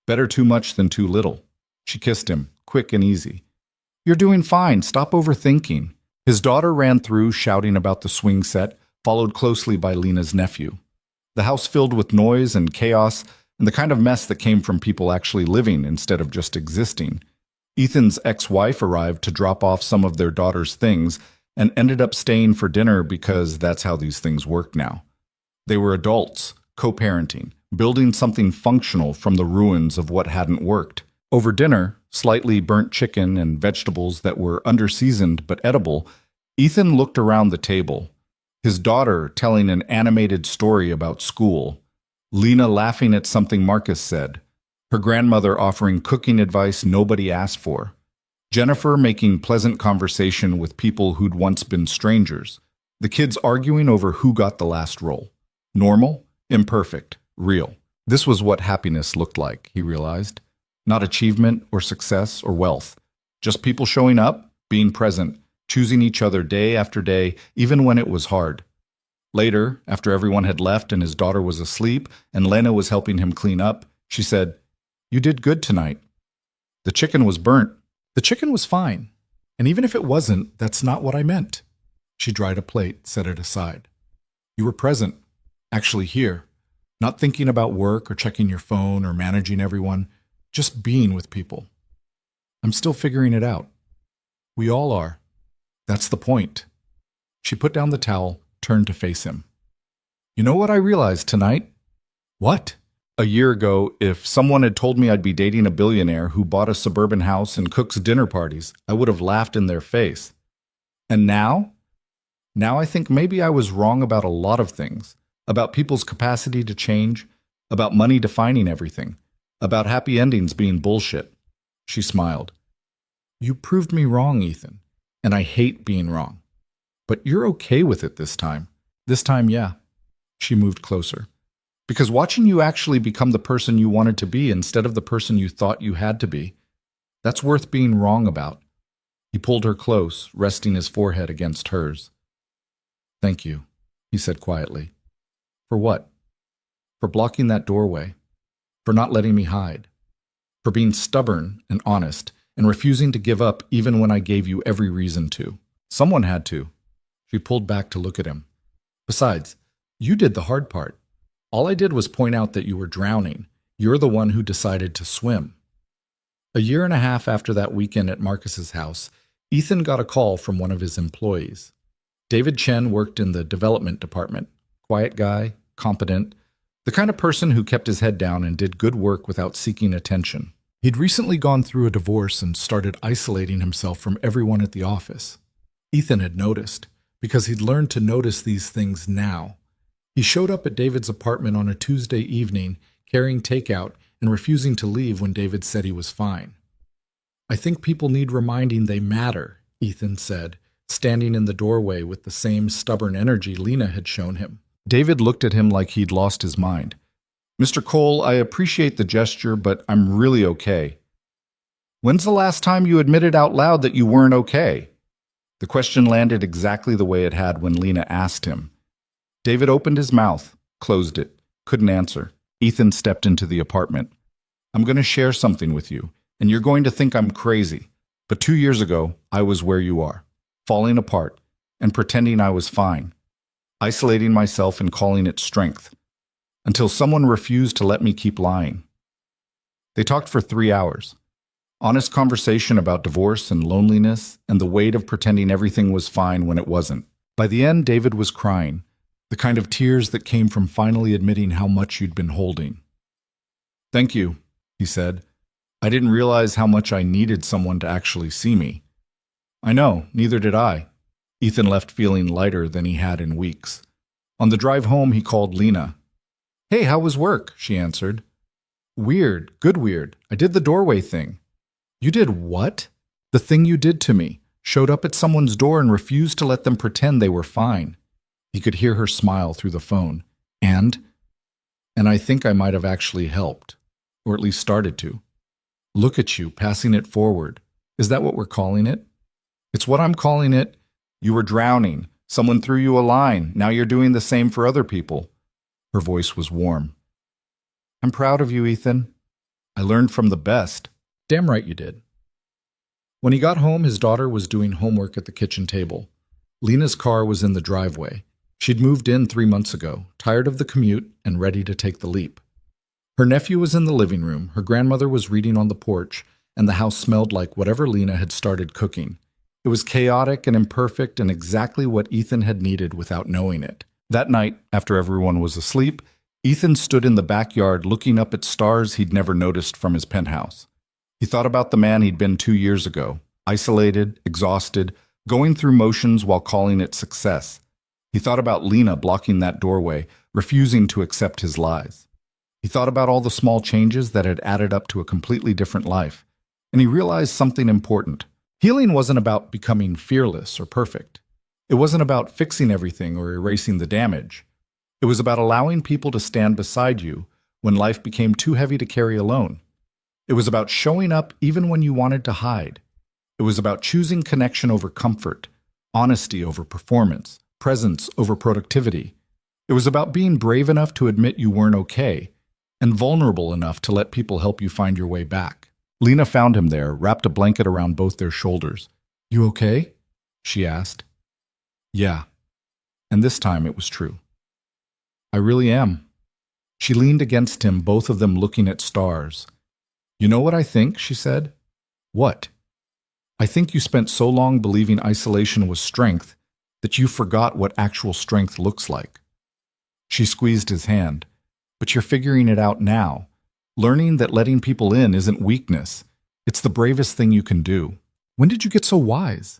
[SPEAKER 1] Better too much than too little. She kissed him, quick and easy. You're doing fine. Stop overthinking. His daughter ran through, shouting about the swing set, followed closely by Lena's nephew. The house filled with noise and chaos, and the kind of mess that came from people actually living instead of just existing. Ethan's ex-wife arrived to drop off some of their daughter's things and ended up staying for dinner because that's how these things work now. They were adults, co-parenting, building something functional from the ruins of what hadn't worked. Over dinner, slightly burnt chicken and vegetables that were under-seasoned but edible, Ethan looked around the table, his daughter telling an animated story about school, Lena laughing at something Marcus said, her grandmother offering cooking advice nobody asked for, Jennifer making pleasant conversation with people who'd once been strangers, the kids arguing over who got the last role. Normal, imperfect, real. This was what happiness looked like, he realized. Not achievement or success or wealth. Just people showing up, being present, choosing each other day after day, even when it was hard. Later, after everyone had left and his daughter was asleep and Lena was helping him clean up, she said, You did good tonight. The chicken was burnt. The chicken was fine. And even if it wasn't, that's not what I meant. She dried a plate, set it aside. You were present. Actually here. Not thinking about work or checking your phone or managing everyone. Just being with people. I'm still figuring it out. We all are. That's the point. She put down the towel, turned to face him. You know what I realized tonight? What? A year ago, if someone had told me I'd be dating a billionaire who bought a suburban house and cooks dinner parties, I would have laughed in their face. And now? Now I think maybe I was wrong about a lot of things. About people's capacity to change. About money defining everything. About happy endings being bullshit. She smiled. You proved me wrong, Ethan. And I hate being wrong. But you're okay with it this time. This time, yeah. She moved closer. Because watching you actually become the person you wanted to be instead of the person you thought you had to be, that's worth being wrong about. He pulled her close, resting his forehead against hers. Thank you, he said quietly. For what? For blocking that doorway. For not letting me hide. For being stubborn and honest and refusing to give up even when I gave you every reason to. Someone had to. She pulled back to look at him. Besides, you did the hard part. All I did was point out that you were drowning. You're the one who decided to swim. A year and a half after that weekend at Marcus's house, Ethan got a call from one of his employees. David Chen worked in the development department. Quiet guy, competent, the kind of person who kept his head down and did good work without seeking attention. He'd recently gone through a divorce and started isolating himself from everyone at the office. Ethan had noticed, because he'd learned to notice these things now. He showed up at David's apartment on a Tuesday evening, carrying takeout and refusing to leave when David said he was fine. I think people need reminding they matter, Ethan said, standing in the doorway with the same stubborn energy Lena had shown him. David looked at him like he'd lost his mind. Mr. Cole, I appreciate the gesture, but I'm really okay. When's the last time you admitted out loud that you weren't okay? The question landed exactly the way it had when Lena asked him. David opened his mouth, closed it, couldn't answer. Ethan stepped into the apartment. I'm going to share something with you, and you're going to think I'm crazy. But 2 years ago, I was where you are, falling apart, and pretending I was fine, isolating myself and calling it strength, until someone refused to let me keep lying. They talked for 3 hours. Honest conversation about divorce and loneliness and the weight of pretending everything was fine when it wasn't. By the end, David was crying, the kind of tears that came from finally admitting how much you'd been holding. Thank you, he said. I didn't realize how much I needed someone to actually see me. I know, neither did I. Ethan left feeling lighter than he had in weeks. On the drive home, he called Lena. Hey, how was work? She answered. Weird, good weird. I did the doorway thing. You did what? The thing you did to me. Showed up at someone's door and refused to let them pretend they were fine. He could hear her smile through the phone. And I think I might have actually helped. Or at least started to. Look at you, passing it forward. Is that what we're calling it? It's what I'm calling it. You were drowning. Someone threw you a line. Now you're doing the same for other people. Her voice was warm. I'm proud of you, Ethan. I learned from the best. Damn right you did. When he got home, his daughter was doing homework at the kitchen table. Lena's car was in the driveway. She'd moved in 3 months ago, tired of the commute and ready to take the leap. Her nephew was in the living room, her grandmother was reading on the porch, and the house smelled like whatever Lena had started cooking. It was chaotic and imperfect and exactly what Ethan had needed without knowing it. That night, after everyone was asleep, Ethan stood in the backyard looking up at stars he'd never noticed from his penthouse. He thought about the man he'd been 2 years ago, isolated, exhausted, going through motions while calling it success. He thought about Lena blocking that doorway, refusing to accept his lies. He thought about all the small changes that had added up to a completely different life. And he realized something important. Healing wasn't about becoming fearless or perfect. It wasn't about fixing everything or erasing the damage. It was about allowing people to stand beside you when life became too heavy to carry alone. It was about showing up even when you wanted to hide. It was about choosing connection over comfort, honesty over performance, presence over productivity. It was about being brave enough to admit you weren't okay, and vulnerable enough to let people help you find your way back. Lena found him there, wrapped a blanket around both their shoulders. You okay? She asked. Yeah. And this time it was true. I really am. She leaned against him, both of them looking at stars. You know what I think? She said. What? I think you spent so long believing isolation was strength that you forgot what actual strength looks like. She squeezed his hand. But you're figuring it out now. Learning that letting people in isn't weakness. It's the bravest thing you can do. When did you get so wise?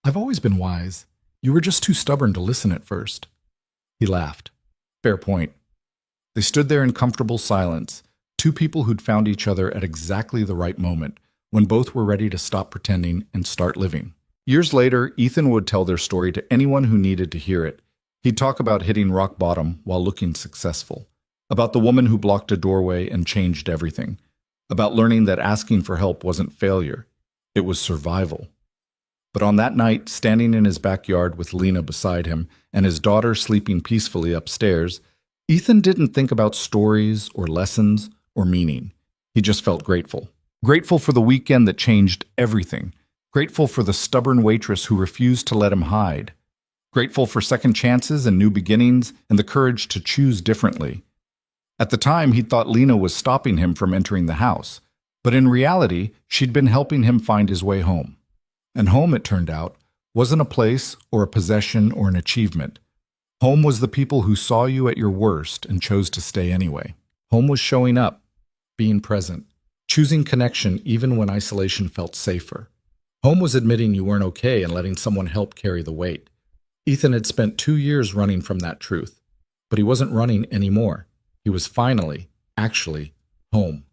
[SPEAKER 1] I've always been wise. You were just too stubborn to listen at first. He laughed. Fair point. They stood there in comfortable silence, two people who'd found each other at exactly the right moment, when both were ready to stop pretending and start living. Years later, Ethan would tell their story to anyone who needed to hear it. He'd talk about hitting rock bottom while looking successful. About the woman who blocked a doorway and changed everything. About learning that asking for help wasn't failure, it was survival. But on that night, standing in his backyard with Lena beside him and his daughter sleeping peacefully upstairs, Ethan didn't think about stories or lessons or meaning. He just felt grateful. Grateful for the weekend that changed everything. Grateful for the stubborn waitress who refused to let him hide. Grateful for second chances and new beginnings and the courage to choose differently. At the time, he thought Lena was stopping him from entering the house, but in reality, she'd been helping him find his way home. And home, it turned out, wasn't a place or a possession or an achievement. Home was the people who saw you at your worst and chose to stay anyway. Home was showing up, being present, choosing connection even when isolation felt safer. Home was admitting you weren't okay and letting someone help carry the weight. Ethan had spent 2 years running from that truth, but he wasn't running anymore. He was finally, actually, home.